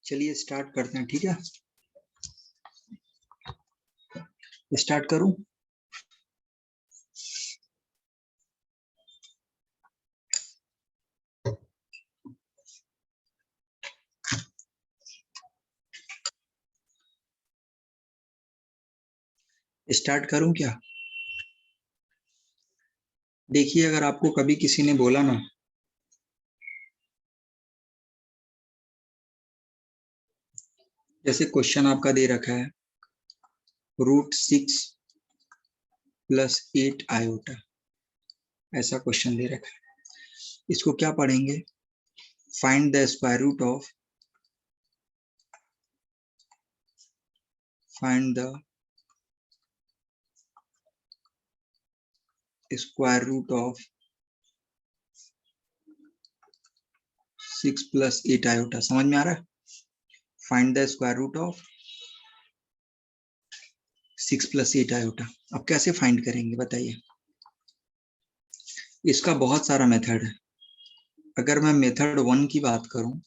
चलिए स्टार्ट करते हैं, ठीक है। स्टार्ट करूं? स्टार्ट करूं क्या? देखिए, अगर आपको कभी किसी ने बोला ना जैसे क्वेश्चन आपका दे रखा है √6 + 8 आयोटा, ऐसा क्वेश्चन दे रखा है। इसको क्या पढ़ेंगे? Find the square root of square root of 6 + 8 iota. समझ में आ रहा है? Find the square root of 6 + 8 iota. अब कैसे फाइंड करेंगे बताइए? इसका बहुत सारा मेथड है। अगर मैं मेथड 1 की बात करूं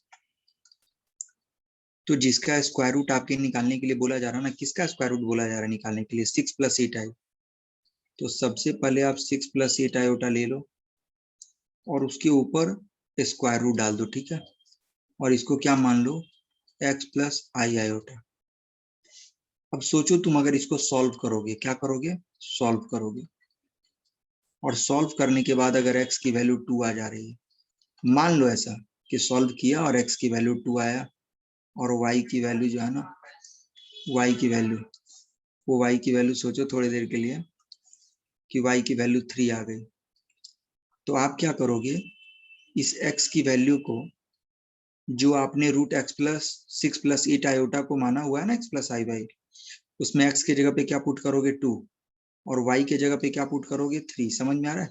तो जिसका स्क्वायर रूट आपके निकालने के लिए बोला जा रहा है ना, किसका स्क्वायर रूट बोला जा रहा है निकालने के लिए? 6 + 8 आयोटा। तो सबसे पहले आप 6 + 8 आयोटा ले लो और उसके ऊपर स्क्वायर रूट डाल दो, ठीक है। और इसको क्या मान लो? x + i iota. अब सोचो तुम अगर इसको सॉल्व करोगे, क्या करोगे? सॉल्व करोगे, और सॉल्व करने के बाद अगर x की वैल्यू 2 आ जा रही है, मान लो ऐसा कि सॉल्व किया और x की वैल्यू 2 आया, और y की वैल्यू जो है ना, y की वैल्यू सोचो थोड़ी देर के लिए कि y की वैल्यू 3 आ गई। तो आप क्या करोगे? इस x की वैल्यू को, जो आपने √x + 6 + 8 आयोटा को माना हुआ है ना, x + i/, उसमें x की जगह पे क्या पुट करोगे? 2, और y की जगह पे क्या पुट करोगे? 3। समझ में आ रहा है?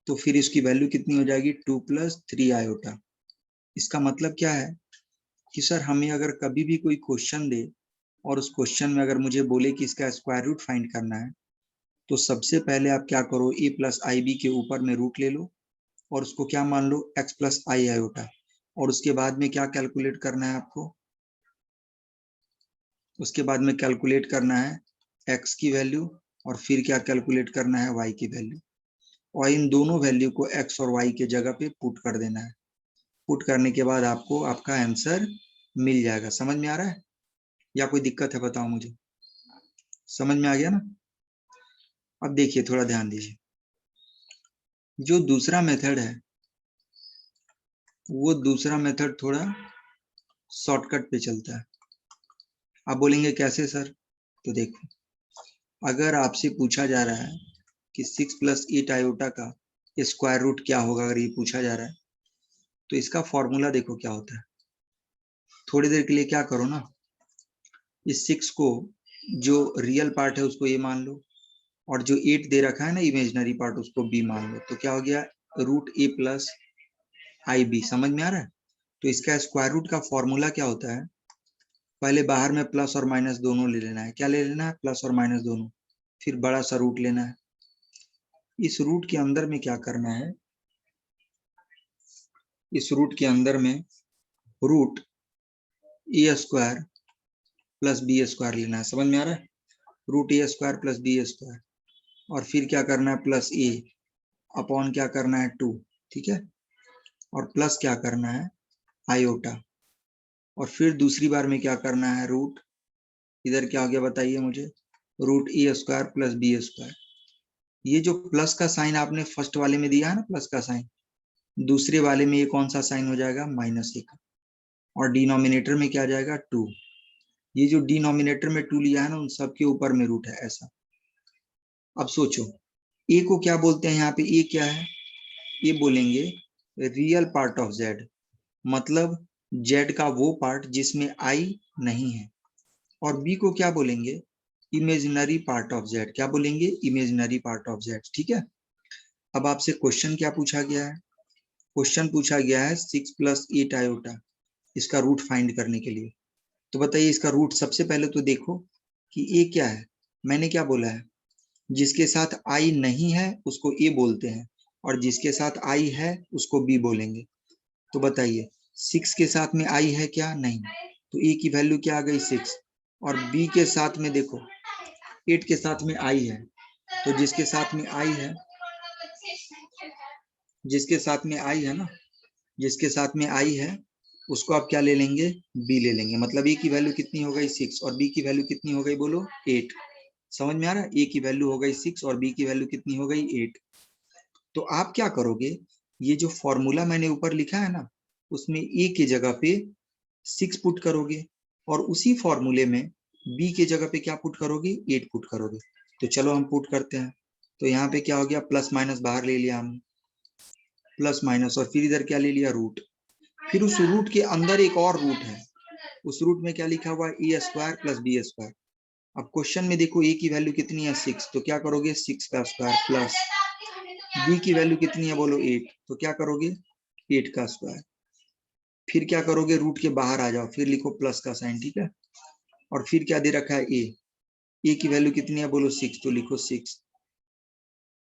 तो फिर इसकी वैल्यू कितनी हो जाएगी? 2 + 3 आयोटा। इसका मतलब क्या है कि सर हमें अगर कभी भी कोई क्वेश्चन दे और उस क्वेश्चन में अगर मुझे बोले कि इसका स्क्वायर रूट फाइंड करना है, तो सबसे पहले आप क्या करो? a + ib के ऊपर में रूट ले लो और उसको क्या मान लो? x + i iota. और उसके बाद में क्या कैलकुलेट करना है आपको? उसके बाद में कैलकुलेट करना है x की वैल्यू, और फिर क्या कैलकुलेट करना है? y की वैल्यू। और इन दोनों वैल्यू को x और y के जगह पे पुट कर देना है। पुट करने के बाद आपको आपका आंसर मिल जाएगा। समझ में आ रहा है या कोई दिक्कत है? बताओ मुझे। समझ में आ गया ना? अब देखिए, थोड़ा ध्यान दीजिए। जो दूसरा मेथड है वो दूसरा मेथड थोड़ा शॉर्टकट पे चलता है। आप बोलेंगे कैसे सर? तो देखो, अगर आपसे पूछा जा रहा है कि 6 + 8 आयोटा का स्क्वायर रूट क्या होगा, अगर ये पूछा जा रहा है, तो इसका फॉर्मूला देखो क्या होता है। थोड़ी देर के लिए क्या करो ना, इस 6 को जो रियल पार्ट है उसको ए मान लो, और जो 8 दे रखा है ना इमेजिनरी पार्ट, उसको बी मान लो। तो क्या हो गया? √a + ib। समझ में आ रहा है? तो इसका स्क्वायर रूट का फॉर्मूला क्या होता है? पहले बाहर में प्लस और माइनस दोनों ले लेना है। क्या ले लेना है? प्लस और माइनस दोनों। फिर बड़ा सा रूट लेना है। इस रूट के अंदर में क्या करना है? इस रूट के अंदर में √a² + b² लेना है। समझ में आ रहा है? √a² + b², और फिर क्या करना है? प्लस a अपॉन क्या करना है? 2, ठीक है। और प्लस क्या करना है? आयोटा। और फिर दूसरी बार में क्या करना है? रूट, इधर क्या हो गया बताइए मुझे? √a² + b²। ये जो प्लस का साइन आपने फर्स्ट वाले में दिया है ना, प्लस का साइन, दूसरे वाले में ये कौन सा साइन हो जाएगा? -1 का। और डिनोमिनेटर में क्या आ जाएगा? 2। ये जो डिनोमिनेटर में 2 लिया है ना, उन सबके ऊपर में रूट है, ऐसा। अब सोचो, ए को क्या बोलते हैं यहाँ पे? ए क्या है? ये बोलेंगे रियल पार्ट ऑफ जेड, मतलब जेड का वो पार्ट जिसमें आई नहीं है। और बी को क्या बोलेंगे? Imaginary part of Z. क्या बोलेंगे? इमेजिनरी पार्ट ऑफ जेड, ठीक है। अब आपसे क्वेश्चन क्या पूछा गया है? क्वेश्चन पूछा गया है 6 + 8 आयोटा, इसका रूट फाइंड करने के लिए। तो बताइए इसका रूट, सबसे पहले तो देखो कि ए क्या है। मैंने क्या बोला है? जिसके साथ आई नहीं है उसको ए बोलते हैं, और जिसके साथ आई है उसको बी बोलेंगे। तो बताइए 6 के साथ में आई है क्या? नहीं। तो ए की वैल्यू क्या आ गई 6, और बी के साथ में देखो 8 के साथ में आई है, तो जिसके साथ में आई है, जिसके साथ में आई है ना, जिसके साथ में आई है उसको आप क्या ले लेंगे, बी ले लेंगे। मतलब ए की वैल्यू कितनी हो गई 6 और बी की वैल्यू कितनी हो गई बोलो 8। समझ में आ रहा है? ए की वैल्यू हो गई 6 और बी की वैल्यू कितनी हो गई 8। तो आप क्या करोगे, ये जो फॉर्मूला मैंने ऊपर लिखा है ना, उसमें ए की जगह पे 6 पुट करोगे और उसी फॉर्मूले में बी की जगह पे क्या पुट करोगे, 8 पुट करोगे। तो चलो हम पुट करते हैं। तो यहाँ पे क्या हो गया, प्लस माइनस बाहर ले लिया हमने, प्लस माइनस, और फिर इधर क्या ले लिया, रूट। फिर उस रूट के अंदर एक और रूट है, उस रूट में क्या लिखा हुआ है, ए स्क्वायर प्लस बी स्क्वायर। अब क्वेश्चन में देखो ए की वैल्यू कितनी है 6, तो क्या करोगे 6 का स्क्वायर, प्लस बी की वैल्यू कितनी है बोलो 8, तो क्या करोगे 8 का स्क्वायर। फिर क्या करोगे, रूट के बाहर आ जाओ, फिर लिखो प्लस का साइन, ठीक है। और फिर क्या दे रखा है ए की वैल्यू कितनी है बोलो 6, तो लिखो 6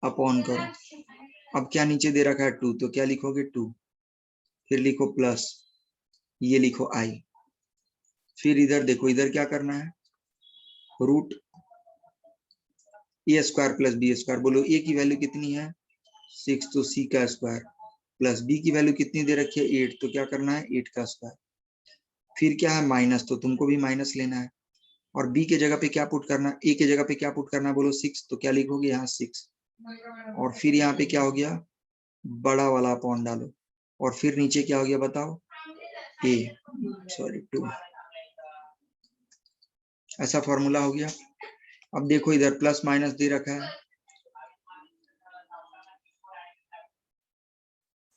अपॉन करो। अब क्या नीचे दे रखा है 2, तो क्या लिखोगे 2, फिर लिखो प्लस, ये लिखो आई। फिर इधर देखो, इधर क्या करना है, रूट ए स्क्वायर प्लस बी स्क्वायर। बोलो ए की वैल्यू कितनी है 6, तो सी का स्क्वायर, प्लस बी की वैल्यू कितनी दे रखी है 8, तो क्या करना है 8 का स्क्वायर। फिर क्या है माइनस, तो तुमको भी माइनस लेना है, और बी के जगह पे क्या पुट करना है, ए के जगह पे क्या पुट करना है बोलो 6, तो क्या लिखोगे यहाँ 6, और फिर यहाँ पे क्या हो गया, बड़ा वाला अपॉन डालो, और फिर नीचे क्या हो गया बताओ, ए सॉरी 2। ऐसा फॉर्मूला हो गया। अब देखो इधर प्लस माइनस दे रखा है,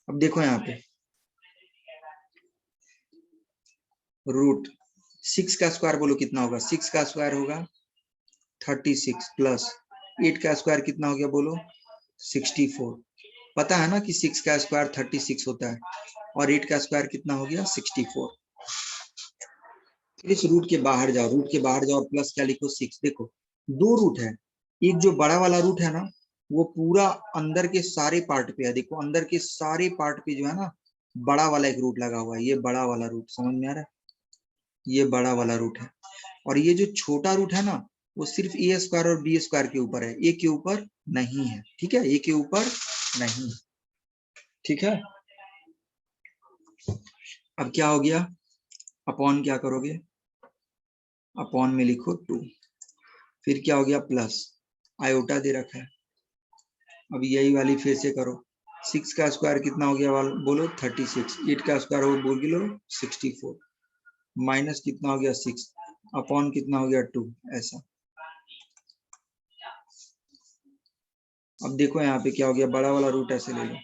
अब देखो यहाँ पे रूट 6 का स्क्वायर बोलो कितना होगा, 6 का स्क्वायर होगा 36, प्लस 8 का स्क्वायर कितना हो गया बोलो 64। पता है ना कि 6 का स्क्वायर 36 होता है, और 8 का स्क्वायर कितना हो गया 64। फिर इस रूट के बाहर जाओ, रूट के बाहर जाओ और प्लस क्या लिखो 6। देखो दो रूट है, एक जो बड़ा वाला रूट है ना, वो पूरा अंदर के सारे पार्ट पे है। देखो अंदर के सारे पार्ट पे जो है ना, बड़ा वाला एक रूट लगा हुआ है, ये बड़ा वाला रूट, समझ में आ रहा है, ये बड़ा वाला रूट है। और ये जो छोटा रूट है ना, वो सिर्फ ए स्क्वायर और बी स्क्वायर के ऊपर है, ए के ऊपर नहीं है, ठीक है, ए के ऊपर नहीं, ठीक है। अब क्या हो गया, अपॉन क्या करोगे, अपॉन में लिखो 2, फिर क्या हो गया प्लस आयोटा दे रखा है। अब यही वाली फिर से करो, 6 का स्क्वायर कितना हो गया बोलो 36, 8 का स्क्वायर हो बोलो 64, माइनस कितना हो गया 6, अपॉन कितना हो गया 2, ऐसा। अब देखो यहाँ पे क्या हो गया, बड़ा वाला रूट ऐसे ले लो।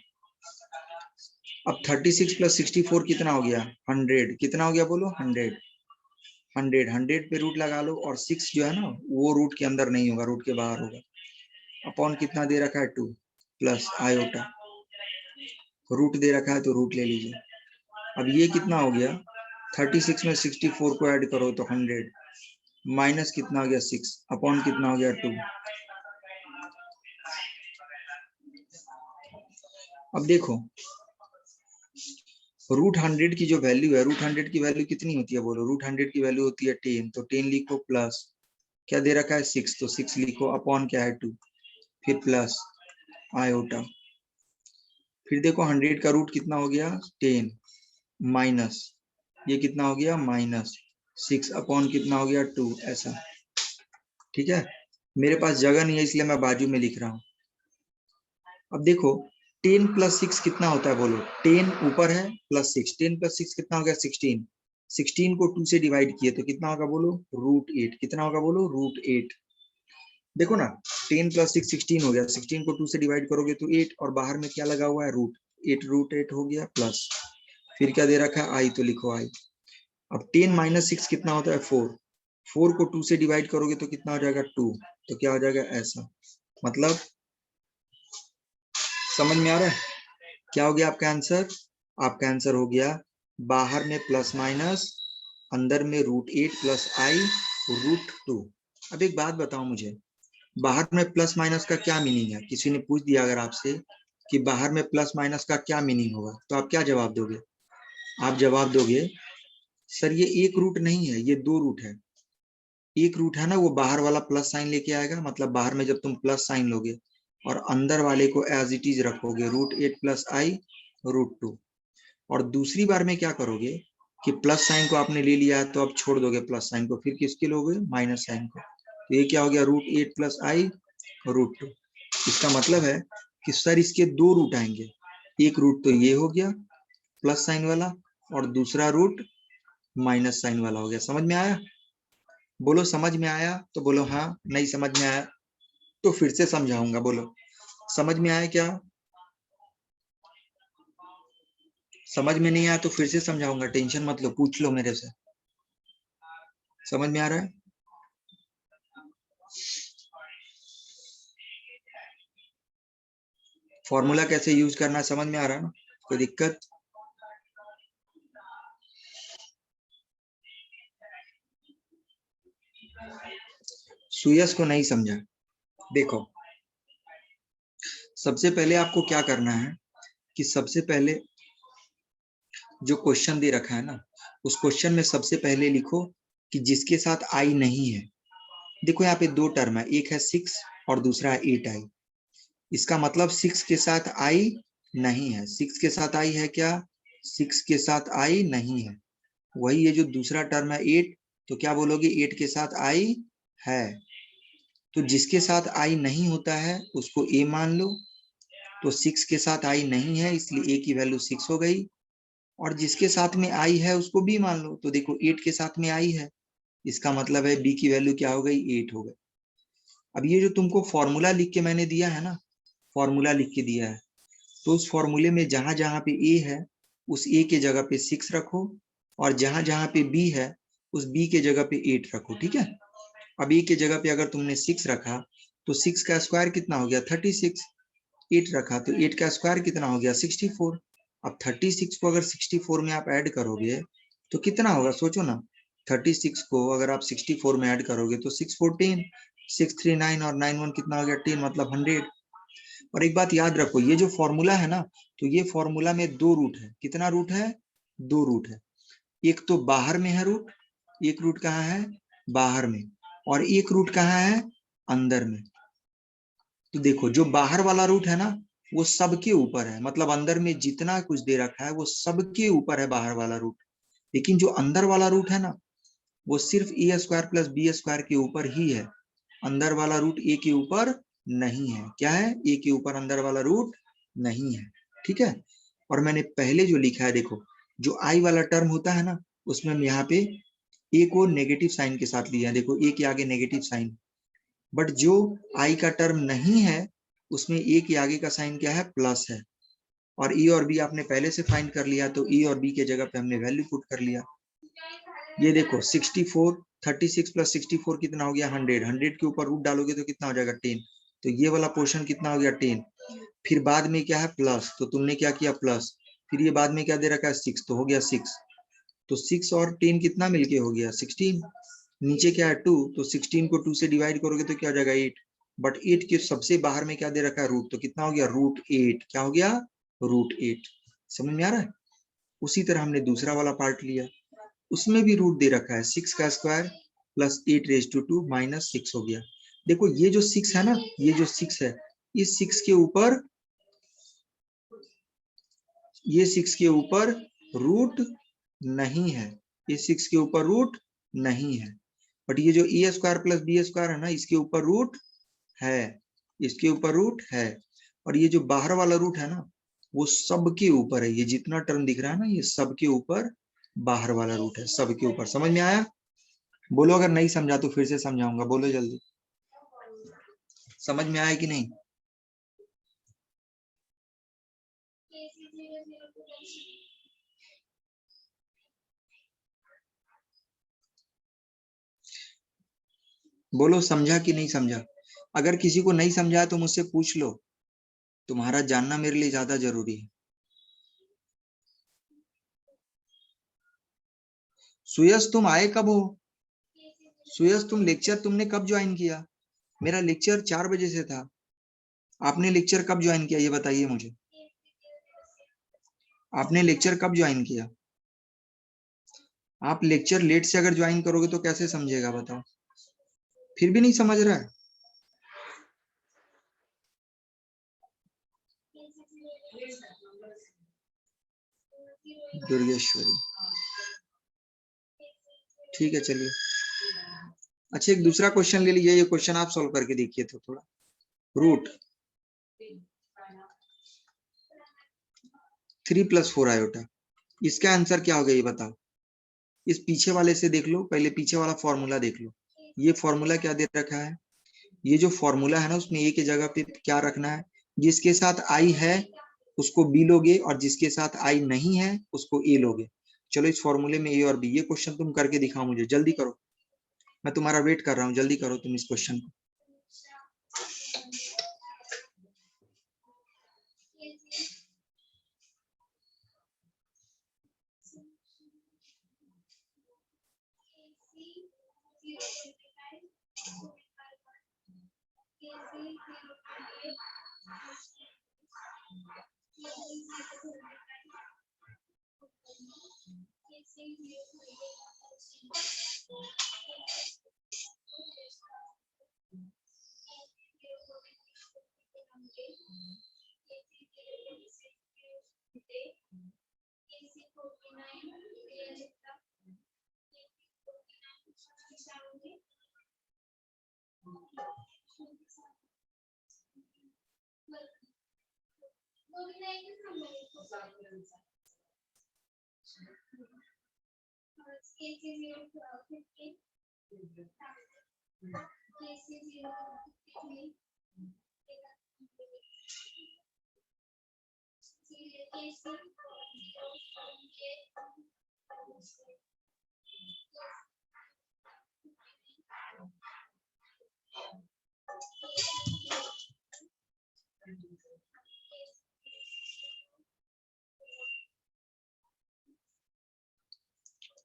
अब 36 प्लस 64 कितना हो गया 100, कितना हो गया बोलो 100, 100 पे रूट लगा लो, और 6 जो है ना वो रूट के अंदर नहीं होगा, रूट के बाहर होगा। अपॉन कितना दे रखा है 2, प्लस आयोटा, रूट दे रखा है तो रूट ले लीजिए। अब ये कितना हो गया, 36 में 64 को ऐड करो तो 100, माइनस कितना हो गया 6, अपॉन कितना हो गया 2। अब देखो रूट 100 की जो वैल्यू है, रूट 100 की वैल्यू कितनी होती है बोलो, रूट 100 की वैल्यू होती है 10, तो 10 लिखो, प्लस क्या दे रखा है 6, तो 6 लिखो, अपॉन क्या है 2, फिर प्लस आयोटा। फिर देखो 100 का रूट कितना हो गया 10, माइनस ये कितना हो गया माइनस 6, अपॉन कितना हो गया 2, ऐसा, ठीक है। मेरे पास जगह नहीं है इसलिए मैं बाजू में लिख रहा हूँ। अब देखो 10 प्लस 6 कितना होता है बोलो, 10 ऊपर है प्लस 6, 10 प्लस 6 कितना हो गया 16, 16 को 2 से डिवाइड किए तो कितना होगा बोलो रूट 8, कितना होगा बोलो रूट 8। देखो ना 10 प्लस 6 16 हो गया, 16 को 2 से डिवाइड करोगे तो 8, और बाहर में क्या लगा हुआ है रूट 8, रूट 8 हो गया, प्लस फिर क्या दे रखा है आई, तो लिखो आई। अब 10 माइनस 6 कितना होता है 4, 4 को 2 से डिवाइड करोगे तो कितना हो जाएगा 2, तो क्या हो जाएगा ऐसा। मतलब समझ में आ रहा है, क्या हो गया आपका आंसर, आपका आंसर हो गया बाहर में प्लस माइनस, अंदर में रूट 8 प्लस आई रूट 2। अब एक बात बताओ मुझे, बाहर में प्लस माइनस का क्या मीनिंग है, किसी ने पूछ दिया अगर आपसे कि बाहर में प्लस माइनस का क्या मीनिंग होगा, तो आप क्या जवाब दोगे, आप जवाब दोगे सर ये एक रूट नहीं है, ये दो रूट है। एक रूट है ना, वो बाहर वाला प्लस साइन लेके आएगा, मतलब बाहर में जब तुम प्लस साइन लोगे और अंदर वाले को एज इट इज रखोगे, √8 + i√2। और दूसरी बार में क्या करोगे कि प्लस साइन को आपने ले लिया है तो अब छोड़ दोगे प्लस साइन को, फिर किसके लोगे, माइनस साइन को। तो ये क्या हो गया, √8 + i√2। इसका मतलब है कि सर इसके दो रूट आएंगे, एक रूट तो ये हो गया प्लस साइन वाला, और दूसरा रूट माइनस साइन वाला हो गया। समझ में आया? बोलो समझ में आया तो बोलो हाँ, नहीं समझ में आया तो फिर से समझाऊंगा, बोलो समझ में आया क्या? समझ में नहीं आया तो फिर से समझाऊंगा, टेंशन मत लो, पूछ लो मेरे से। समझ में आ रहा है? फॉर्मूला कैसे यूज करना है समझ में आ रहा है ना? कोई दिक्कत? सुयस को नहीं समझा? देखो सबसे पहले आपको क्या करना है कि सबसे पहले जो क्वेश्चन दे रखा है ना, उस क्वेश्चन में सबसे पहले लिखो कि जिसके साथ आई नहीं है। देखो यहाँ पे दो टर्म है, एक है 6 और दूसरा है 8i। इसका मतलब 6 के साथ आई नहीं है। 6 के साथ आई है क्या? 6 के साथ आई नहीं है। वही ये जो दूसरा टर्म है 8, तो क्या बोलोगे, 8 के साथ आई है। तो जिसके साथ आई नहीं होता है उसको ए मान लो। तो 6 के साथ आई नहीं है इसलिए ए की वैल्यू 6 हो गई। और जिसके साथ में आई है उसको बी मान लो। तो देखो 8 के साथ में आई है, इसका मतलब है बी की वैल्यू क्या हो गई, 8 हो गई। अब ये जो तुमको फॉर्मूला लिख के मैंने दिया है ना, फॉर्मूला लिख के दिया है, तो उस फॉर्मूले में जहां जहां पे ए है उस ए के जगह पे 6 रखो, और जहां जहां पे बी है उस बी के जगह पे 8 रखो। ठीक है? अब ए के जगह पे अगर तुमने 6 रखा तो 6 का स्क्वायर कितना हो गया, 36। 8 रखा तो 8 का स्क्वायर कितना हो गया, 64। अब 36 को अगर 64 में आप ऐड करोगे तो कितना होगा, सोचो ना। 36 को अगर आप 64 में ऐड करोगे तो 6 4 10, 6 3 9 और 9 1 कितना हो गया, 10, मतलब 100। और एक बात याद रखो, ये जो फॉर्मूला है ना, तो ये फॉर्मूला में दो रूट है। कितना रूट है, दो रूट है। एक तो बाहर में है रूट, एक रूट कहाँ है, बाहर में, और एक रूट कहाँ है, अंदर में। तो देखो जो बाहर वाला रूट है ना वो सबके ऊपर है, मतलब अंदर में जितना कुछ दे रखा है वो सबके ऊपर है बाहर वाला रूट। लेकिन जो अंदर वाला रूट है ना वो सिर्फ a² + b² के ऊपर ही है। अंदर वाला रूट ए के ऊपर नहीं है। क्या है, ए के ऊपर अंदर वाला रूट नहीं है। ठीक है? और मैंने पहले जो लिखा है देखो, जो आई वाला टर्म होता है ना उसमें हम यहाँ पे ए को नेगेटिव साइन के साथ लिया है। देखो ए के आगे नेगेटिव साइन, बट जो आई का टर्म नहीं है उसमें ए के आगे का साइन क्या है, प्लस है। और ई और बी आपने पहले से फाइंड कर लिया, तो ई और बी के जगह पे हमने वैल्यू पुट कर लिया। ये देखो 64, 36 + 64 कितना हो गया, 100। 100 के ऊपर रूट डालोगे तो कितना हो जाएगा, 10। तो ये वाला पोर्शन कितना हो गया, 10। फिर बाद में क्या है, प्लस, तो तुमने क्या किया, प्लस। फिर ये बाद में क्या दे रखा है, 6, तो हो गया 6। तो 6 और 10 कितना मिलके हो गया, 16। नीचे क्या है, 2, तो 16 को 2 से डिवाइड करोगे तो क्या हो जाएगा, 8। बट 8 के सबसे बाहर में क्या दे रखा है, रूट, तो कितना हो गया, √8। क्या हो गया, √8। समझ में आ रहा है? उसी तरह हमने दूसरा वाला पार्ट लिया, उसमें भी रूट दे रखा है, 6 का स्क्वायर + 8⁻² -6 हो गया। देखो ये जो 6 है ना, ये जो 6 है, इस 6 के ऊपर, ये 6 के ऊपर रूट नहीं है, ये 6 के ऊपर रूट नहीं है। बट ये जो a² + b² है ना, इसके ऊपर रूट है, इसके ऊपर रूट है। और ये जो बाहर वाला रूट है ना वो सबके ऊपर है। ये जितना टर्म दिख रहा है ना ये सबके ऊपर बाहर वाला रूट है, सबके ऊपर। समझ में आया? बोलो अगर नहीं समझा तो फिर से समझाऊंगा, बोलो जल्दी। समझ में आया कि नहीं? बोलो समझा कि नहीं समझा? अगर किसी को नहीं समझा तो मुझसे पूछ लो, तुम्हारा जानना मेरे लिए ज्यादा जरूरी है। सुयस तुम आए कब हो? सुयस तुम लेक्चर तुमने कब ज्वाइन किया? मेरा लेक्चर 4 बजे से था। आपने लेक्चर कब ज्वाइन किया ये बताइए मुझे। आपने लेक्चर कब ज्वाइन किया? आप लेक्चर लेट से अगर ज्वाइन करोगे तो कैसे समझेगा बताओ? फिर भी नहीं समझ रहा है? दुर्गेश्वरी, ठीक है चलिए। अच्छा एक दूसरा क्वेश्चन ले लीजिए, ये क्वेश्चन आप सॉल्व करके देखिए तो थोड़ा। रूट 3 + 4 आयोटा, इसका आंसर क्या होगा ये बताओ। इस पीछे वाले से देख लो, पहले पीछे वाला फॉर्मूला देख लो। ये फॉर्मूला क्या दे रखा है? ये जो फॉर्मूला है ना, उसमें ए की जगह पे क्या रखना है? जिसके साथ आई है उसको बी लोगे, और जिसके साथ आई नहीं है उसको ए लोगे। चलो इस फॉर्मूले में ए और बी, ये क्वेश्चन तुम करके दिखाओ मुझे, जल्दी करो, मैं तुम्हारा वेट कर रहा हूँ, जल्दी करो तुम इस क्वेश्चन को।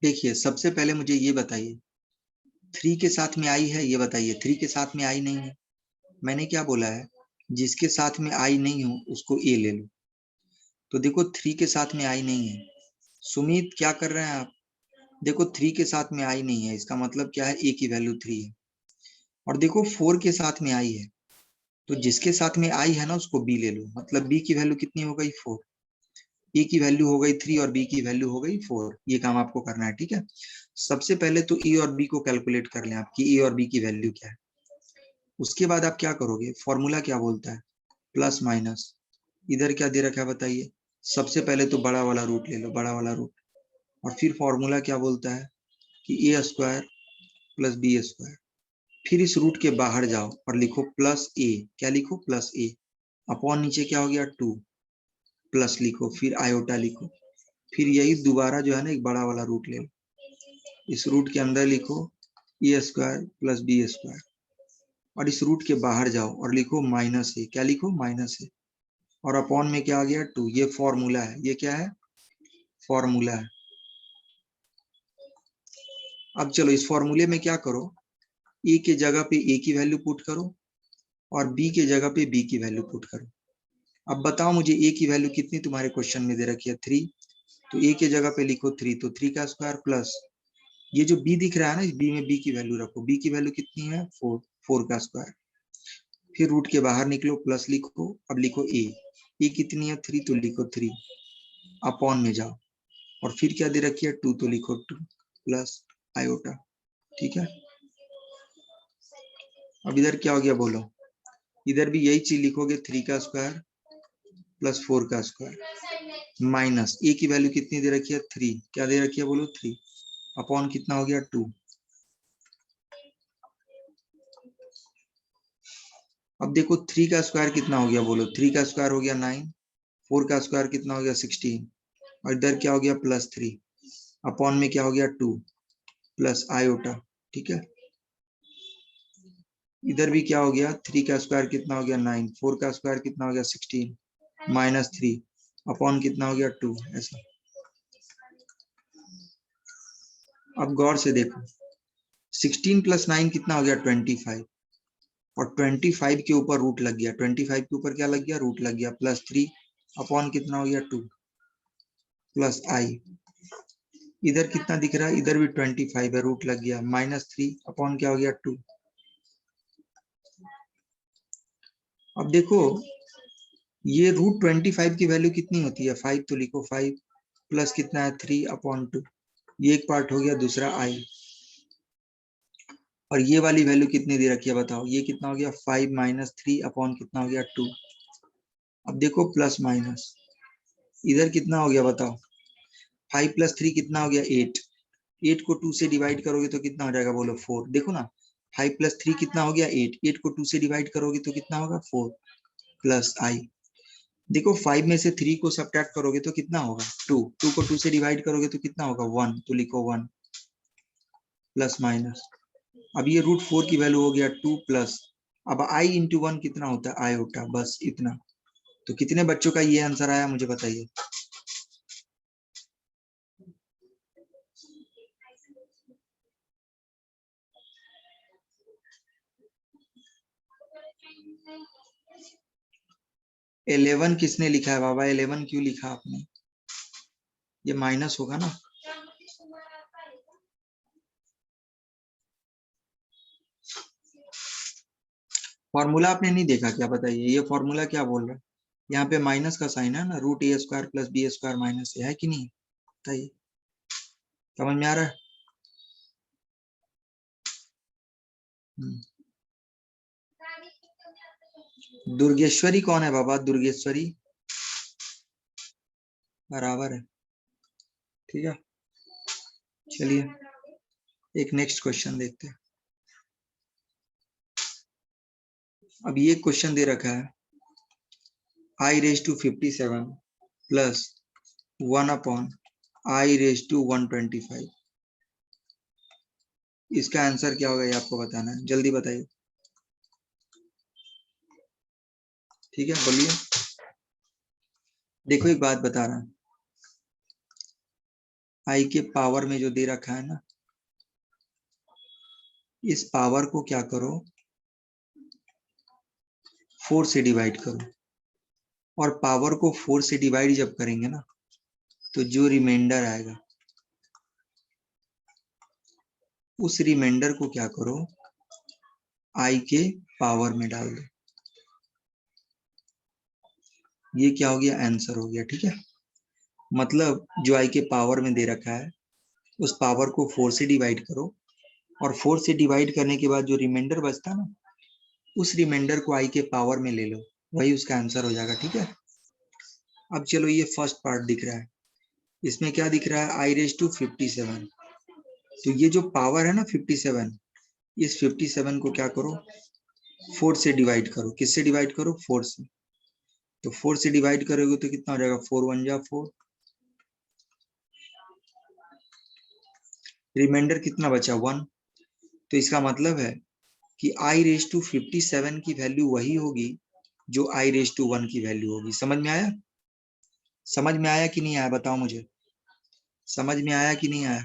देखिए सबसे पहले मुझे ये बताइए, 3 के साथ में आई है ये बताइए, 3 के साथ में आई नहीं है। मैंने क्या बोला है? जिसके साथ में आई नहीं हो उसको ए ले लो। तो देखो 3 के साथ में आई नहीं है। सुमित क्या कर रहे हैं आप? देखो 3 के साथ में आई नहीं है, इसका मतलब क्या है? ए की वैल्यू 3 है। और देखो 4 के साथ में आई है, तो जिसके साथ में आई है ना उसको बी ले लो, मतलब बी की वैल्यू कितनी हो गई? 4। ए की वैल्यू हो गई 3 और बी की वैल्यू हो गई 4। ये काम आपको करना है, ठीक है। सबसे पहले तो ए और बी को कैलकुलेट कर लें, आपकी ए और बी की वैल्यू क्या है। उसके बाद आप क्या करोगे? फॉर्मूला क्या बोलता है? Plus minus. इधर क्या दे रखा है बताइए? सबसे पहले तो बड़ा वाला रूट ले लो, बड़ा वाला रूट। और फिर फॉर्मूला क्या बोलता है कि ए स्क्वायर प्लस बी स्क्वायर। फिर इस रूट के बाहर जाओ और लिखो प्लस ए। क्या लिखो? प्लस ए। अपॉन नीचे क्या हो गया? 2। प्लस लिखो, फिर आयोटा लिखो। फिर यही दोबारा जो है ना एक बड़ा वाला रूट ले लो, इस रूट के अंदर लिखो ए स्क्वायर प्लस बी स्क्वायर। और इस रूट के बाहर जाओ और लिखो माइनस ए। क्या लिखो? माइनस ए। और अपॉन में क्या आ गया? 2। ये फॉर्मूला है, ये क्या है? फॉर्मूला है। अब चलो इस फॉर्मूले में क्या करो, ए के जगह पे ए की वैल्यू पुट करो और बी के जगह पे बी की वैल्यू पुट करो। अब बताओ मुझे ए की वैल्यू कितनी तुम्हारे क्वेश्चन में दे रखी है? 3। तो ए के जगह पे लिखो 3, तो 3 का स्क्वायर प्लस ये जो बी दिख रहा है ना, इस बी में बी की वैल्यू रखो। बी की वैल्यू कितनी है? 4। 4 का स्क्वायर। फिर रूट के बाहर निकलो, प्लस लिखो। अब लिखो ए कितनी है? 3, तो लिखो 3। अपॉन में जाओ और फिर क्या दे रखी है? 2, तो लिखो 2 प्लस आयोटा। ठीक है। अब इधर क्या हो गया बोलो? इधर भी यही चीज लिखोगे, 3 का स्क्वायर प्लस 4 का स्क्वायर माइनस ए की वैल्यू कितनी दे रखी है? 3। क्या दे रखी है बोलो? 3। अपॉन कितना हो गया? 2। अब देखो 3 का स्क्वायर कितना हो गया बोलो? 3 का स्क्वायर हो गया 9। 4 का स्क्वायर कितना हो गया? 16। और इधर क्या हो गया? प्लस 3। अपॉन में क्या हो गया? 2 प्लस आयोटा। ठीक है। इधर भी क्या हो गया? 3 का स्क्वायर कितना हो गया? 9। 4 का स्क्वायर कितना हो गया? 16 माइनस 3 अपॉन कितना हो गया? 2। ऐसा। अब गौर से देखो, 16 प्लस 9 कितना हो गया? 25। और 25 के ऊपर रूट लग गया। 25 के ऊपर क्या लग गया? रूट लग गया। प्लस 3 अपॉन कितना हो गया? 2 प्लस आई। इधर कितना दिख रहा है, इधर भी 25 है, रूट लग गया, -3 अपॉन क्या हो गया 2। अब देखो ये √25 की वैल्यू कितनी होती है, 5, तो लिखो 5 प्लस कितना है 3/2। ये एक पार्ट हो गया, दूसरा आई। और ये वाली वैल्यू कितनी दे रखी है बताओ, ये कितना हो गया 5 - 3 अपॉन कितना हो गया 2। अब देखो प्लस माइनस, इधर कितना हो गया बताओ, 5 + 3 कितना हो गया 8। 8 को 2 से डिवाइड करोगे तो कितना हो जाएगा बोलो 4। देखो ना 5 + 3 कितना हो गया 8, 8 को 2 से डिवाइड करोगे तो कितना होगा 4 प्लस आई। देखो 5 में से 3 को सब्ट्रैक्ट करोगे तो कितना होगा 2, 2 को 2 से डिवाइड करोगे तो कितना होगा 1, तो लिखो 1 प्लस माइनस। अब ये √4 की वैल्यू हो गया 2 प्लस, अब आई इंटू 1 कितना होता है आयोटा, बस इतना। तो कितने बच्चों का ये आंसर आया मुझे बताइए। इलेवन किसने लिखा है बाबा, 11 क्यों लिखा आपने, ये माइनस होगा ना। फॉर्मूला आपने नहीं देखा क्या, बताइए ये फॉर्मूला क्या बोल रहा है, यहाँ पे माइनस का साइन है ना, √a² + b² माइनस है कि नहीं, बताइए समझ में आ रहा है। दुर्गेश्वरी कौन है बाबा, दुर्गेश्वरी बराबर है, ठीक है। चलिए एक नेक्स्ट क्वेश्चन देखते हैं। अब ये क्वेश्चन दे रखा है i⁻57 प्लस 1/i⁻125। इसका आंसर क्या होगा ये आपको बताना है, जल्दी बताइए, ठीक है बोलिए। देखो एक बात बता रहा हूं, आई के पावर में जो दे रखा है ना, इस पावर को क्या करो 4 से डिवाइड करो, और पावर को 4 से डिवाइड जब करेंगे ना तो जो रिमाइंडर आएगा उस रिमाइंडर को क्या करो आई के पावर में डाल दो। ये क्या हो गया आंसर हो गया, ठीक है। मतलब जो आई के पावर में दे रखा है उस पावर को 4 से डिवाइड करो, और 4 से डिवाइड करने के बाद जो रिमाइंडर बचता ना उस रिमाइंडर को आई के पावर में ले लो, वही उसका आंसर हो जाएगा, ठीक है। अब चलो ये फर्स्ट पार्ट दिख रहा है, इसमें क्या दिख रहा है i⁻57। तो ये जो पावर है ना 57, इस 57 को क्या करो 4 से डिवाइड करो, किससे डिवाइड करो 4 से। तो 4 से डिवाइड करोगे तो कितना हो जाएगा 4 × 1 = 4, रिमाइंडर कितना बचा 1। तो इसका मतलब है कि i⁻57 की वैल्यू वही होगी जो i⁻1 की वैल्यू होगी। समझ में आया, समझ में आया कि नहीं आया बताओ मुझे, समझ में आया कि नहीं आया।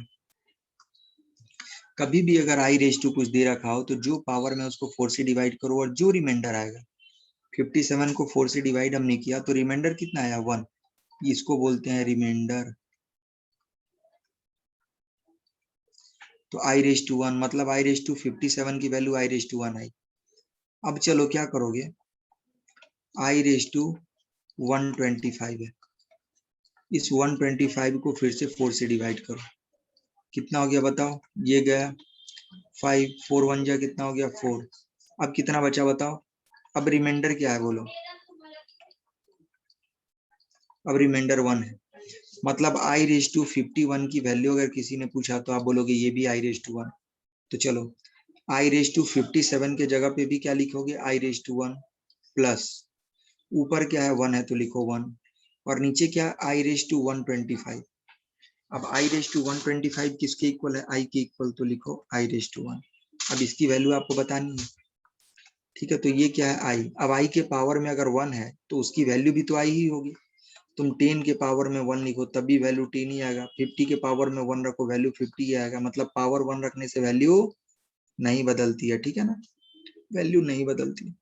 कभी भी अगर i⁻2 कुछ दे रखा हो तो जो पावर में उसको 4 से डिवाइड करो, और जो रिमाइंडर आएगा 57 को 4 से डिवाइड हमने किया तो रिमाइंडर कितना आया 1, इसको बोलते हैं रिमाइंडर। तो i⁻1 मतलब i⁻57 की वैल्यू i⁻1 आई। अब चलो क्या करोगे, i⁻125 है, इस 125 को फिर से 4 से डिवाइड करो, कितना हो गया बताओ, ये गया 5, 4 × 1 = कितना हो गया 4। अब कितना बचा बताओ, अब रिमाइंडर क्या है बोलो, अब रिमाइंडर 1 है। मतलब i⁻51 की वैल्यू अगर किसी ने पूछा तो आप बोलोगे ये भी i⁻1। तो चलो i⁻57 के जगह पे भी क्या लिखोगे i⁻1 प्लस, ऊपर क्या है 1 है तो लिखो 1, और नीचे क्या i⁻125। अब i⁻125 किसके इक्वल है, i के इक्वल, तो लिखो i⁻1। अब इसकी वैल्यू आपको बतानी है, ठीक है। तो ये क्या है i, अब i के पावर में अगर 1 है तो उसकी वैल्यू भी तो i ही होगी। तुम 10 के पावर में 1 लिखो तब भी वैल्यू 10 ही आएगा, 50 के पावर में 1 रखो वैल्यू 50 ही आएगा। मतलब पावर 1 रखने से वैल्यू नहीं बदलती है, ठीक है ना, वैल्यू नहीं बदलती।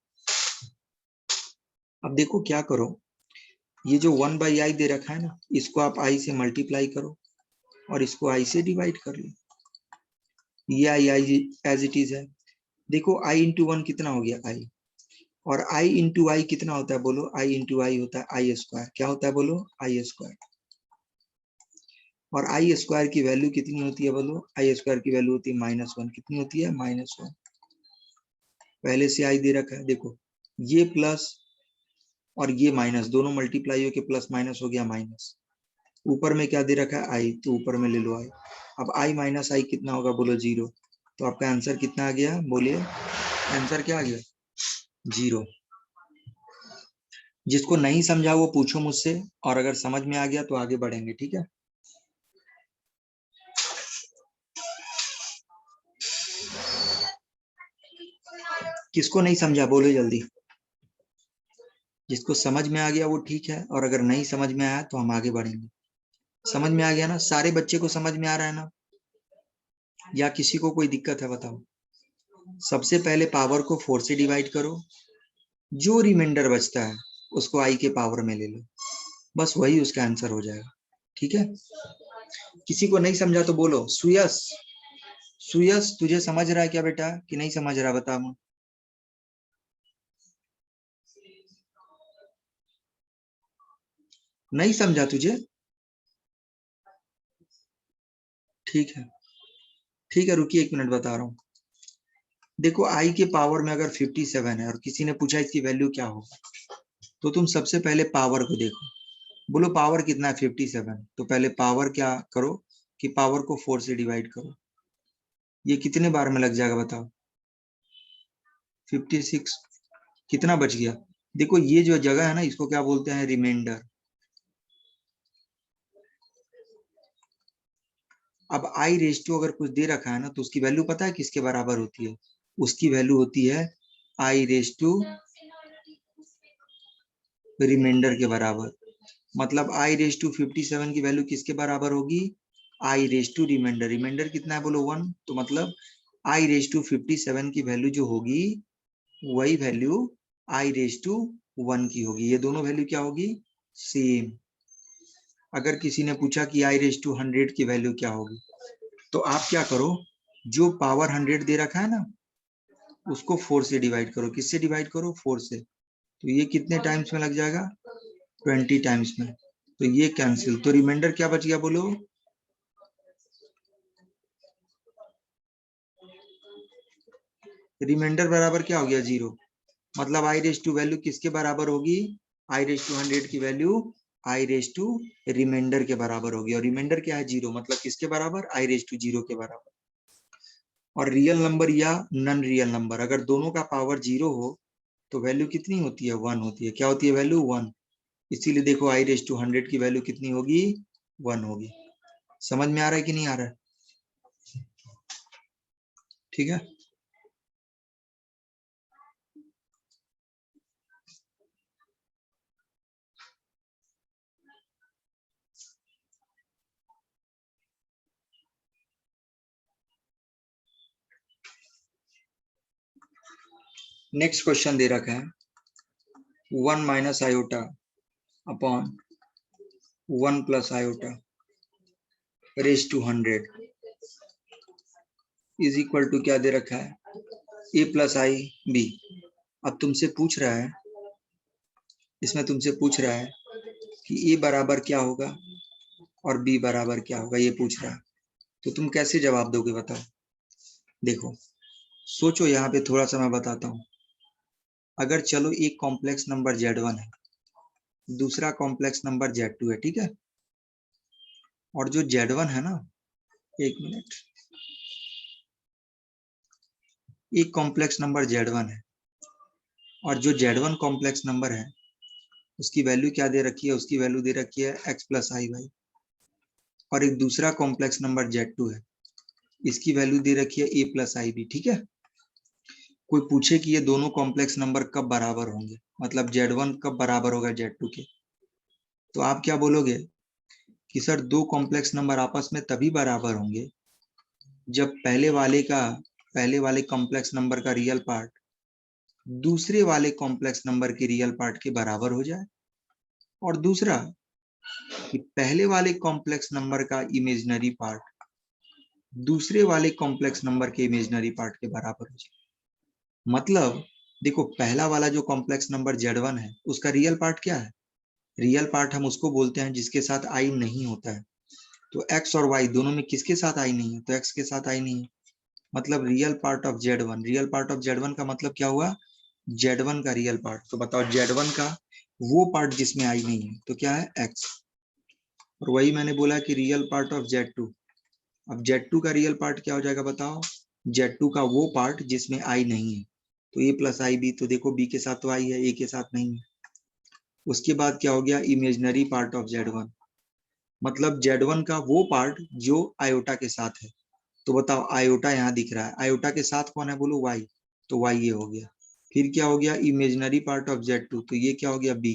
अब देखो क्या करो, ये जो 1/i दे रखा है ना इसको आप i से मल्टीप्लाई करो, और इसको i से डिवाइड कर लो, ये आई एज इट इज है। देखो i इंटू 1 कितना हो गया i, और i इंटू आई कितना होता है बोलो, i इंटू आई होता है आई स्क्वायर। क्या होता है बोलो, आई स्क्वायर। और आई स्क्वायर की वैल्यू कितनी होती है बोलो, आई स्क्वायर की वैल्यू होती है -1। कितनी होती है, -1। पहले से आई दे रखा है, देखो ये प्लस और ये माइनस दोनों मल्टीप्लाई होके प्लस माइनस हो गया माइनस। ऊपर में क्या दे रखा है, आई, तो ऊपर में ले लो आई। अब आई माइनस आई कितना होगा बोलो, 0। तो आपका आंसर कितना आ गया, बोलिए आंसर क्या आ गया, 0। जिसको नहीं समझा वो पूछो मुझसे, और अगर समझ में आ गया तो आगे बढ़ेंगे, ठीक है। किसको नहीं समझा बोलो जल्दी। जिसको समझ में आ गया वो ठीक है, और अगर नहीं समझ में आया तो हम आगे बढ़ेंगे। समझ में आ गया ना, सारे बच्चे को समझ में आ रहा है ना, या किसी को कोई दिक्कत है बताओ। सबसे पहले पावर को 4 से डिवाइड करो, जो रिमाइंडर बचता है उसको आई के पावर में ले लो, बस वही उसका आंसर हो जाएगा, ठीक है। किसी को नहीं समझा तो बोलो। सुयस, सुयस तुझे समझ रहा है क्या बेटा, कि नहीं समझ रहा, बता। नहीं समझा तुझे, ठीक है, ठीक है, रुकिए 1 मिनट बता रहा हूँ। देखो आई के पावर में अगर 57 है और किसी ने पूछा इसकी वैल्यू क्या होगा, तो तुम सबसे पहले पावर को देखो, बोलो पावर कितना है 57। तो पहले पावर क्या करो कि पावर को 4 से डिवाइड करो, ये कितने बार में लग जाएगा बताओ, 56। कितना बच गया, देखो ये जो जगह है ना इसको क्या बोलते हैं, रिमाइंडर। अब आई रेस टू अगर कुछ दे रखा है ना तो उसकी वैल्यू पता है किसके बराबर होती है, उसकी वैल्यू होती है आई रेस टू रिमाइंडर के बराबर। मतलब आई रेस टू 57 की वैल्यू किसके बराबर होगी, आई रेस टू रिमाइंडर। रिमाइंडर कितना है बोलो 1, तो मतलब आई रेस टू 57 की वैल्यू जो होगी वही वैल्यू आई रेस टू 1 की होगी। ये दोनों वैल्यू क्या होगी, सेम। अगर किसी ने पूछा कि आई रेस टू 100 की वैल्यू क्या होगी, तो आप क्या करो, जो पावर 100 दे रखा है ना उसको 4 से डिवाइड करो। किससे डिवाइड करो, 4 से। तो ये कितने टाइम्स में लग जाएगा, 20 टाइम्स में। तो ये कैंसिल, तो रिमाइंडर क्या बच गया बोलो, रिमाइंडर बराबर क्या हो गया, 0। मतलब आई रेस टू वैल्यू किसके बराबर होगी, आई रेस टू 100 की value i raise to remainder के बराबर होगी। और रिमाइंडर क्या है, 0, मतलब किसके बराबर, आई रेस टू 0 के बराबर। और रियल नंबर या नॉन रियल नंबर अगर दोनों का पावर 0 हो तो वैल्यू कितनी होती है, 1 होती है। क्या होती है वैल्यू, 1। इसीलिए देखो आई रेस टू 100 की वैल्यू कितनी होगी, 1 होगी। समझ में आ रहा है कि नहीं आ रहा है, ठीक है। नेक्स्ट क्वेश्चन दे रखा है 1 minus iota upon 1 plus iota raise to 100 is equal to क्या दे रखा है, ए प्लस आई बी। अब तुमसे पूछ रहा है, इसमें तुमसे पूछ रहा है कि ए बराबर क्या होगा और बी बराबर क्या होगा, ये पूछ रहा है। तो तुम कैसे जवाब दोगे बताओ। देखो सोचो, यहाँ पे थोड़ा सा मैं बताता हूँ। अगर चलो एक कॉम्प्लेक्स नंबर Z1 है, दूसरा कॉम्प्लेक्स नंबर Z2 है, ठीक है। और जो Z1 है ना, 1 मिनट, एक कॉम्प्लेक्स नंबर Z1 है, और जो Z1 कॉम्प्लेक्स नंबर है उसकी वैल्यू क्या दे रखी है, उसकी वैल्यू दे रखी है x प्लस आई वाई। और एक दूसरा कॉम्प्लेक्स नंबर Z2 है, इसकी वैल्यू दे रखी है a प्लस आई बी, ठीक है। कोई पूछे कि ये दोनों कॉम्प्लेक्स नंबर कब बराबर होंगे, मतलब Z1 कब बराबर होगा Z2 के, तो आप क्या बोलोगे कि सर दो कॉम्प्लेक्स नंबर आपस में तभी बराबर होंगे जब पहले वाले कॉम्प्लेक्स नंबर का रियल पार्ट दूसरे वाले कॉम्प्लेक्स नंबर के रियल पार्ट के बराबर हो जाए, और दूसरा कि पहले वाले कॉम्प्लेक्स नंबर का इमेजिनरी पार्ट दूसरे वाले कॉम्प्लेक्स नंबर के इमेजिनरी पार्ट के बराबर हो जाए। मतलब देखो, पहला वाला जो कॉम्प्लेक्स नंबर Z1 है उसका रियल पार्ट क्या है? रियल पार्ट हम उसको बोलते हैं जिसके साथ आई नहीं होता है। तो x और y दोनों में किसके साथ आई नहीं है? तो x के साथ आई नहीं है। मतलब real part of Z1, real part of Z1 का मतलब क्या हुआ? Z1 का रियल पार्ट। तो बताओ Z1 का वो पार्ट जिसमें आई नहीं है तो क्या है? x। और वही मैंने बोला कि रियल पार्ट ऑफ Z2। अब Z2 का रियल पार्ट क्या हो जाएगा बताओ? Z2 का वो पार्ट जिसमें आई नहीं है। तो a प्लस आई बी, तो देखो b के साथ तो आई है, a के साथ नहीं है। उसके बाद क्या हो गया? Imaginary part of Z1। मतलब Z1 का वो पार्ट जो आयोटा के साथ है। तो बताओ, आयोटा यहाँ दिख रहा है, आयोटा के साथ कौन है बोलो? y। तो y ये हो गया। फिर क्या हो गया? इमेजिनरी पार्ट ऑफ Z2, तो ये क्या हो गया? b।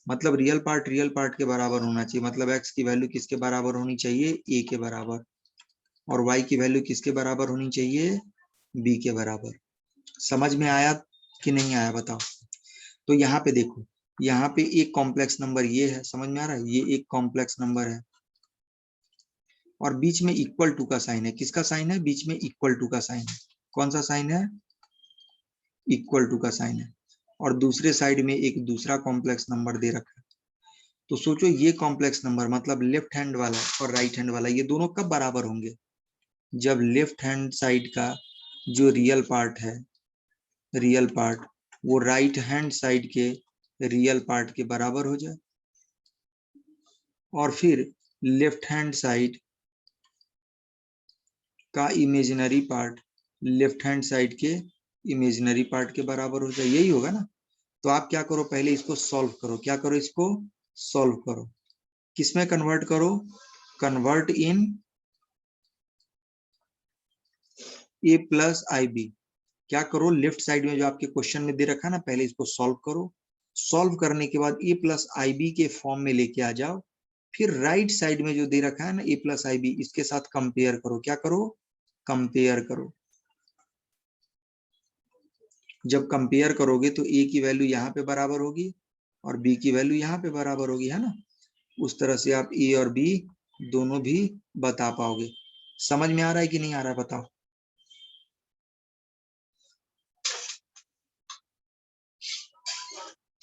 मतलब रियल पार्ट के बराबर होना चाहिए। मतलब x की वैल्यू किसके बराबर होनी चाहिए? a के बराबर। और y की वैल्यू किसके बराबर होनी चाहिए? b के बराबर। समझ में आया कि नहीं आया बताओ? तो यहाँ पे देखो, यहाँ पे एक कॉम्प्लेक्स नंबर ये है, समझ में आ रहा है? ये एक कॉम्प्लेक्स नंबर है और बीच में इक्वल टू का साइन है। किसका साइन है? बीच में इक्वल टू का साइन है। कौन सा साइन है? इक्वल टू का साइन है। और दूसरे साइड में एक दूसरा कॉम्प्लेक्स नंबर दे रखा है। तो सोचो, ये कॉम्प्लेक्स नंबर मतलब लेफ्ट हैंड वाला और राइट हैंड वाला, ये दोनों कब बराबर होंगे? जब लेफ्ट हैंड साइड का जो रियल पार्ट है, रियल पार्ट, वो राइट हैंड साइड के रियल पार्ट के बराबर हो जाए। और फिर लेफ्ट हैंड साइड का imaginary part left hand side के इमेजिनरी पार्ट के बराबर हो जाए। यही होगा ना? तो आप क्या करो, पहले इसको सॉल्व करो। क्या करो? इसको सॉल्व करो। किसमें कन्वर्ट करो? Convert in a plus i b. क्या करो? लेफ्ट साइड में जो आपके क्वेश्चन में दे रखा है ना, पहले इसको सॉल्व करो। सॉल्व करने के बाद a प्लस आई बी के फॉर्म में लेके आ जाओ। फिर राइट साइड में जो दे रखा है ना a प्लस आई बी, इसके साथ कंपेयर करो। क्या करो? कंपेयर करो। जब कंपेयर करोगे तो a की वैल्यू यहाँ पे बराबर होगी और b की वैल्यू यहाँ पे बराबर होगी, है ना? उस तरह से आप a और b दोनों भी बता पाओगे। समझ में आ रहा है कि नहीं आ रहा है बताओ?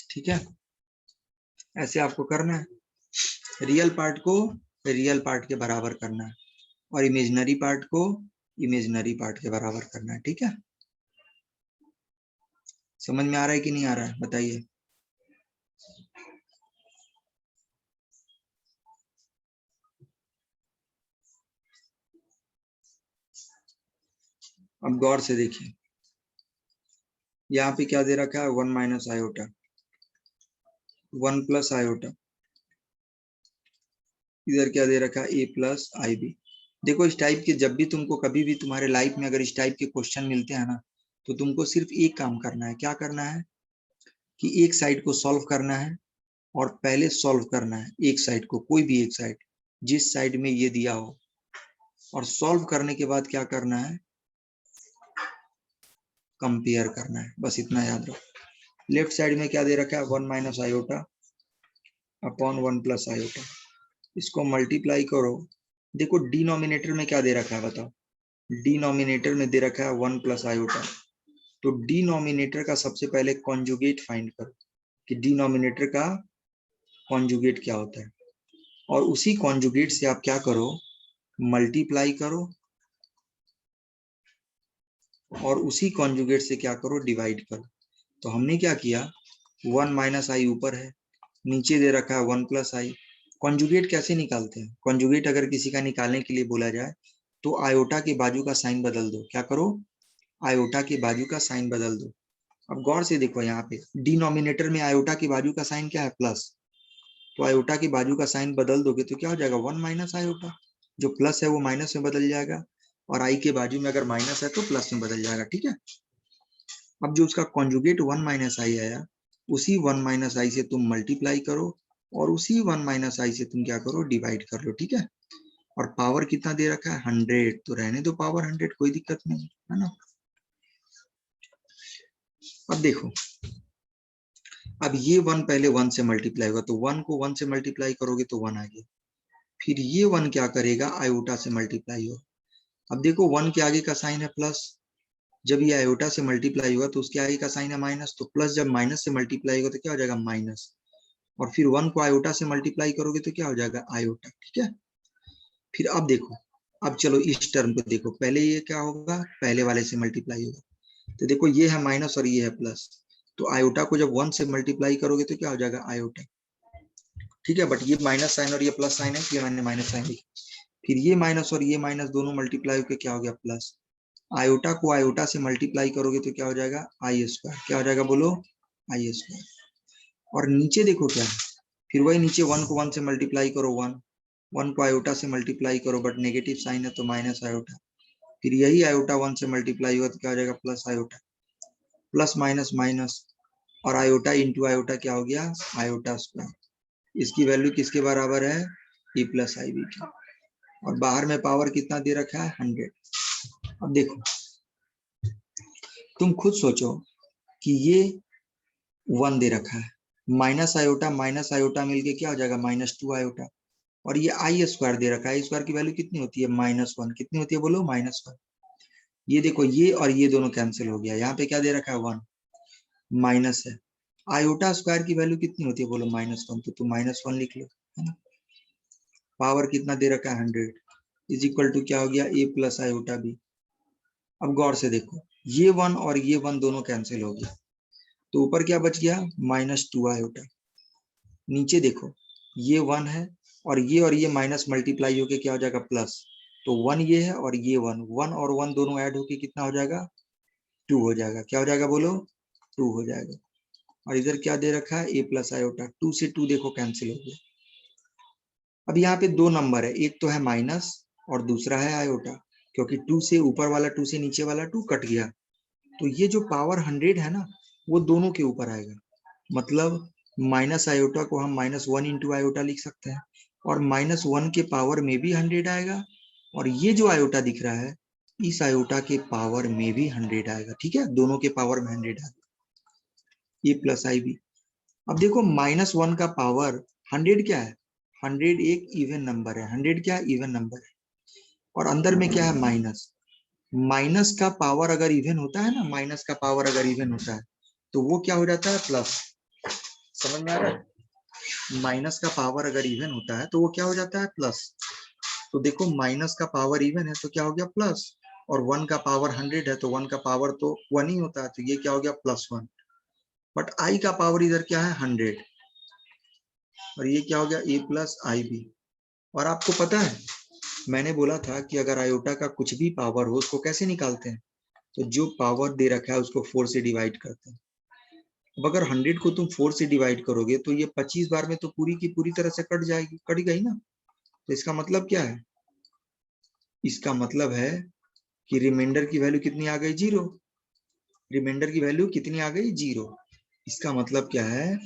ठीक है, ऐसे आपको करना है। रियल पार्ट को रियल पार्ट के बराबर करना है और इमेजिनरी पार्ट को इमेजिनरी पार्ट के बराबर करना है। ठीक है, समझ में आ रहा है कि नहीं आ रहा है बताइए? अब गौर से देखिए, यहाँ पे क्या दे रखा है? 1 माइनस आयोटा, 1 प्लस आयोटा। इधर क्या दे रखा है? a plus i b. देखो, इस टाइप के जब भी तुमको कभी भी तुम्हारे लाइफ में अगर इस टाइप के क्वेश्चन मिलते हैं ना, तो तुमको सिर्फ एक काम करना है। क्या करना है? कि एक साइड को सॉल्व करना है और पहले सॉल्व करना है एक साइड को, कोई भी एक साइड, जिस साइड में ये दिया हो। और सॉल्व करने के बाद क्या करना है? कंपेयर करना है। बस इतना याद रखो। लेफ्ट साइड में क्या दे रखा है? 1 minus iota upon 1 plus iota. इसको मल्टीप्लाई करो। देखो, डिनोमिनेटर में क्या दे रखा है बताओ? डिनोमिनेटर में दे रखा है 1 प्लस आयोटा। तो डिनोमिनेटर का सबसे पहले कॉन्जुगेट फाइंड करो कि डिनोमिनेटर का कॉन्जुगेट क्या होता है। और उसी कॉन्जुगेट से आप क्या करो? मल्टीप्लाई करो। और उसी कॉन्जुगेट से क्या करो? डिवाइड करो। तो हमने क्या किया? 1 माइनस आई ऊपर है, नीचे दे रखा है 1 प्लस आई। कॉन्जुगेट कैसे निकालते हैं? कॉन्जुगेट अगर किसी का निकालने के लिए बोला जाए तो आयोटा के बाजू का साइन बदल दो। क्या करो? आयोटा के बाजू का साइन बदल दो। अब गौर से देखो, यहाँ पे डिनोमिनेटर में आयोटा के बाजू का साइन क्या है? प्लस। तो आयोटा के बाजू का साइन बदल दोगे तो क्या हो जाएगा? 1 माइनस आयोटा। जो प्लस है वो माइनस में बदल जाएगा और आई के बाजू में अगर माइनस है तो प्लस में बदल जाएगा। ठीक है, अब जो उसका कॉन्जुगेट 1 माइनस आई आया, उसी 1 माइनस आई से तुम मल्टीप्लाई करो और उसी 1 माइनस आई से तुम क्या करो? डिवाइड कर लो। ठीक है, और पावर कितना दे रखा है? 100। तो रहने दो पावर 100, कोई दिक्कत नहीं है ना? अब देखो, अब ये 1 पहले 1 से मल्टीप्लाई होगा, तो 1 को 1 से मल्टीप्लाई करोगे तो 1 आ गया। फिर ये 1 क्या करेगा, आयोटा से मल्टीप्लाई हो। अब देखो 1 के आगे का साइन है प्लस, जब ये आयोटा से मल्टीप्लाई हुआ तो उसके आगे का साइन है माइनस, तो प्लस जब माइनस से मल्टीप्लाई होगा तो क्या हो जाएगा, माइनस। और फिर 1 को आयोटा से मल्टीप्लाई करोगे तो क्या हो जाएगा, आयोटा। ठीक है, फिर अब देखो, अब चलो इस टर्म को देखो, पहले ये क्या होगा, पहले वाले से मल्टीप्लाई होगा, तो देखो ये है माइनस और ये है प्लस, तो आयोटा को जब 1 से मल्टीप्लाई करोगे तो क्या हो जाएगा, आयोटा। ठीक है, बट ये माइनस साइन और ये प्लस साइन है, ये मैंने माइनस साइन लिखा। फिर ये माइनस और ये माइनस दोनों मल्टीप्लाई होकर क्या हो गया, प्लस। आयोटा को आयोटा से मल्टीप्लाई करोगे तो क्या हो जाएगा, आई स्क्वायर। क्या हो जाएगा बोलो, आई स्क्वायर। और नीचे देखो क्या है, फिर वही नीचे 1 को 1 से मल्टीप्लाई करो, 1 1 को आयोटा से मल्टीप्लाई करो, बट नेगेटिव साइन है तो माइनस आयोटा। फिर यही आयोटा 1 से मल्टीप्लाई हुआ तो क्या हो जाएगा, plus iota. Plus minus minus, और आयोटा इंटू आयोटा क्या हो गया, आयोटा स्क्वायर। इसकी वैल्यू किसके बराबर है, ए प्लस आई बी की। और बाहर में पावर कितना दे रखा है, 100। अब देखो तुम खुद सोचो कि ये 1 दे रखा है, माइनस आयोटा मिलके क्या हो जाएगा, -2 आयोटा। और ये आई स्क्वायर दे रखा है, आई स्क्वायर की वैल्यू कितनी होती है, -1। कितनी होती है बोलो, -1। ये देखो ये और ये दोनों कैंसिल हो गया, यहाँ पे क्या दे रखा है, 1 माइनस है। आयोटा स्क्वायर की वैल्यू कितनी होती है बोलो, -1, तो तुम -1 लिख लो, है ना। पावर कितना दे रखा है, 100 इज इक्वल टू क्या हो गया, ए प्लस आयोटा बी। अब गौर से देखो, ये 1 और ये 1 दोनों कैंसिल हो गया, तो ऊपर क्या बच गया, -2 आयोटा। नीचे देखो ये 1 है और ये माइनस मल्टीप्लाई होके क्या हो जाएगा, प्लस। तो 1 ये है और ये 1 1 और 1 दोनों ऐड होके कितना हो जाएगा, 2 हो जाएगा। क्या हो जाएगा बोलो, 2 हो जाएगा। और इधर क्या दे रखा है, ए प्लस आयोटा। 2 से 2 देखो कैंसिल हो गया। अब यहाँ पे दो नंबर है, एक तो है माइनस और दूसरा है आयोटा, क्योंकि 2 से ऊपर वाला 2 से नीचे वाला 2 कट गया, तो ये जो पावर 100 है ना, वो दोनों के ऊपर आएगा। मतलब माइनस आयोटा को हम -1 इंटू आयोटा लिख सकते हैं, और -1 के पावर में भी 100 आएगा, और ये जो आयोटा दिख रहा है, इस आयोटा के पावर में भी 100 आएगा। ठीक है, दोनों के पावर में 100 आएगा, ए प्लस आई बी। अब देखो -1 का पावर 100 क्या है, 100 एक इवन नंबर है, 100 क्या है, इवन नंबर है। और अंदर में क्या है, माइनस। माइनस का पावर अगर इवन होता है ना, माइनस का पावर अगर इवन होता है तो वो क्या हो जाता है, प्लस। समझ में आ रहा है, माइनस का पावर अगर इवन होता है तो वो क्या हो जाता है, प्लस। तो देखो माइनस का पावर इवन है तो क्या हो गया, प्लस। और 1 का पावर 100 है तो 1 का पावर तो 1 ही होता है, तो ये क्या हो गया, +1। बट आई का पावर इधर क्या है, 100, और ये क्या हो गया, ए प्लस आई बी। और आपको पता है, मैंने बोला था कि अगर आयोटा का कुछ भी पावर हो उसको कैसे निकालते हैं, तो जो पावर दे रखा है उसको 4 से डिवाइड करते हैं। अब अगर 100 को तुम 4 से डिवाइड करोगे तो ये 25 बार में तो पूरी की पूरी तरह से कट जाएगी, कट गई ना। तो इसका मतलब क्या है, इसका मतलब है कि रिमाइंडर की वैल्यू कितनी आ गई, 0। रिमाइंडर की वैल्यू कितनी आ गई, 0। इसका मतलब क्या है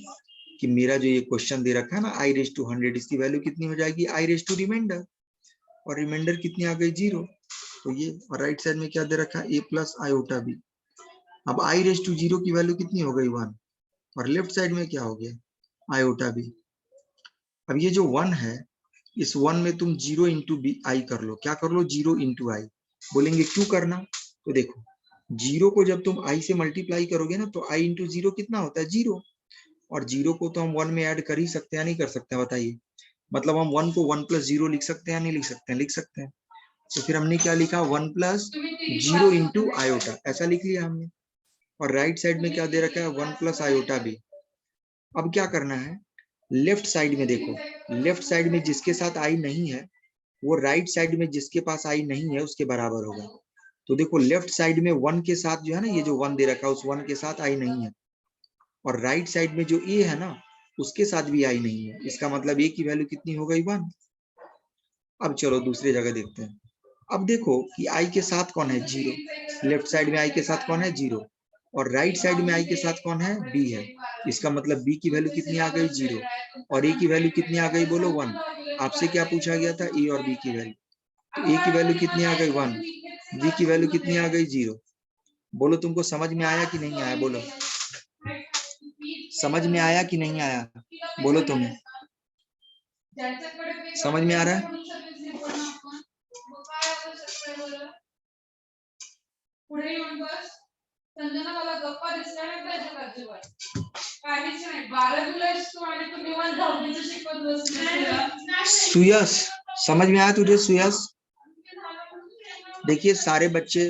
कि मेरा जो ये क्वेश्चन दे रखा है ना, i⁻100, इसकी वैल्यू कितनी हो जाएगी, i⁻ रिमाइंडर, और रिमाइंडर कितनी आ गई, 0। तो ये, और राइट साइड में क्या दे रखा है, ए प्लस आयोटा बी। अब i⁻0 की वैल्यू कितनी हो गई, 1, और लेफ्ट साइड में क्या हो गया, आयोटा बी। अब ये जो 1 है, इस 1 में तुम 0 इंटू बी आई कर लो, क्या कर लो, 0 इंटू आई। बोलेंगे क्यों करना, तो देखो 0 को जब तुम i से मल्टीप्लाई करोगे ना, तो i इंटू 0 कितना होता है, 0। और 0 को तो हम 1 में ऐड कर ही सकते हैं, नहीं कर सकते हैं, बताइए। मतलब हम 1 को 1 + 0 लिख सकते हैं, नहीं लिख सकते हैं, लिख सकते हैं। तो फिर हमने क्या लिखा, 1 + 0 इंटू आयोटा, ऐसा लिख लिया हमने। और राइट साइड में क्या दे रखा है, 1 + आयोटा बी। अब क्या करना है, लेफ्ट साइड में देखो, लेफ्ट साइड में जिसके साथ आई नहीं है वो राइट साइड में जिसके पास आई नहीं है उसके बराबर होगा। तो देखो लेफ्ट साइड में 1 के साथ जो है ना, ये जो 1 दे रखा है उस 1 के साथ आई नहीं है, और राइट साइड में जो ए है ना उसके साथ भी आई नहीं है। इसका मतलब ए की वैल्यू कितनी हो गई, 1। अब चलो दूसरी जगह देखते हैं। अब देखो कि आई के साथ कौन है, 0। लेफ्ट साइड में आई के साथ कौन है, 0, और राइट साइड में आई के साथ कौन है, बी है। इसका मतलब बी की वैल्यू कितनी आ गई, 0, और ए की वैल्यू कितनी आ गई बोलो, 1। आपसे क्या पूछा गया था, ए और बी की वैल्यू, तो ए की वैल्यू कितनी आ गई, 1, बी की वैल्यू कितनी आ गई, 0। बोलो तुमको समझ में आया कि नहीं आया, बोलो समझ में आया कि नहीं आया? बोलो तुम्हें समझ में आ रहा है? सुयश समझ में आया तुझे? सुयश देखिए, सारे बच्चे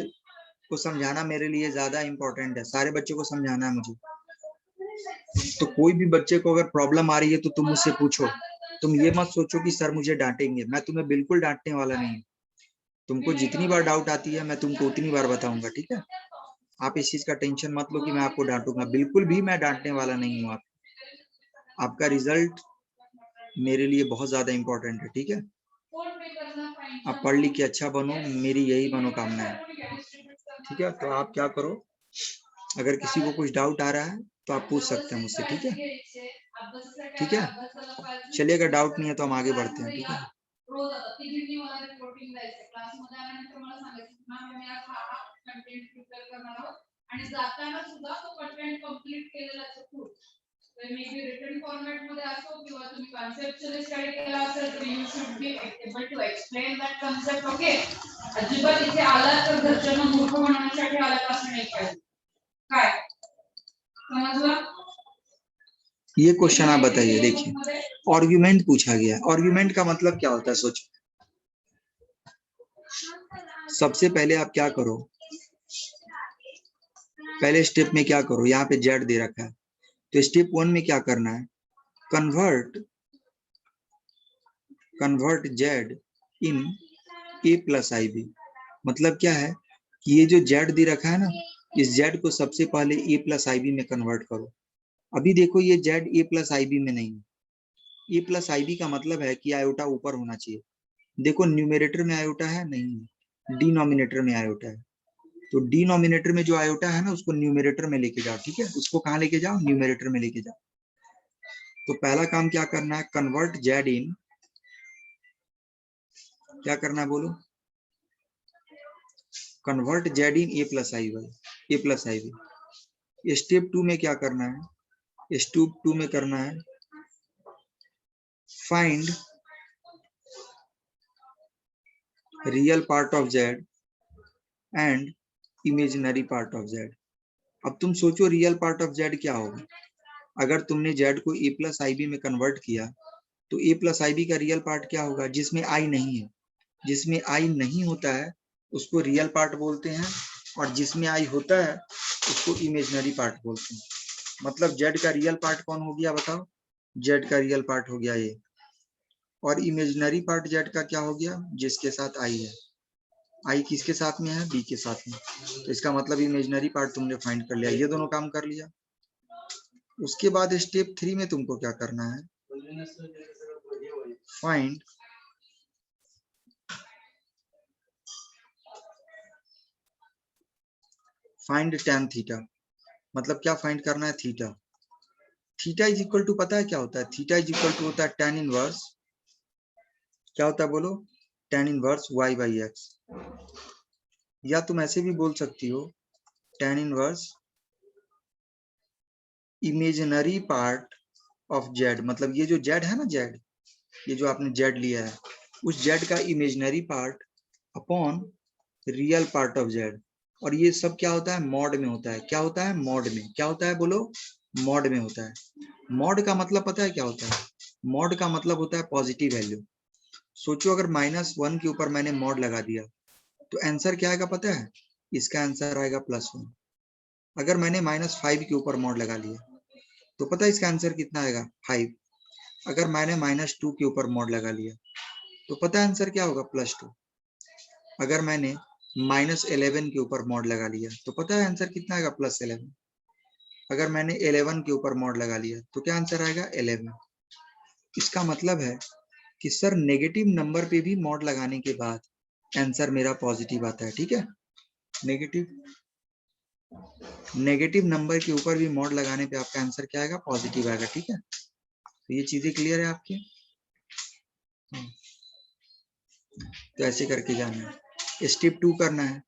को समझाना मेरे लिए ज्यादा इंपॉर्टेंट है, सारे बच्चों को समझाना है मुझे। तो कोई भी बच्चे को अगर प्रॉब्लम आ रही है तो तुम मुझसे पूछो। तुम ये मत सोचो कि सर मुझे डांटेंगे, मैं तुम्हें बिल्कुल डांटने वाला नहीं। तुमको जितनी बार डाउट आती है मैं तुमको उतनी बार बताऊंगा, ठीक है? आप इस चीज का टेंशन मत लो कि मैं आपको डांटूंगा, बिल्कुल भी मैं डांटने वाला नहीं हूँ। आपका रिजल्ट मेरे लिए बहुत ज्यादा इंपॉर्टेंट है, ठीक है? आप पढ़ लिख के अच्छा बनो, मेरी यही मनोकामना है, ठीक है? तो आप क्या करो, अगर किसी को कुछ डाउट आ रहा है तो आप पूछ सकते हैं मुझसे, ठीक है? ठीक है, चलिए, अगर डाउट नहीं है तो हम आगे बढ़ते हैं, ठीक है? रिटन फॉर्मेट मध्ये असो किंवा तुम्ही कॉन्सेप्चुअली स्टडी केला असेल तर you should be able to explain that concept. Okay, अजिबात इथे आला तर घरच्यांना मूर्ख बनवण्यासाठी आला असं नाही पाहिजे. काय समजला? ये क्वेश्चन आप बताइए, देखिए आर्गुमेंट पूछा गया। आर्गुमेंट का मतलब क्या होता है, सोचो। सबसे पहले आप क्या करो, पहले स्टेप में क्या करो, यहाँ पे जेड दे रखा है तो स्टेप 1 में क्या करना है, convert Z in A plus i B. मतलब क्या है कि ये जो जेड दे रखा है ना, इस जेड को सबसे पहले ए प्लस आई बी में कन्वर्ट करो। अभी देखो ये z a plus i b में नहीं है। ए प्लस आई बी का मतलब है कि आयोटा ऊपर होना चाहिए। देखो न्यूमेरेटर में आयोटा है नहीं, डिनोमिनेटर में आयोटा है। तो डिनोमिनेटर में जो आयोटा है ना, उसको न्यूमेरेटर में लेके जाओ, ठीक है? उसको कहाँ लेके जाओ, न्यूमेरेटर में लेके जाओ। तो पहला काम क्या करना है, कन्वर्ट जेड इन, क्या करना है बोलो, convert Z in A plus I Y, A plus i B. Step 2 में क्या करना है, स्टेप 2 में करना है find real part of Z and imaginary part of Z. अब तुम सोचो रियल पार्ट ऑफ जेड क्या होगा। अगर तुमने जेड को ए प्लस आई बी में कन्वर्ट किया तो ए प्लस आई बी का रियल पार्ट क्या होगा, जिसमें आई नहीं है। जिसमें आई नहीं होता है उसको रियल पार्ट बोलते हैं, और जिसमें आई होता है उसको इमेजिनरी पार्ट बोलते हैं। मतलब जेड का रियल पार्ट कौन हो गया बताओ, जेड का रियल पार्ट हो गया ये, और इमेजिनरी पार्ट जेड का क्या हो गया, जिसके साथ आई है। आई किसके साथ में है, बी के साथ में। तो इसका मतलब इमेजिनरी पार्ट तुमने फाइंड कर लिया, ये दोनों काम कर लिया। उसके बाद स्टेप 3 में तुमको क्या करना है, फाइंड tan थीटा। मतलब क्या फाइंड करना है, theta. Theta is equal to, पता है क्या होता है, थीटा इज इक्वल टू होता है tan इनवर्स, क्या होता है बोलो, tan inverse y by x. या तुम ऐसे भी बोल सकती हो tan inverse imaginary part of Z. मतलब ये जो जेड है ना, जेड, ये जो आपने जेड लिया है, उस जेड का imaginary part upon real part of Z. और ये सब क्या होता है, मॉड में होता है। क्या होता है, मॉड में। क्या होता है बोलो, मॉड में होता है। मॉड का मतलब पता है क्या होता है, मॉड का मतलब होता है पॉजिटिव वैल्यू। सोचो अगर -1 के ऊपर मैंने मॉड लगा दिया तो आंसर क्या आएगा पता है, इसका आंसर आएगा +1। अगर मैंने -5 के ऊपर मॉड लगा लिया तो पता है इसका आंसर कितना आएगा, 5। अगर मैंने -2 के ऊपर मॉड लगा लिया तो पता है आंसर क्या होगा, +2। अगर मैंने -11 के ऊपर मॉड लगा लिया तो पता है आंसर कितना आएगा, +11। अगर मैंने 11 के ऊपर मॉड लगा लिया तो क्या आंसर आएगा, 11। इसका मतलब है कि सर नेगेटिव नंबर पे भी मॉड लगाने के बाद आंसर मेरा पॉजिटिव आता है, ठीक है? नेगेटिव नंबर के ऊपर भी मॉड लगाने पे आपका आंसर क्या आएगा, पॉजिटिव आएगा, ठीक है? तो ये चीजें क्लियर है आपकी? तो ऐसे करके जाना है। स्टेप 2 करना है।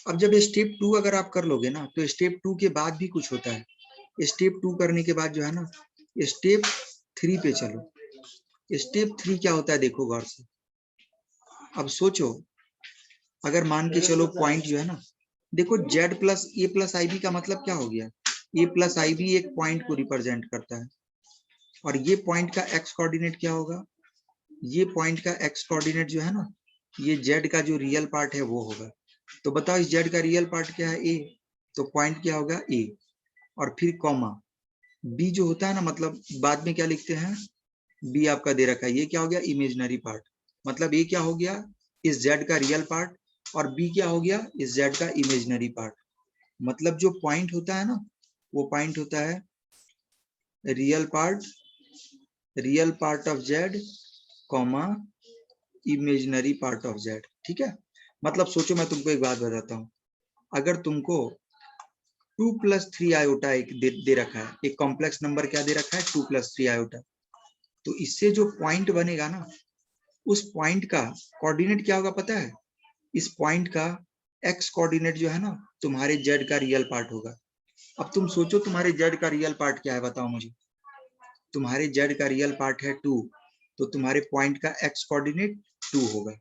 अब जब स्टेप 2 अगर आप कर लोगे ना, तो स्टेप 2 के बाद भी कुछ होता है। स्टेप 2 करने के बाद जो है ना स्टेप 3 पे चलो। स्टेप 3 क्या होता है देखो गौर से। अब सोचो, अगर मान के चलो पॉइंट जो है ना, देखो z plus A plus i B का मतलब क्या हो गया, ए प्लस आई बी एक पॉइंट को रिप्रेजेंट करता है, और ये पॉइंट का एक्स कोऑर्डिनेट क्या होगा, ये पॉइंट का एक्स कोऑर्डिनेट जो है ना, ये z का जो रियल पार्ट है वो होगा। तो बताओ इस z का रियल पार्ट क्या है, a, तो पॉइंट क्या होगा a, और फिर कॉमा b जो होता है ना, मतलब बाद में क्या लिखते हैं, b आपका दे रखा है, ये क्या हो गया इमेजिनरी पार्ट, मतलब a क्या हो गया इस z का रियल पार्ट, और b क्या हो गया इस z का इमेजिनरी पार्ट। मतलब जो पॉइंट होता है ना, वो पॉइंट होता है real part of z comma imaginary part of z। ठीक है, मतलब सोचो मैं तुमको एक बात बताता हूँ, अगर तुमको 2 + 3 आयोटा एक दे रखा है, एक कॉम्प्लेक्स नंबर क्या दे रखा है 2 + 3 आयोटा, तो इससे जो पॉइंट बनेगा ना, उस पॉइंट का कोऑर्डिनेट क्या होगा पता है, इस पॉइंट का एक्स कोऑर्डिनेट जो है ना तुम्हारे z का रियल पार्ट होगा। अब तुम सोचो तुम्हारे z का रियल पार्ट क्या है बताओ मुझे, तुम्हारे z का रियल पार्ट है 2, तो तुम्हारे पॉइंट का एक्स कोऑर्डिनेट 2 होगा,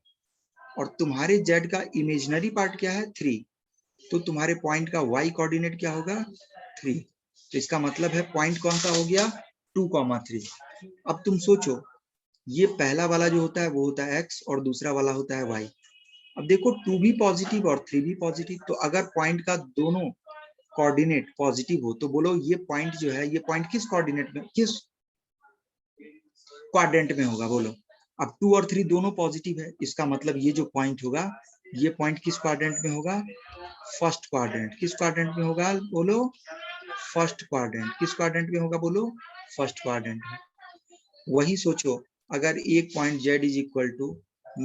और तुम्हारे z का इमेजिनरी पार्ट क्या है 3, तो तुम्हारे पॉइंट का y कोऑर्डिनेट क्या होगा 3। तो इसका मतलब है पॉइंट कौन सा हो गया 2,3। अब तुम सोचो, ये पहला वाला जो होता है वो होता है x, और दूसरा वाला होता है y। अब देखो 2 भी पॉजिटिव और 3 भी पॉजिटिव, तो अगर पॉइंट का दोनों कोऑर्डिनेट पॉजिटिव हो तो बोलो ये पॉइंट जो है, ये पॉइंट किस कोऑर्डिनेट में, किस क्वाड्रेंट में होगा बोलो। अब 2 और 3 दोनों पॉजिटिव है, इसका मतलब ये जो पॉइंट होगा, ये पॉइंट किस क्वाड्रेंट में होगा, फर्स्ट क्वाड्रेंट। किस क्वाड्रेंट में होगा बोलो, फर्स्ट क्वाड्रेंट। किस क्वाड्रेंट में होगा बोलो, फर्स्ट क्वाड्रेंट में। वही सोचो, अगर एक point z is equal to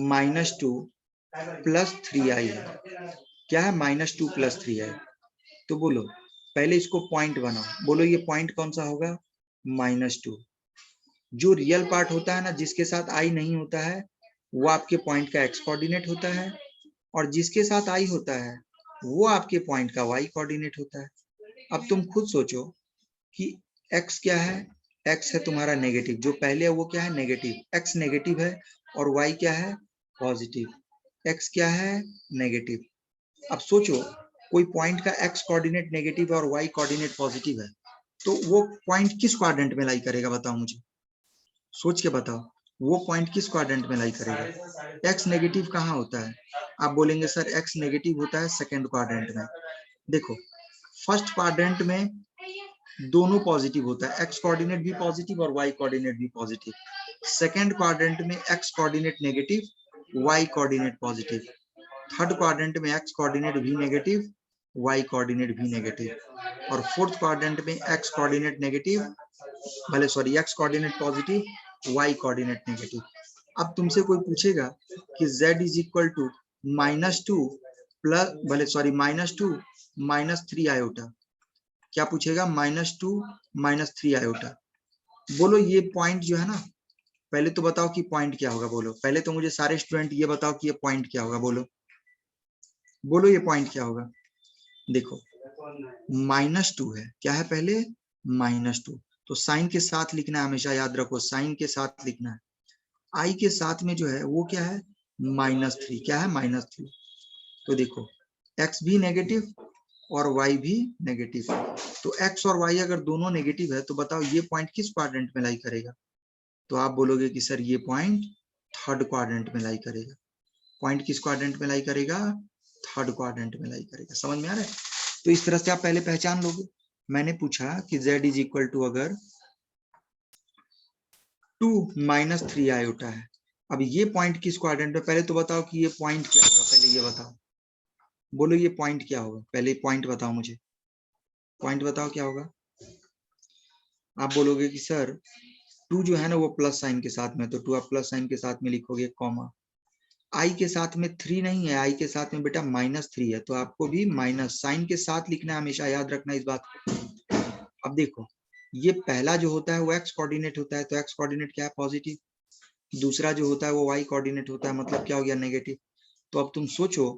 -2 + 3i है, क्या है -2 + 3i, तो बोलो पहले इसको पॉइंट बनाओ, बोलो ये पॉइंट कौन सा होगा -2। जो रियल पार्ट होता है ना, जिसके साथ i नहीं होता है, वो आपके पॉइंट का x कोऑर्डिनेट होता है, और जिसके साथ i होता है वो आपके पॉइंट का y कोऑर्डिनेट होता है। अब तुम खुद सोचो कि x क्या है, x है तुम्हारा नेगेटिव, जो पहले है वो क्या है नेगेटिव, x नेगेटिव है, और y क्या है पॉजिटिव, x क्या है नेगेटिव। अब सोचो कोई पॉइंट का x कोऑर्डिनेट नेगेटिव है और y कोऑर्डिनेट पॉजिटिव है, तो वो पॉइंट किस क्वाड्रेंट में लाई करेगा बताओ मुझे, सोच के बताओ, वो पॉइंट किस क्वाड्रेंट में लाई करेगा। x नेगेटिव कहाँ होता है, आप बोलेंगे सर x नेगेटिव होता है सेकंड क्वाड्रेंट में। देखो फर्स्ट क्वाड्रेंट में दोनों पॉजिटिव होता है, x कोऑर्डिनेट भी पॉजिटिव और y कोऑर्डिनेट भी पॉजिटिव। सेकंड क्वाड्रेंट में x coordinate negative, y coordinate positive. Third quadrant में x कोऑर्डिनेट भी नेगेटिव, y कोऑर्डिनेट भी नेगेटिव, और फोर्थ क्वाड्रेंट में x कोऑर्डिनेट नेगेटिव, भले sorry x coordinate positive, y coordinate negative. अब तुमसे कोई पूछेगा कि z is equal to -2 plus, भले सॉरी -2 -3 आयोटा, क्या पूछेगा -2 -3 आयोटा। बोलो ये पॉइंट जो है ना, पहले तो बताओ कि पॉइंट क्या होगा, बोलो पहले तो मुझे सारे स्टूडेंट ये बताओ कि ये पॉइंट क्या होगा, बोलो बोलो ये पॉइंट क्या होगा। देखो -2 है, क्या है पहले -2, तो साइन के साथ लिखना है, हमेशा याद रखो साइन के साथ लिखना है। आई के साथ में जो है वो क्या है -3, क्या है -3। तो देखो x भी नेगेटिव और y भी नेगेटिव, तो x और y अगर दोनों नेगेटिव है तो बताओ ये पॉइंट किस क्वाड्रेंट में लाई करेगा, तो आप बोलोगे कि सर ये पॉइंट थर्ड क्वाड्रेंट में लाई करेगा। पॉइंट किस क्वाड्रेंट में लाई करेगा, थर्ड क्वाड्रेंट में लाई करेगा। समझ में आ रहा है, तो इस तरह से आप पहले पहचान लोगे। मैंने पूछा कि z इज इक्वल टू अगर 2 - 3 आयोटा है, अब ये पॉइंट किस क्वाड्रेंट में, पहले तो बताओ कि ये पॉइंट क्या होगा, पहले ये बताओ, बोलो ये पॉइंट क्या होगा, पहले पॉइंट बताओ मुझे, पॉइंट बताओ क्या होगा। आप बोलोगे कि सर 2 जो है ना वो प्लस साइन के साथ में, तो 2 आप प्लस साइन के साथ में लिखोगे, कॉमा आई के साथ में 3 नहीं है, आई के साथ में बेटा -3 है, तो आपको भी माइनस साइन के साथ लिखना है, हमेशा याद रखना इस बात को। अब देखो ये पहला जो होता है वो x कोऑर्डिनेट होता है, तो x कोऑर्डिनेट क्या है पॉजिटिव, दूसरा जो होता है वो y कोऑर्डिनेट होता है, मतलब क्या हो गया नेगेटिव। तो अब तुम सोचो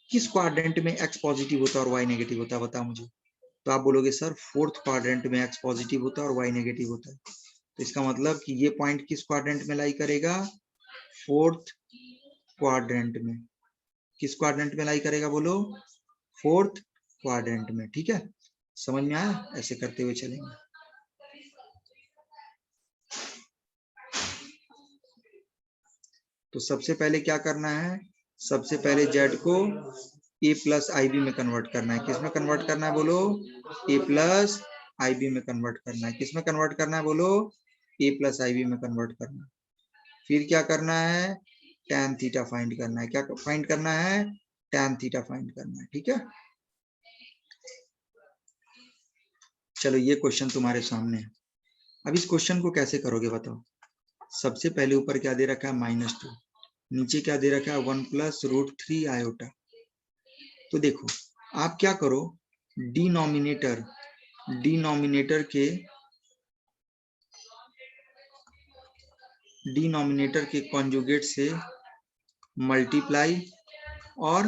किस क्वाड्रेंट में x पॉजिटिव होता है और y नेगेटिव होता है, बताओ मुझे। तो आप बोलोगे सर फोर्थ क्वाड्रेंट में एक्स पॉजिटिव होता है और वाई नेगेटिव होता है, तो इसका मतलब कि ये पॉइंट किस क्वाड्रेंट में लाई करेगा, फोर्थ क्वाड्रेंट में। किस क्वाड्रेंट में लाई करेगा बोलो, फोर्थ क्वाड्रेंट में। ठीक है, समझ में आया, ऐसे करते हुए चलेंगे। तो सबसे पहले क्या करना है, सबसे पहले जेड को ए प्लस आई बी में कन्वर्ट करना है। किस में कन्वर्ट करना है बोलो, ए प्लस आई बी में कन्वर्ट करना है। किस में कन्वर्ट करना है बोलो, ए प्लस आई बी में कन्वर्ट करना है। फिर क्या करना है, tan थीटा फाइंड करना है। क्या फाइंड करना है, tan थीटा फाइंड करना है। ठीक है, चलो ये क्वेश्चन तुम्हारे सामने है। अब इस क्वेश्चन को कैसे करोगे बताओ। सबसे पहले ऊपर क्या दे रखा है, -2, नीचे क्या दे रखा है, 1 + √3 आयोटा। तो देखो आप क्या करो, डिनोमिनेटर के कॉन्जुगेट से मल्टीप्लाई और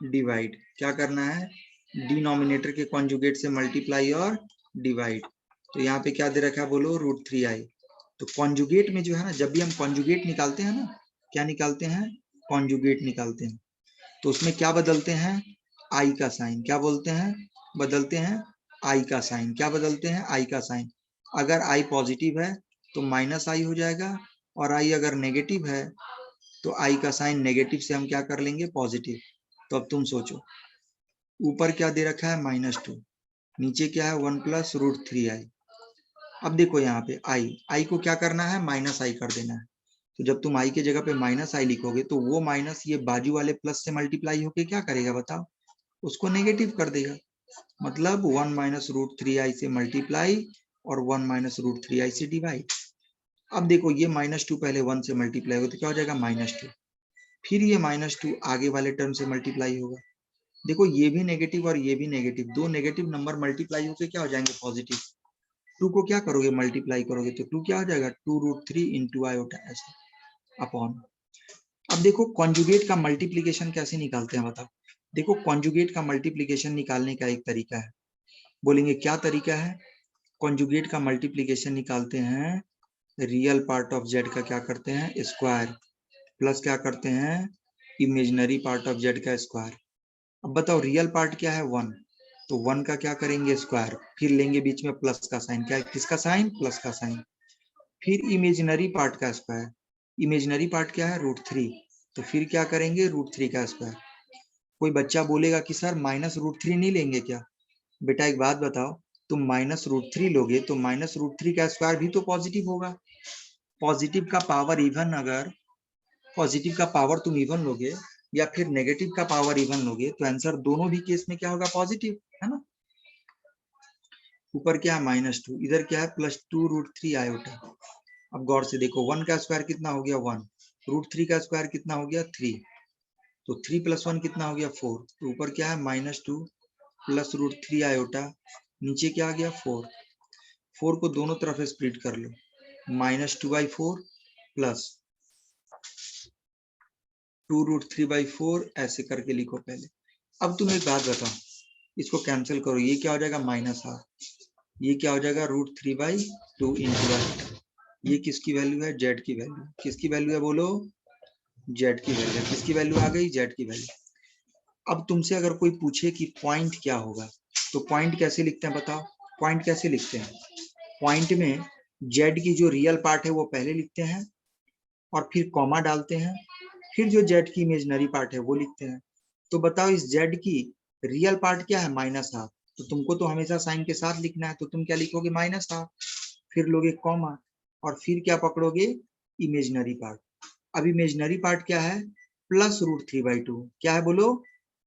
डिवाइड। क्या करना है, डिनोमिनेटर के कॉन्जुगेट से मल्टीप्लाई और डिवाइड। तो यहाँ पे क्या दे रखा है बोलो, √3i। तो कॉन्जुगेट में जो है ना, जब भी हम कॉन्जुगेट निकालते हैं ना, क्या निकालते हैं, कॉन्जुगेट निकालते हैं, तो उसमें क्या बदलते हैं, आई का साइन। क्या बोलते हैं, बदलते हैं आई का साइन। क्या बदलते हैं, आई का साइन। अगर आई पॉजिटिव है तो -i हो जाएगा, और आई अगर नेगेटिव है तो आई का साइन नेगेटिव से हम क्या कर लेंगे, पॉजिटिव। तो अब तुम सोचो, ऊपर क्या दे रखा है, -2, नीचे क्या है, 1 + √3i। अब देखो यहाँ पे आई को क्या करना है, -i कर देना है। तो जब तुम i के जगह पे -i लिखोगे तो वो माइनस ये बाजू वाले प्लस से मल्टीप्लाई होके क्या करेगा बताओ, उसको नेगेटिव कर देगा। मतलब 1 - √3i से मल्टीप्लाई और 1 - √3i से डिवाइड। अब देखो ये -2 पहले 1 से मल्टीप्लाई होगा तो क्या हो जाएगा, -2। फिर ये -2 आगे वाले टर्म से मल्टीप्लाई होगा। देखो ये भी नेगेटिव और ये भी नेगेटिव, दो नेगेटिव नंबर मल्टीप्लाई होकर क्या हो जाएंगे, पॉजिटिव। 2 को क्या करोगे, मल्टीप्लाई करोगे तो 2 क्या हो जाएगा, 2√3 × आयोटा ऐसा अपॉन। अब देखो कॉन्जुगेट का मल्टीप्लीकेशन कैसे निकालते हैं बताओ। देखो कॉन्जुगेट का मल्टीप्लीकेशन निकालने का एक तरीका है, बोलेंगे क्या तरीका है। कॉन्जुगेट का मल्टीप्लीकेशन निकालते हैं, रियल पार्ट ऑफ जेड का क्या करते हैं, स्क्वायर, प्लस क्या करते हैं, इमेजिनरी पार्ट ऑफ जेड का स्क्वायर। अब बताओ रियल पार्ट क्या है, 1, तो 1 का क्या करेंगे, स्क्वायर, फिर लेंगे बीच में प्लस का साइन। क्या, किसका साइन, प्लस का साइन। फिर इमेजिनरी पार्ट का स्क्वायर, इमेजिनरी पार्ट क्या है, √3, तो फिर क्या करेंगे, √3 का स्क्वायर। कोई बच्चा बोलेगा कि सर -√3 नहीं लेंगे क्या। बेटा एक बात बताओ, तुम -√3 लोगे तो -√3 का स्क्वायर भी तो पॉजिटिव होगा। पॉजिटिव का पावर इवन, अगर पॉजिटिव का पावर तुम इवन लोगे या फिर नेगेटिव का पावर इवन लोगे तो आंसर दोनों भी केस में क्या होगा, पॉजिटिव, है ना। ऊपर क्या है, -2, इधर क्या है, +2√3 आयोटा। अब गौर से देखो 1 का स्क्वायर कितना हो गया, 1, √3 का स्क्वायर कितना हो गया, 3, तो 3 + 1 कितना हो गया, 4। तो ऊपर क्या है, -2 + √3 आयोटा, नीचे क्या आ गया, 4। 4 को दोनों तरफ स्प्लिट कर लो, -2/4 प्लस 2√3/4 ऐसे करके लिखो पहले। अब तुम एक बात बताओ, इसको कैंसिल करो, ये क्या हो जाएगा, -r, ये क्या हो जाएगा, √3/2 × r। ये किसकी वैल्यू है, जेड की वैल्यू। किसकी वैल्यू है बोलो, जेड की वैल्यू। किसकी वैल्यू आ गई, जेड की वैल्यू। अब तुमसे अगर कोई पूछे कि पॉइंट क्या होगा, तो पॉइंट कैसे लिखते हैं बताओ, पॉइंट कैसे लिखते हैं। पॉइंट में जेड की जो रियल पार्ट है वो पहले लिखते हैं और फिर कॉमा डालते हैं, फिर जो जेड की इमेजिनरी पार्ट है वो लिखते हैं। तो बताओ इस जेड की रियल पार्ट क्या है, -r, तो तुमको तो हमेशा साइन के साथ लिखना है, तो तुम क्या लिखोगे, -r, फिर लोगे कॉमा, और फिर क्या पकड़ोगे, इमेजिनरी पार्ट। अब इमेजिनरी पार्ट क्या है, +√3/2। क्या है बोलो,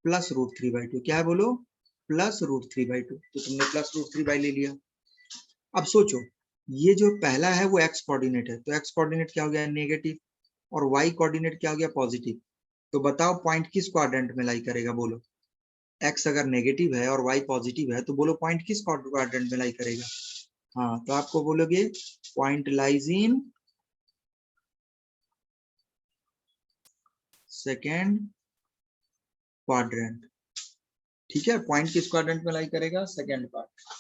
+√3/2। क्या है बोलो, +√3/2। तो तुमने +√3 ले लिया। अब सोचो ये जो पहला है वो x कोऑर्डिनेट है, तो x कोऑर्डिनेट क्या हो गया, नेगेटिव, और y कोऑर्डिनेट क्या हो गया, पॉजिटिव। तो बताओ पॉइंट किस क्वाड्रेंट में लाई करेगा बोलो। x अगर नेगेटिव है और y पॉजिटिव है तो बोलो पॉइंट किस क्वाड्रेंट में लाई करेगा। हाँ, तो आपको बोलोगे point lies in second quadrant. ठीक है, पॉइंट किस क्वाड्रेंट में लाई करेगा? Second quadrant.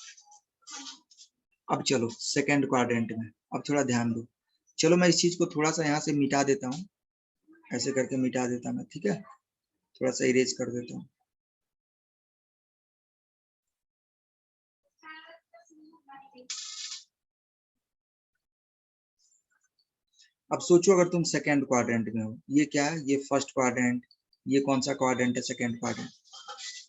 अब चलो सेकंड क्वाड्रेंट में, अब थोड़ा ध्यान दो। चलो मैं इस चीज को थोड़ा सा यहाँ से मिटा देता हूँ, ऐसे करके मिटा देता मैं, ठीक है, थोड़ा सा इरेज कर देता हूँ। अब सोचो अगर तुम सेकंड क्वाड्रेंट में हो, ये क्या है? ये फर्स्ट क्वाड्रेंट, ये कौन सा क्वाड्रेंट है? Second quadrant.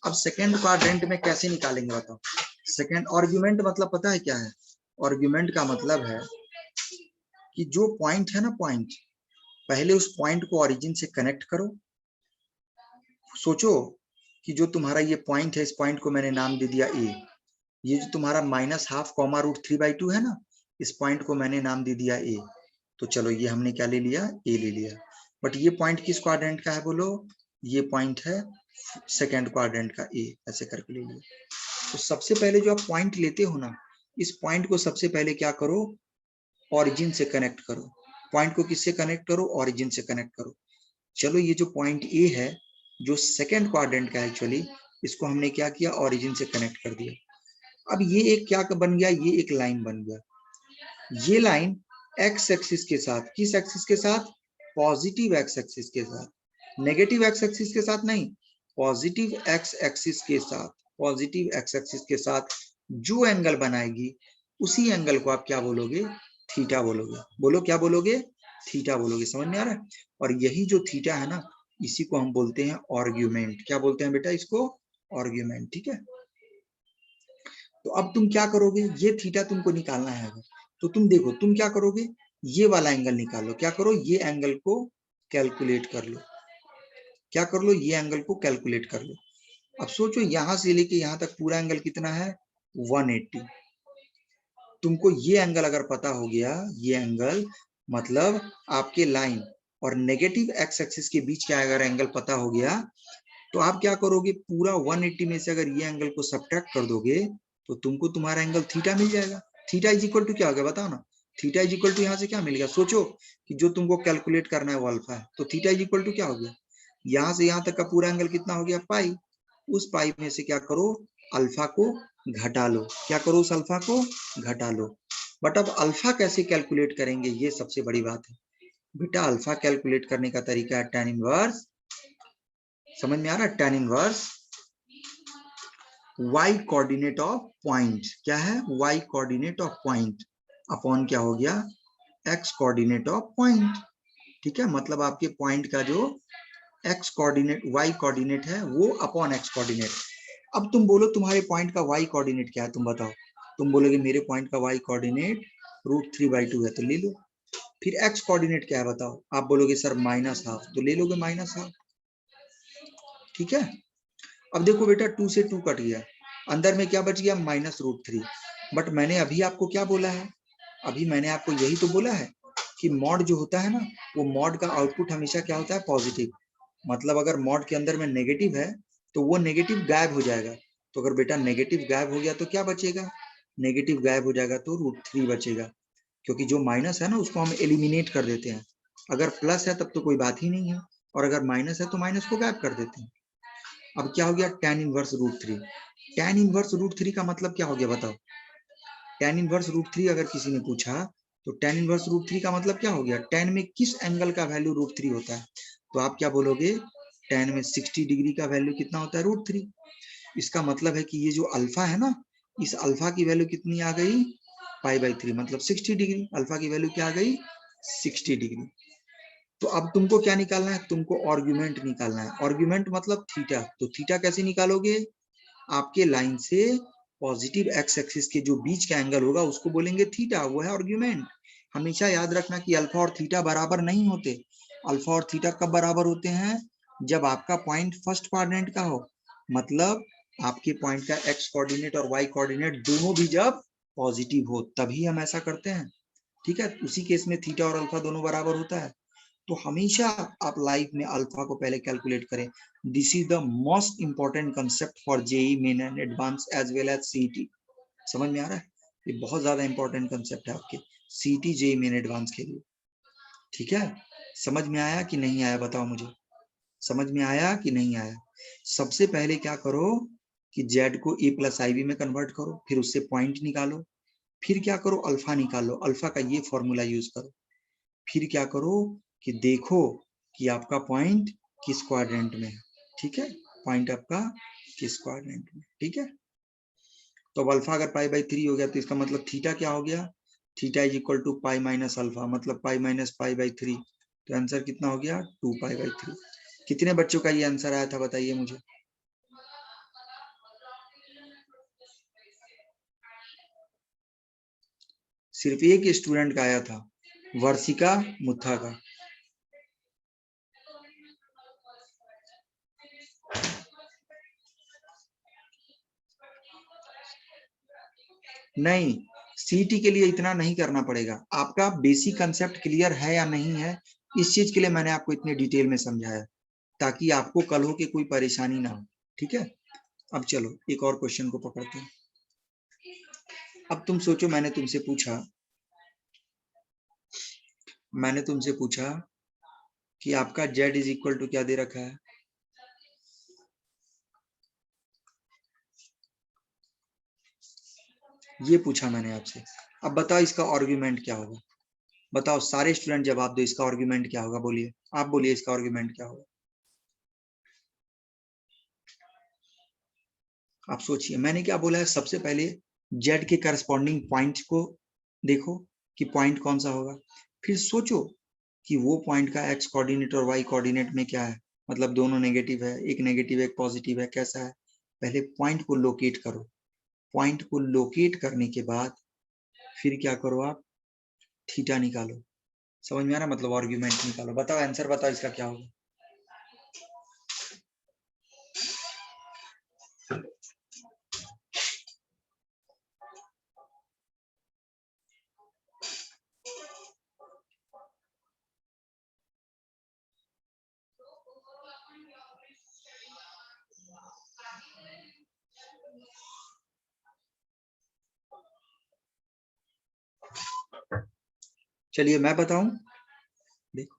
अब सेकंड क्वाड्रेंट में कैसे निकालेंगे बताओ? सेकंड आर्गुमेंट मतलब पता है क्या है? आर्गुमेंट का मतलब है कि जो पॉइंट है ना, पॉइंट, पहले उस पॉइंट को ओरिजिन से कनेक्ट करो। सोचो कि जो तुम्हारा ये पॉइंट है, इस पॉइंट को मैंने नाम दे दिया ए। ये जो तुम्हारा -12 है ना, इस पॉइंट को मैंने नाम दे दिया ए। तो चलो ये हमने क्या ले लिया? ए ले लिया। बट ये पॉइंट किस क्वाड्रेंट का है बोलो? ये पॉइंट है सेकंड क्वाड्रेंट का ए, ऐसे करके ले लिया। तो सबसे पहले जो आप पॉइंट लेते हो ना, इस पॉइंट को सबसे पहले क्या करो? ऑरिजिन से कनेक्ट करो। पॉइंट को किससे कनेक्ट करो? ऑरिजिन से कनेक्ट करो। चलो ये जो पॉइंट ए है, जो सेकंड क्वाड्रेंट का है एक्चुअली, इसको हमने क्या किया? ऑरिजिन से कनेक्ट कर दिया। अब ये एक क्या बन गया? ये एक लाइन बन गया। ये लाइन एक्स एक्सिस के साथ, किस एक्सिस के साथ? पॉजिटिव एक्स एक्सिस के साथ, नेगेटिव एक्स एक्सिस के साथ नहीं, पॉजिटिव एक्स एक्सिस के साथ, पॉजिटिव एक्स एक्सिस के साथ जो एंगल बनाएगी, उसी एंगल को आप क्या बोलोगे? थीटा बोलोगे। बोलो क्या बोलोगे? थीटा बोलोगे। समझ में आ रहा है? और यही जो थीटा है ना, इसी को हम बोलते हैं आर्ग्यूमेंट। क्या बोलते हैं बेटा इसको? आर्ग्यूमेंट। ठीक है, तो अब तुम क्या करोगे? ये थीटा तुमको निकालना है अगर, तो तुम देखो तुम क्या करोगे? ये वाला एंगल निकालो। क्या करो? ये एंगल को कैलकुलेट कर लो। क्या कर लो? ये एंगल को कैलकुलेट कर लो। अब सोचो यहां से लेके यहां तक पूरा एंगल कितना है? 180। तुमको ये एंगल अगर पता हो गया, ये एंगल मतलब आपके लाइन और नेगेटिव एक्स एक्सिस के बीच का अगर एंगल पता हो गया, तो आप क्या करोगे? पूरा 180 में से अगर ये एंगल को सब्ट्रैक्ट कर दोगे, तो तुमको तुम्हारा एंगल थीटा मिल जाएगा। थीटा इज इक्वल टू क्या हो गया बताओ ना? थीटा इज इक्वल टू यहाँ से क्या मिल गया? सोचो कि जो तुमको कैलकुलेट करना है वो अल्फा है, तो थीटा इज इक्वल टू क्या हो गया? यहाँ से यहाँ तक का पूरा एंगल कितना हो गया? पाई। उस पाई में से क्या करो? अल्फा को घटा लो। क्या करो? उस अल्फा को घटा लो। बट अब अल्फा कैसे कैलकुलेट करेंगे, ये सबसे बड़ी बात है बेटा। अल्फा कैलकुलेट करने का तरीका है tan इनवर्स, समझ में आ रहा है? tan inverse y coordinate of point. क्या है? y coordinate of point upon क्या हो गया? x coordinate of point. ठीक है, मतलब आपके पॉइंट का जो x कोऑर्डिनेट, y कोऑर्डिनेट है, वो अपॉन x कोऑर्डिनेट। अब तुम बोलो तुम्हारे पॉइंट का y कोऑर्डिनेट क्या है? तुम बताओ। तुम बोलोगे मेरे पॉइंट का y कोऑर्डिनेट √3/2 है, तो ले लो। फिर x कोऑर्डिनेट क्या है बताओ? आप बोलोगे सर -12, तो ले लोगे -12। ठीक है, अब देखो बेटा 2 से 2 कट गया, अंदर में क्या बच गया? -√3। बट मैंने अभी आपको क्या बोला है? अभी मैंने आपको यही तो बोला है कि मॉड जो होता है ना, वो मॉड का आउटपुट हमेशा क्या होता है? पॉजिटिव। मतलब अगर मॉड के अंदर में नेगेटिव है, तो वो नेगेटिव गायब हो जाएगा। तो अगर बेटा नेगेटिव गायब हो गया तो क्या बचेगा? नेगेटिव गायब हो जाएगा तो √3 बचेगा, क्योंकि जो माइनस है ना उसको हम एलिमिनेट कर देते हैं। अगर प्लस है तब तो कोई बात ही नहीं है, और अगर माइनस है तो माइनस को गायब कर देते हैं। अब क्या हो गया? tan inverse √3। tan इनवर्स √3 का मतलब क्या हो गया बताओ? tan इनवर्स √3 अगर किसी ने पूछा, तो tan इनवर्स √3 का मतलब क्या हो गया? tan में किस एंगल का वैल्यू √3 होता है? तो आप क्या बोलोगे? tan में 60 डिग्री का वैल्यू कितना होता है? √3। इसका मतलब है कि ये जो अल्फा है ना, इस अल्फा की वैल्यू कितनी आ गई? π/3, मतलब 60 डिग्री। अल्फा की वैल्यू क्या आ गई? 60 डिग्री। तो अब तुमको क्या निकालना है? तुमको आर्गुमेंट निकालना है। आर्गुमेंट मतलब थीटा। तो थीटा कैसे निकालोगे? आपके लाइन से पॉजिटिव एक्स एक्सिस के जो बीच का एंगल होगा उसको बोलेंगे थीटा, वो है आर्गुमेंट। हमेशा याद रखना कि अल्फा और थीटा बराबर नहीं होते। अल्फा और थीटा कब बराबर होते हैं? जब आपका पॉइंट फर्स्ट क्वाड्रेंट का हो, मतलब आपके पॉइंट का एक्स कोऑर्डिनेट और वाई कोऑर्डिनेट दोनों भी जब पॉजिटिव हो, तभी हम ऐसा करते हैं। ठीक है, उसी केस में थीटा और अल्फा दोनों बराबर होता है। तो हमेशा आप लाइफ में अल्फा को पहले कैलकुलेट करें। This is the most important concept for JEE main and advance as well as CET. समझ में आ रहा है? ये बहुत ज्यादा इंपॉर्टेंट कंसेप्ट है आपके सीईटी जेई मेन एडवांस के लिए। ठीक है, समझ में आया कि नहीं आया बताओ मुझे? समझ में आया कि नहीं आया? सबसे पहले क्या करो? कि जेड को ए प्लस आई बी में कन्वर्ट करो, फिर उससे पॉइंट निकालो, फिर क्या करो अल्फा निकालो, अल्फा का ये फॉर्मूला यूज करो, फिर क्या करो कि देखो कि आपका पॉइंट किस क्वाड्रेंट में है। ठीक है, पॉइंट आपका किस क्वाड्रेंट में, ठीक है। तो अब अल्फा अगर पाई बाई 3 हो गया तो इसका मतलब थीटा क्या हो गया, theta is equal to pi minus alpha, मतलब पाई माइनस पाई बाई 3। तो आंसर कितना हो गया 2 पाई बाई 3। कितने बच्चों का ये आंसर आया था बताइए मुझे। सिर्फ एक स्टूडेंट का आया था, वर्षिका मुथा का। नहीं, सीटी के लिए इतना नहीं करना पड़ेगा, आपका बेसिक कंसेप्ट क्लियर है या नहीं है, इस चीज के लिए मैंने आपको इतने डिटेल में समझाया, ताकि आपको कल हो के कोई परेशानी ना हो। ठीक है, अब चलो एक और क्वेश्चन को पकड़ते हैं। अब तुम सोचो, मैंने तुमसे पूछा कि आपका z इज इक्वल टू क्या दे रखा है, ये पूछा मैंने आपसे। अब बताओ इसका आर्गुमेंट क्या होगा, बताओ सारे स्टूडेंट जवाब दो, इसका आर्गुमेंट क्या होगा, बोलिए, आप बोलिए इसका आर्गुमेंट क्या होगा। आप सोचिए, मैंने क्या बोला है, सबसे पहले z के करस्पॉन्डिंग पॉइंट को देखो कि पॉइंट कौन सा होगा, फिर सोचो कि वो पॉइंट का x कोऑर्डिनेट और y कोऑर्डिनेट में क्या है, मतलब दोनों नेगेटिव है, एक नेगेटिव एक पॉजिटिव है, कैसा है। पहले पॉइंट को लोकेट करो, पॉइंट को लोकेट करने के बाद फिर क्या करो आप, थीटा निकालो। समझ में आ रहा, मतलब आर्गुमेंट निकालो। बताओ आंसर बताओ इसका क्या होगा। चलिए मैं बताऊं, देखो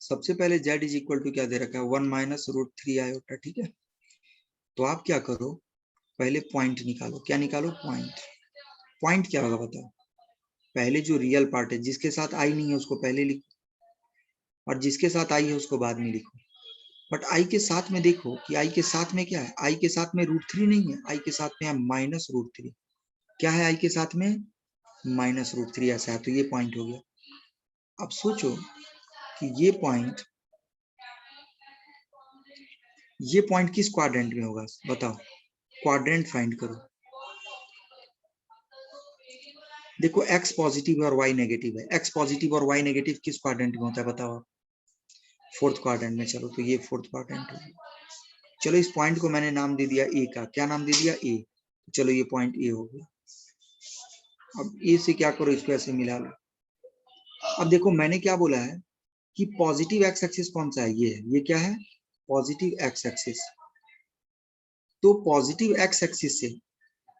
सबसे पहले z इज इक्वल टू क्या दे रखा है, 1 माइनस रूट 3 आयोटा। ठीक है, तो आप क्या करो, पहले पॉइंट निकालो। क्या निकालो, पॉइंट। पॉइंट क्या होगा बताओ, पहले जो रियल पार्ट है जिसके साथ आई नहीं है उसको पहले लिखो, और जिसके साथ आई है उसको बाद में लिखो। बट आई के साथ में देखो कि आई के साथ में क्या है, आई के साथ में रूट 3 नहीं है, आई के साथ में है माइनस रूट 3। क्या है आई के साथ में, माइनस रूट 3, ऐसा है, तो ये पॉइंट हो गया। अब सोचो कि ये पॉइंट किस क्वाड्रेंट में होगा, बताओ, क्वाड्रेंट फाइंड करो। देखो x पॉजिटिव और y नेगेटिव है, x पॉजिटिव और y नेगेटिव किस क्वाड्रेंट में होता है बताओ आप, फोर्थ क्वाड्रेंट में। चलो तो ये फोर्थ क्वाड्रेंट होगा। चलो इस पॉइंट को मैंने नाम दे दिया ए का, क्या नाम दे दिया, ए। चलो ये पॉइंट ए हो गया। अब ए से क्या करो, इसको ऐसे मिला लो। अब देखो मैंने क्या बोला है कि पॉजिटिव एक्स एक्सिस कौन सा है, ये है, ये क्या है, पॉजिटिव एक्स एक्सिस। तो पॉजिटिव एक्स एक्सिस से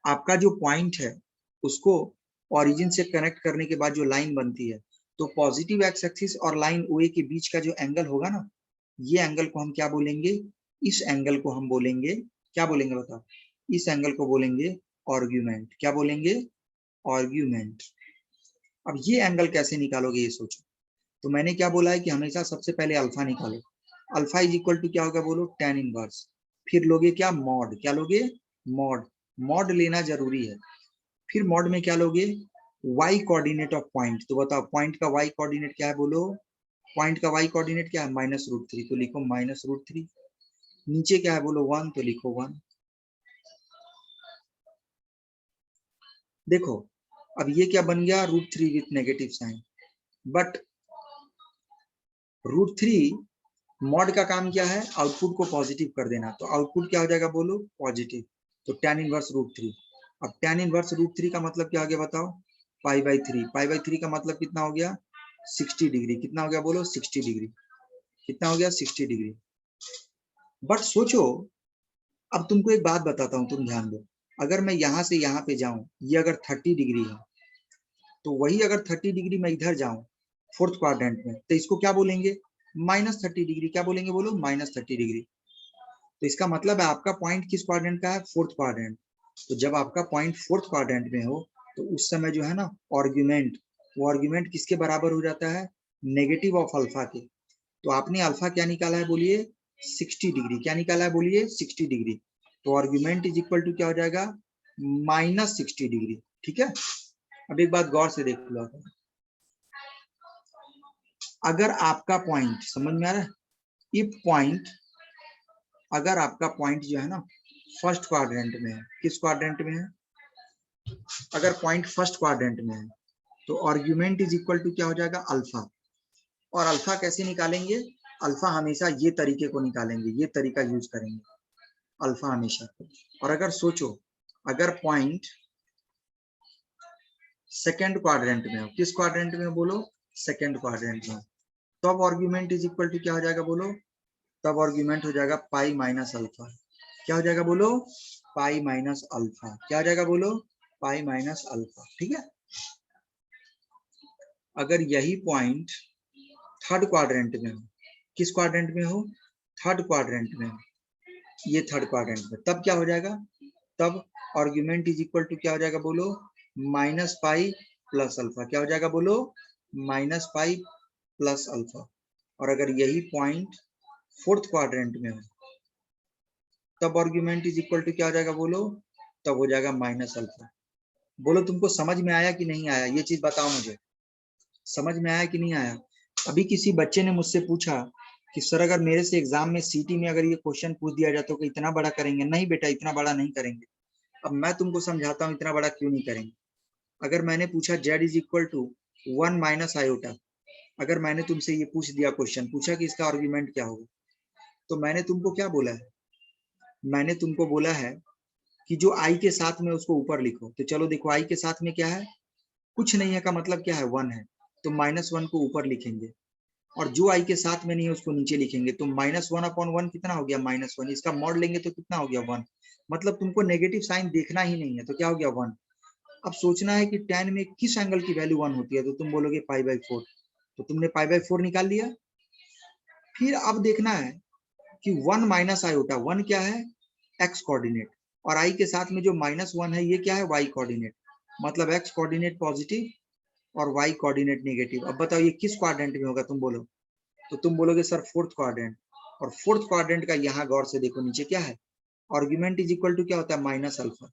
आपका जो पॉइंट है उसको ओरिजिन से कनेक्ट करने के बाद जो लाइन बनती है, तो पॉजिटिव एक्स एक्सिस और लाइन ओ ए के बीच का जो एंगल होगा ना, ये एंगल को हम क्या बोलेंगे, इस एंगल को हम बोलेंगे, क्या बोलेंगे बताओ, इस एंगल को बोलेंगे आर्ग्यूमेंट। क्या बोलेंगे, आर्ग्यूमेंट। अब ये एंगल कैसे निकालोगे ये सोचो। तो मैंने क्या बोला है कि हमेशा सबसे पहले अल्फा निकालो। अल्फा इज इक्वल टू क्या होगा बोलो, tan इनवर्स। फिर लोगे क्या, मॉड। क्या लोगे, मॉड। मॉड लेना जरूरी है। फिर मॉड में क्या लोगे, y कोऑर्डिनेट ऑफ पॉइंट। तो बताओ पॉइंट का y कोऑर्डिनेट क्या है बोलो, पॉइंट का y कोऑर्डिनेट क्या है, माइनस रूट 3, तो लिखो माइनस रूट 3। नीचे क्या है बोलो 1, तो लिखो 1। देखो अब ये क्या बन गया, root 3 with negative sign. But root 3 mod का काम क्या है, आउटपुट को पॉजिटिव कर देना, तो आउटपुट क्या हो जाएगा बोलो, पॉजिटिव। तो tan इनवर्स रूट 3। अब tan इनवर्स रूट 3 का मतलब क्या हो गया बताओ, पाई बाई 3। पाई बाई 3 का मतलब कितना हो गया, 60 डिग्री। कितना हो गया बोलो, 60 डिग्री। कितना हो गया, 60 डिग्री। बट सोचो, अब तुमको एक बात बताता हूँ, तुम ध्यान दो। अगर मैं यहाँ से यहाँ पे जाऊं, ये अगर 30 डिग्री है, तो वही अगर 30 डिग्री मैं इधर जाऊं फोर्थ क्वाड्रेंट में, तो इसको क्या बोलेंगे, माइनस 30 डिग्री। क्या बोलेंगे बोलो, माइनस 30 डिग्री। तो इसका मतलब है आपका पॉइंट किस क्वाड्रेंट का है, फोर्थ क्वाड्रेंट। तो जब आपका पॉइंट फोर्थ क्वाड्रेंट में हो तो उस समय जो है ना आर्ग्यूमेंट, वो आर्ग्यूमेंट किसके बराबर हो जाता है, नेगेटिव ऑफ अल्फा के। तो आपने अल्फा क्या निकाला है बोलिए, 60 डिग्री। क्या निकाला है बोलिए, 60 डिग्री। तो आर्ग्यूमेंट इज इक्वल टू क्या हो जाएगा, -60 डिग्री। ठीक है, अब एक बात गौर से देख लो, अगर आपका पॉइंट समझ में आ रहा है, इफ पॉइंट, अगर आपका पॉइंट जो है ना फर्स्ट क्वाड्रेंट में है, किस क्वाड्रेंट में है, अगर पॉइंट फर्स्ट क्वाड्रेंट में है तो आर्ग्यूमेंट इज इक्वल टू क्या हो जाएगा, अल्फा। और अल्फा कैसे निकालेंगे, अल्फा हमेशा ये तरीके को निकालेंगे, ये तरीका यूज करेंगे अल्फा हमेशा। और अगर सोचो, अगर पॉइंट सेकेंड क्वाड्रेंट में हो, किस क्वाड्रेंट में बोलो, सेकेंड क्वाड्रेंट में, तब आर्ग्यूमेंट इज इक्वल टू क्या हो जाएगा बोलो, तब आर्ग्यूमेंट हो जाएगा पाई माइनस अल्फा। क्या हो जाएगा बोलो, पाई माइनस अल्फा। क्या हो जाएगा बोलो, पाई माइनस अल्फा। ठीक है, अगर यही पॉइंट थर्ड क्वाड्रेंट में हो, किस क्वाड्रेंट में हो, थर्ड क्वाड्रेंट में हो, ये थर्ड क्वाड्रेंट में, तब क्या हो जाएगा, तब आर्ग्यूमेंट इज इक्वल टू क्या हो जाएगा बोलो, माइनस पाई प्लस अल्फा। क्या हो जाएगा बोलो, माइनस पाई प्लस अल्फा। और अगर यही पॉइंट फोर्थ क्वाड्रेंट में हो तब आर्ग्यूमेंट इज इक्वल टू क्या हो जाएगा बोलो, तब हो जाएगा माइनस अल्फा। बोलो तुमको समझ में आया कि नहीं आया, ये चीज बताओ मुझे, समझ में आया कि नहीं आया। अभी किसी बच्चे ने मुझसे पूछा कि सर अगर मेरे से एग्जाम में सीटी में अगर ये क्वेश्चन पूछ दिया जाए तो इतना बड़ा करेंगे, नहीं बेटा इतना बड़ा नहीं करेंगे। अब मैं तुमको समझाता हूँ इतना बड़ा क्यों नहीं करेंगे। अगर मैंने पूछा z is equal to 1 minus iota, अगर मैंने तुमसे ये पूछ दिया क्वेश्चन, पूछा कि इसका आर्ग्यूमेंट क्या होगा, तो मैंने तुमको क्या बोला है, मैंने तुमको बोला है कि जो आई के साथ में उसको ऊपर लिखो। तो चलो देखो आई के साथ में क्या है, कुछ नहीं है का मतलब क्या है, 1 है, तो -1 को ऊपर लिखेंगे। और जो आई के साथ में नहीं है उसको नीचे लिखेंगे। तो -1/1 कितना हो गया, -1। इसका मॉड लेंगे तो कितना हो गया, 1। मतलब तुमको नेगेटिव साइन देखना ही नहीं है, तो क्या हो गया, 1। अब सोचना है कि tan में किस एंगल की वैल्यू 1 होती है, तो तुम बोलोगे π/4। तो तुमने π/4 निकाल लिया। फिर अब देखना है कि 1 माइनस आयोटा, 1 क्या है, x कोऑर्डिनेट, और i के साथ में जो -1 है ये क्या है, y कोऑर्डिनेट। मतलब x कोऑर्डिनेट पॉजिटिव और y कोऑर्डिनेट नेगेटिव। अब बताओ ये किस क्वाड्रेंट में होगा, तुम बोलो। तो तुम बोलोगे सर फोर्थ क्वाड्रेंट। और फोर्थ क्वाड्रेंट का यहाँ गौर से देखो नीचे क्या है, आर्ग्यूमेंट इज इक्वल टू क्या होता है, माइनस अल्फा।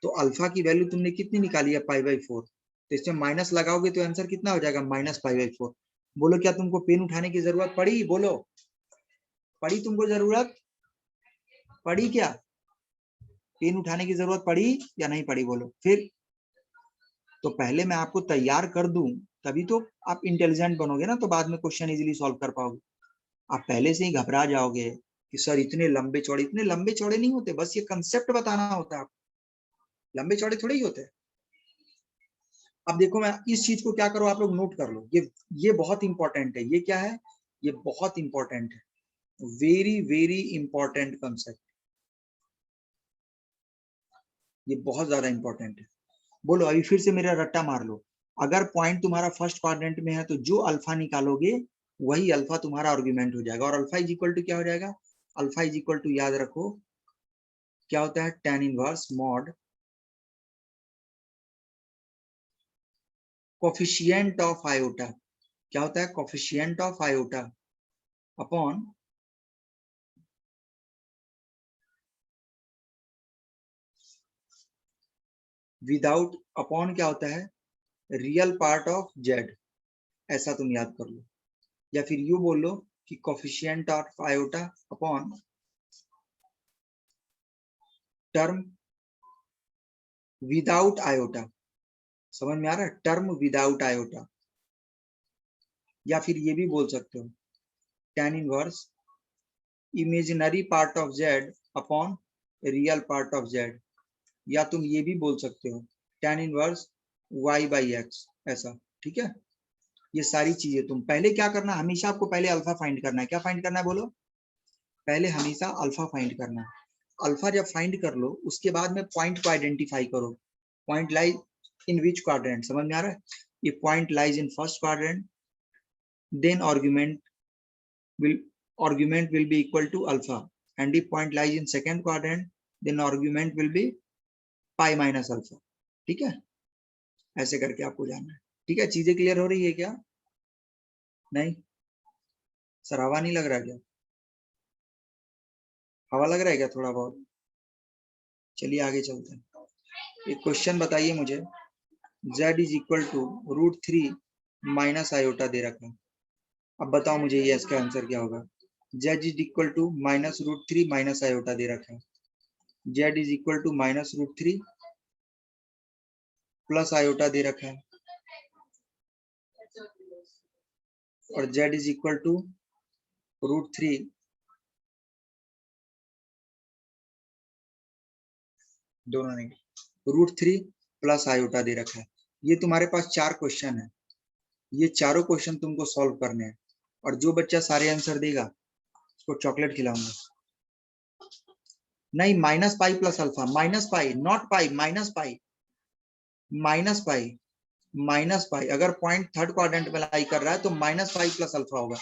तो अल्फा की वैल्यू तुमने कितनी निकाली है, π/4। तो इसमें माइनस लगाओगे तो आंसर कितना हो जाएगा, -π/4। बोलो क्या तुमको पेन उठाने की जरूरत पड़ी, बोलो पड़ी, तुमको जरूरत पड़ी क्या, पेन उठाने की जरूरत पड़ी या नहीं पड़ी, बोलो फिर। तो पहले मैं आपको तैयार कर दूं तभी तो आप इंटेलिजेंट बनोगे ना, तो बाद में क्वेश्चन इजीली सॉल्व कर पाओगे। आप पहले से ही घबरा जाओगे कि सर इतने लंबे चौड़े, इतने लंबे चौड़े नहीं होते, बस ये कंसेप्ट बताना होता है, लंबे चौड़े थोड़े ही होते। अब देखो मैं इस चीज को क्या करो, आप लोग नोट कर लो, ये बहुत इंपॉर्टेंट है। ये क्या है, ये बहुत इंपॉर्टेंट है, वेरी वेरी इंपॉर्टेंट कंसेप्ट, ये बहुत ज्यादा इंपॉर्टेंट है। बोलो अभी फिर से मेरा रट्टा मार लो, अगर पॉइंट तुम्हारा फर्स्ट क्वाड्रेंट में है तो जो अल्फा निकालोगे वही अल्फा तुम्हारा आर्ग्यूमेंट हो जाएगा। और अल्फा इज इक्वल टू क्या हो जाएगा, अल्फा इज इक्वल टू याद रखो क्या होता है, tan inverse mod coefficient of iota. क्या होता है, coefficient of iota upon without, upon क्या होता है, रियल पार्ट ऑफ जेड। ऐसा तुम याद कर लो, या फिर यू बोल लो कि coefficient of iota upon term without iota. समझ में आ रहा है, टर्म विदाउट आयोटा। या फिर ये भी बोल सकते हो tan inverse imaginary part of z upon real part of z। या तुम ये भी बोल सकते हो tan इनवर्स y/x, ऐसा। ठीक है, ये सारी चीजें तुम पहले क्या करना, हमेशा आपको पहले अल्फा फाइंड करना है। क्या फाइंड करना है बोलो, पहले हमेशा अल्फा फाइंड करना है। अल्फा जब फाइंड कर लो उसके बाद में पॉइंट को आइडेंटिफाई करो, पॉइंट लाइज इन विच क्वाड्रेंट। समझ में आ रहा है, ये point lies in first quadrant, then argument will be equal to alpha। and if point lies in second quadrant then argument will be pi minus alpha. ठीक है, ऐसे करके आपको जानना है. ठीक है, चीजें क्लियर हो रही है क्या? नहीं सर, हवा नहीं लग रहा क्या? हवा लग रहा है क्या थोड़ा बहुत? चलिए आगे चलते हैं. एक क्वेश्चन बताइए मुझे. z is equal to √3 minus iota दे रखा है. अब बताओ मुझे ये इसका आंसर क्या होगा. z is equal to minus √3 minus iota दे रखा है. z is equal to minus √3 plus iota दे रखा है और z इज इक्वल टू √3 दोनों नहीं, √3 प्लस आयोटा दे रखा है. ये तुम्हारे पास 4 क्वेश्चन है. ये चारों क्वेश्चन तुमको सॉल्व करने हैं और जो बच्चा सारे आंसर देगा उसको चॉकलेट खिलाऊंगा. नहीं, minus pi plus alpha, minus pi not pi, minus pi, minus pi, minus pi. अगर पॉइंट थर्ड क्वाड्रेंट में लाई कर रहा है तो माइनस पाई प्लस अल्फा होगा,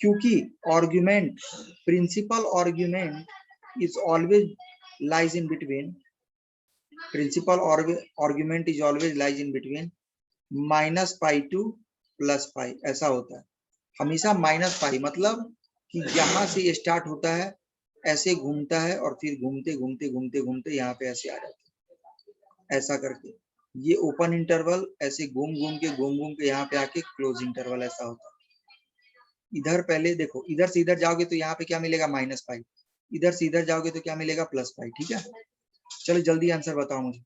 क्योंकि argument, principal argument is always lies in between, principal argument is always lies in between minus pi to plus pi. ऐसा होता है हमेशा. माइनस पाई मतलब कि यहाँ से स्टार्ट होता है, ऐसे घूमता है और फिर घूमते घूमते घूमते घूमते यहाँ पे ऐसे आ जाता है. ऐसा करके ये ओपन इंटरवल ऐसे घूम घूम के यहाँ पे आके क्लोज इंटरवल ऐसा होता है. इधर पहले देखो, इधर से इधर जाओगे तो यहाँ पे क्या मिलेगा, माइनस पाई. इधर से इधर जाओगे तो क्या मिलेगा, प्लस पाई. ठीक है, चलो जल्दी आंसर बताओ मुझे.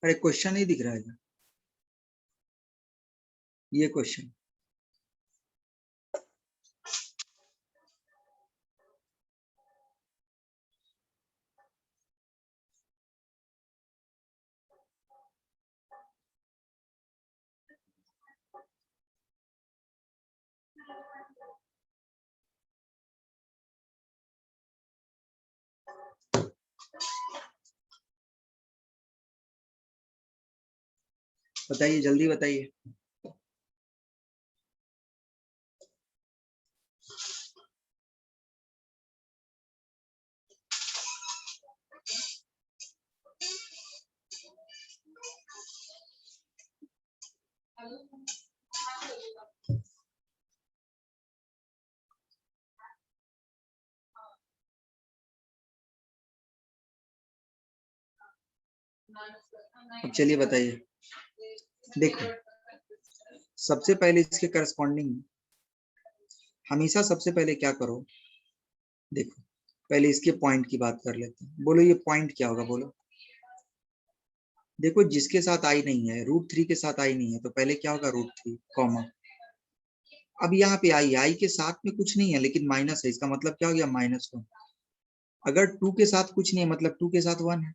अरे क्वेश्चन नहीं दिख रहा है, ये क्वेश्चन. बताइए, जल्दी बताइए. अब चलिए बताइए. देखो, सबसे पहले इसके करस्पॉन्डिंग हमेशा सबसे पहले क्या करो, देखो पहले इसके पॉइंट की बात कर लेते हैं. बोलो ये पॉइंट क्या होगा, बोलो. देखो जिसके साथ आई नहीं है, √3 के साथ आई नहीं है, तो पहले क्या होगा, √3 कॉमा. अब यहाँ पे आई के साथ में कुछ नहीं है लेकिन माइनस है, इसका मतलब क्या हो गया, -1. अगर 2 के साथ कुछ नहीं है मतलब 2 के साथ 1 है.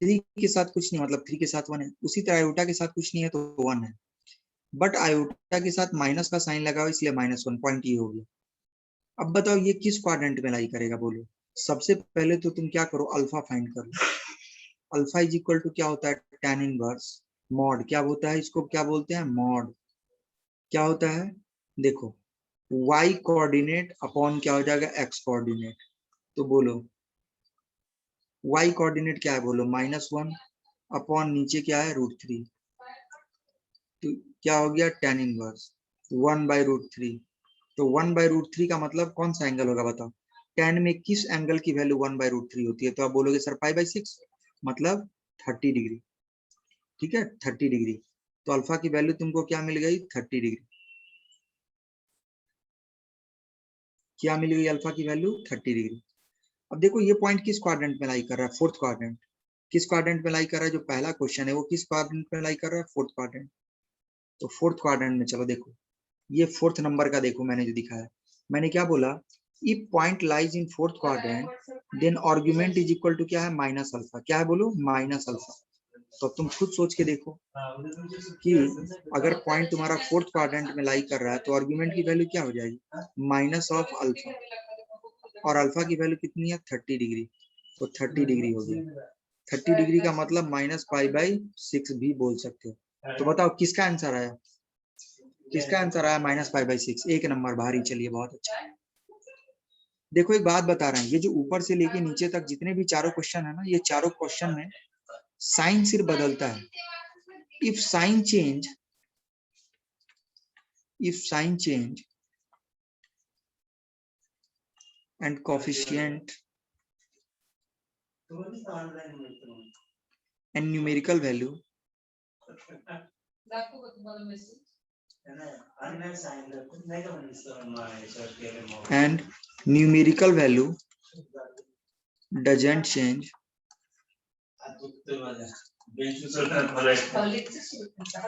3 के साथ कुछ नहीं मतलब 3 के साथ 1 है. उसी तरह आयोटा के साथ कुछ नहीं है तो 1 है. बट आयोटा के साथ माइनस का साइन लगा हो इसलिए -1. पॉइंट ये हो गया. अब बताओ ये किस क्वाड्रेंट में लाई करेगा, बोलो. सबसे पहले तो तुम क्या करो, अल्फा फाइंड कर लो. अल्फा इज इक्वल टू क्या होता है, tan इनवर्स मॉड. क्या होता है, इसको क्या बोलते हैं, मॉड. क्या होता है, देखो y कोऑर्डिनेट अपॉन क्या हो जाएगा, x कोऑर्डिनेट. तो बोलो y कोऑर्डिनेट क्या है, बोलो -1 अपॉन नीचे क्या है, √3. तो क्या हो गया tan इनवर्स 1/√3। तो 1/√3 का मतलब कौन सा एंगल होगा बताओ। tan में किस एंगल की वैल्यू 1/√3 होती है? तो आप बोलोगे सर π/6 मतलब 30 डिग्री। ठीक है 30 डिग्री। तो अल्फा की वैल्यू तुमको क्या मिल गई 30 डिग्री। क्या मिल गई अल्फा की वैल्यू 30 डिग्री। अब देखो ये पॉइंट किस क्वाड्रेंट में लाई कर रहा है? Fourth quadrant. किस क्वाड्रेंट में लाई कर रहा है? जो पहला क्वेश्चन है वो किस क्वाड्रेंट में लाई कर रहा है? Fourth quadrant. तो फोर्थ क्वाड्रेंट में चलो देखो ये फोर्थ नंबर का देखो मैंने जो दिखाया। मैंने क्या बोला? If point lies in fourth quadrant then argument is equal to क्या है? Minus alpha. क्या है बोलो? Minus alpha. तो तुम खुद सोच के देखो कि अगर पॉइंट तुम्हारा फोर्थ क्वाड्रेंट में लाई कर रहा है तो आर्गुमेंट की वैल्यू क्या हो जाएगी? Minus of alpha. और अल्फा की वैल्यू कितनी है? 30 डिग्री। तो 30 डिग्री हो गया। 30 डिग्री का मतलब -π/6 भी बोल सकते हो। तो बताओ किसका आंसर आया? किसका आंसर आया -π/6? एक नंबर भारी। चलिए बहुत अच्छा। देखो एक बात बता रहे हैं, ये जो ऊपर से लेके नीचे तक जितने भी चारों क्वेश्चन है ना, ये चारों क्वेश्चन में साइन सिर्फ बदलता है। If sign change and coefficient and numerical value doesn't change,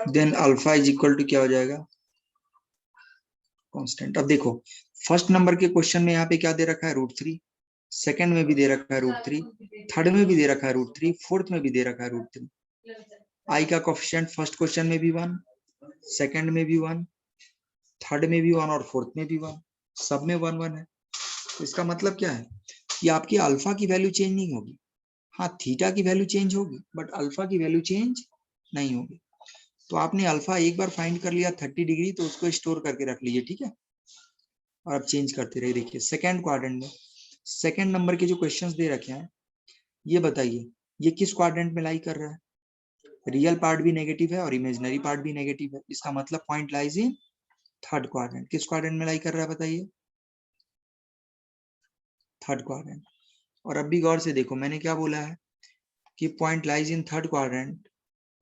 then alpha is equal to क्या हो जाएगा? कांस्टेंट। अब देखो फर्स्ट नंबर के क्वेश्चन में यहाँ पे क्या दे रखा है? √3। सेकंड में भी दे रखा है √3, थर्ड में भी दे रखा है √3, फोर्थ में भी दे रखा है √3। आई का कोफिशिएंट फर्स्ट क्वेश्चन में भी 1, सेकंड में भी 1, थर्ड में भी 1 और फोर्थ में भी 1, सब में 1 1 है। तो इसका मतलब क्या है कि आपकी अल्फा की वैल्यू चेंज नहीं होगी। हाँ थीटा की वैल्यू चेंज होगी बट अल्फा की वैल्यू चेंज नहीं होगी। तो आपने अल्फा एक बार फाइंड कर लिया 30 डिग्री, तो उसको स्टोर करके रख लीजिए। ठीक है और आप चेंज करते रहिए। देखिए सेकंड क्वाड्रेंट में सेकंड नंबर के जो क्वेश्चंस दे रखे हैं, ये बताइए ये किस क्वाड्रेंट में लाई कर रहा है? रियल पार्ट भी नेगेटिव है और इमेजिनरी पार्ट भी नेगेटिव है। इसका मतलब point lies in third quadrant. किस क्वाड्रेंट में लाई कर रहा है बताइए? Third quadrant. और अब भी गौर से देखो मैंने क्या बोला है कि point lies in third quadrant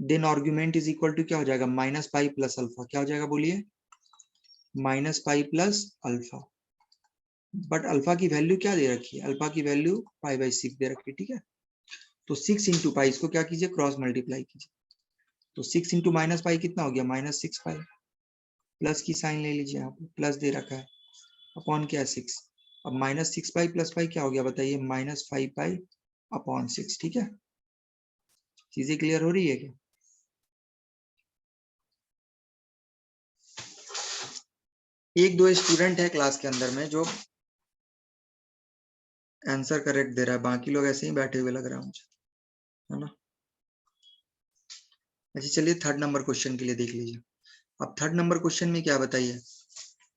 then argument is equal to क्या हो जाएगा? -π + अल्फा। क्या हो जाएगा बोलिए? -π + अल्फा। बट अल्फा की वैल्यू क्या दे रखी है? अल्फा की वैल्यू π/6 दे रखी है। ठीक है तो 6 × π इसको क्या कीजिए? क्रॉस मल्टीप्लाई कीजिए। तो 6 × -π कितना हो गया? -6π। प्लस की साइन ले लीजिए, यहाँ पे प्लस दे रखा है अपॉन क्या है? 6। अब -6π + π क्या हो गया बताइए? -5π/6। ठीक है चीजें क्लियर हो रही है क्या? एक दो स्टूडेंट है क्लास के अंदर में जो आंसर करेक्ट दे रहा है, बाकी लोग ऐसे ही बैठे हुए लग रहा है मुझे, है ना। अच्छा चलिए थर्ड नंबर क्वेश्चन के लिए देख लीजिए। अब थर्ड नंबर क्वेश्चन में क्या बताइए?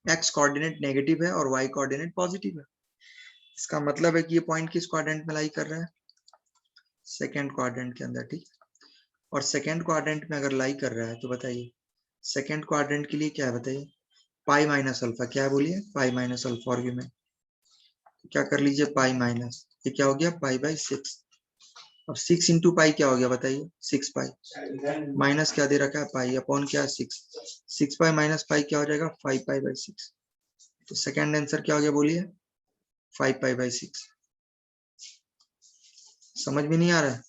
एक्स कोऑर्डिनेट नेगेटिव है और वाई कोऑर्डिनेट पॉजिटिव है। इसका मतलब है कि ये पॉइंट किस क्वाड्रेंट में लाई कर रहा है? सेकेंड क्वाड्रेंट के अंदर। ठीक और सेकेंड क्वाड्रेंट में अगर लाई कर रहा है तो बताइए सेकेंड क्वाड्रेंट के लिए क्या है बताइए? π - अल्फा। क्या है बोलिए? π - अल्फा आर्ग्यूमेंट। क्या कर लीजिए? पाई माइनस, ये क्या हो गया? π/6। अब 6 × π क्या हो गया बताइए? 6π माइनस क्या दे रखा है? पाई अपॉन क्या? 6। 6π - π क्या हो जाएगा? 5π/6। तो सेकंड आंसर क्या हो गया बोलिए? 5π/6। समझ में नहीं आ रहा है?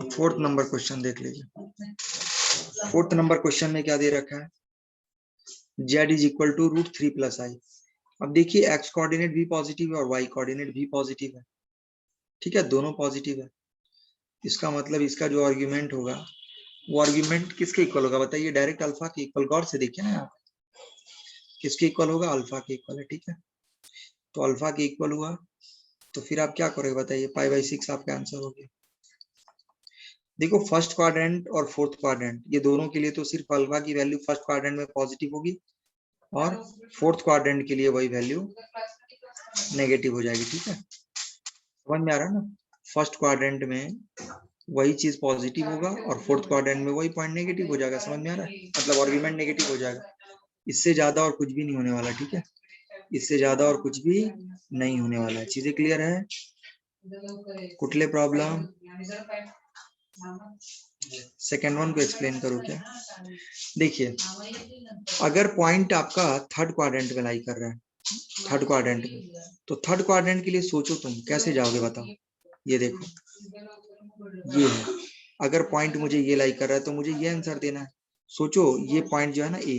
फोर्थ नंबर क्वेश्चन देख लीजिए। फोर्थ नंबर क्वेश्चन में क्या दे रखा है? z = √3 + i। अब देखिए x कोऑर्डिनेट भी पॉजिटिव है और y कोऑर्डिनेट भी पॉजिटिव है। ठीक है दोनों पॉजिटिव है। इसका मतलब इसका जो आर्ग्यूमेंट होगा वो आर्ग्यूमेंट किसके इक्वल होगा बताइए? डायरेक्ट अल्फा के इक्वल। गौर से देखिए ना आप, किसके इक्वल होगा? अल्फा के इक्वल है। ठीक है तो अल्फा के इक्वल हुआ तो फिर आप क्या करोगे बताइए? π/6 आपका आंसर हो गया। देखो फर्स्ट क्वाड्रेंट और फोर्थ क्वाड्रेंट ये दोनों के लिए तो सिर्फ अल्फा की वैल्यू फर्स्ट क्वाड्रेंट में पॉजिटिव होगी और फोर्थ क्वाड्रेंट के लिए वही वैल्यू नेगेटिव हो जाएगी। ठीक है समझ में आ रहा है ना? फर्स्ट क्वाड्रेंट में वही चीज पॉजिटिव होगा और फोर्थ क्वाड्रेंट में वही पॉइंट नेगेटिव हो जाएगा। समझ में आ रहा है? मतलब आर्गुमेंट नेगेटिव हो जाएगा। इससे ज्यादा और कुछ भी नहीं होने वाला, ठीक है? इससे ज्यादा और कुछ भी नहीं होने वाला है। चीजें क्लियर है? कुठले प्रॉब्लम? सेकेंड वन को एक्सप्लेन करूं क्या? देखिए, अगर पॉइंट आपका थर्ड क्वाड्रेंट में लाई कर रहा है, थर्ड क्वाड्रेंट में, तो थर्ड क्वाड्रेंट के लिए सोचो तुम कैसे जाओगे, बताओ। ये देखो, ये है, अगर पॉइंट मुझे ये लाई कर रहा है तो मुझे ये आंसर देना है। सोचो, ये पॉइंट जो है ना ए,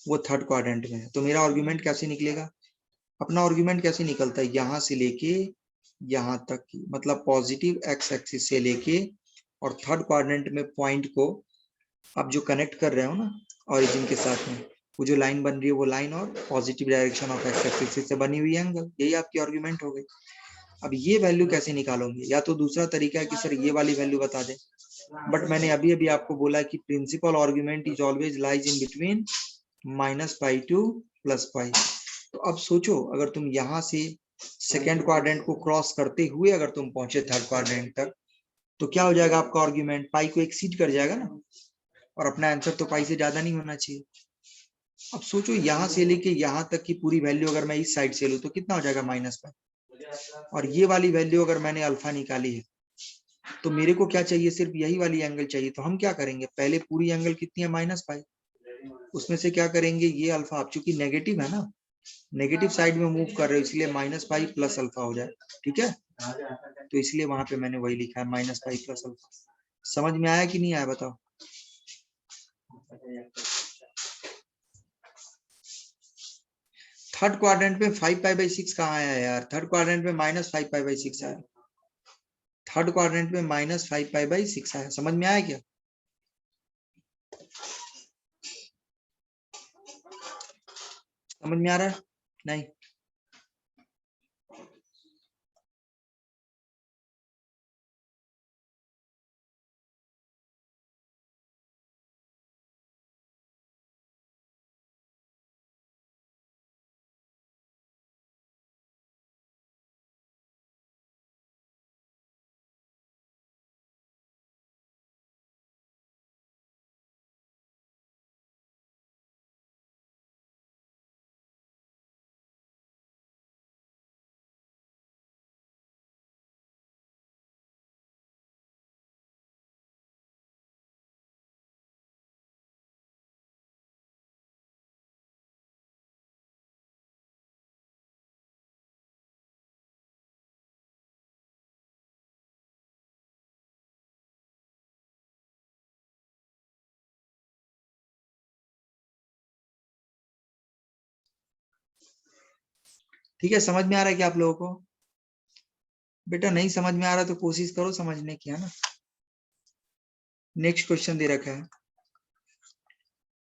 वो थर्ड क्वाड्रेंट में है, तो मेरा आर्गुमेंट कैसे निकलेगा? अपना आर्गुमेंट कैसे निकलता है? यहां से लेके यहां तक की, मतलब पॉजिटिव एक्स एक्सिस से लेके और थर्ड क्वाड्रेंट में पॉइंट को आप जो कनेक्ट कर रहे हो ना ओरिजिन के साथ में, वो जो लाइन बन रही है वो लाइन और positive direction of x axis से बनी हुई एंगल, यही आपकी आर्गुमेंट हो गई। अब ये वैल्यू कैसे निकालोगे? या तो दूसरा तरीका है कि सर ये वाली वैल्यू बता दे, बट मैंने अभी अभी आपको बोला कि principal argument is always lies in between -pi to +pi. तो अब सोचो, अगर तुम यहाँ से सेकेंड क्वाड्रेंट को क्रॉस करते हुए अगर तुम पहुंचे थर्ड क्वाड्रेंट तक, तो क्या हो जाएगा आपका आर्गुमेंट? पाई को एक्सीड कर जाएगा ना, और अपना आंसर तो पाई से ज्यादा नहीं होना चाहिए। अब सोचो, यहाँ से लेके यहाँ तक की पूरी वैल्यू अगर मैं इस साइड से लूं तो कितना हो जाएगा? -पाई। और ये वाली वैल्यू अगर मैंने अल्फा निकाली है, तो मेरे को क्या चाहिए? सिर्फ यही वाली एंगल चाहिए। तो हम क्या करेंगे? पहले पूरी एंगल कितनी है? -पाई। उसमें से क्या करेंगे? ये अल्फा, आप चूंकि नेगेटिव है ना, नेगेटिव साइड में मूव कर रहे हो, इसलिए -पाई प्लस अल्फा हो जाए, ठीक है? तो इसलिए वहां पे मैंने वही लिखा है, -पाई प्लस अल्फा। समझ में आया कि नहीं आया, बताओ? थर्ड क्वाड्रेंट में 5π/6 कहाँ आया यार? थर्ड क्वाड्रेंट में -5π/6 आया। थर्ड क्वाड्रेंट में -5π/6 आया। समझ में आया क्या? समझ में आ रहा है? नहीं? ठीक है, समझ में आ रहा है क्या आप लोगों को? बेटा नहीं समझ में आ रहा तो कोशिश करो समझने की, है ना? नेक्स्ट क्वेश्चन दे रखा है,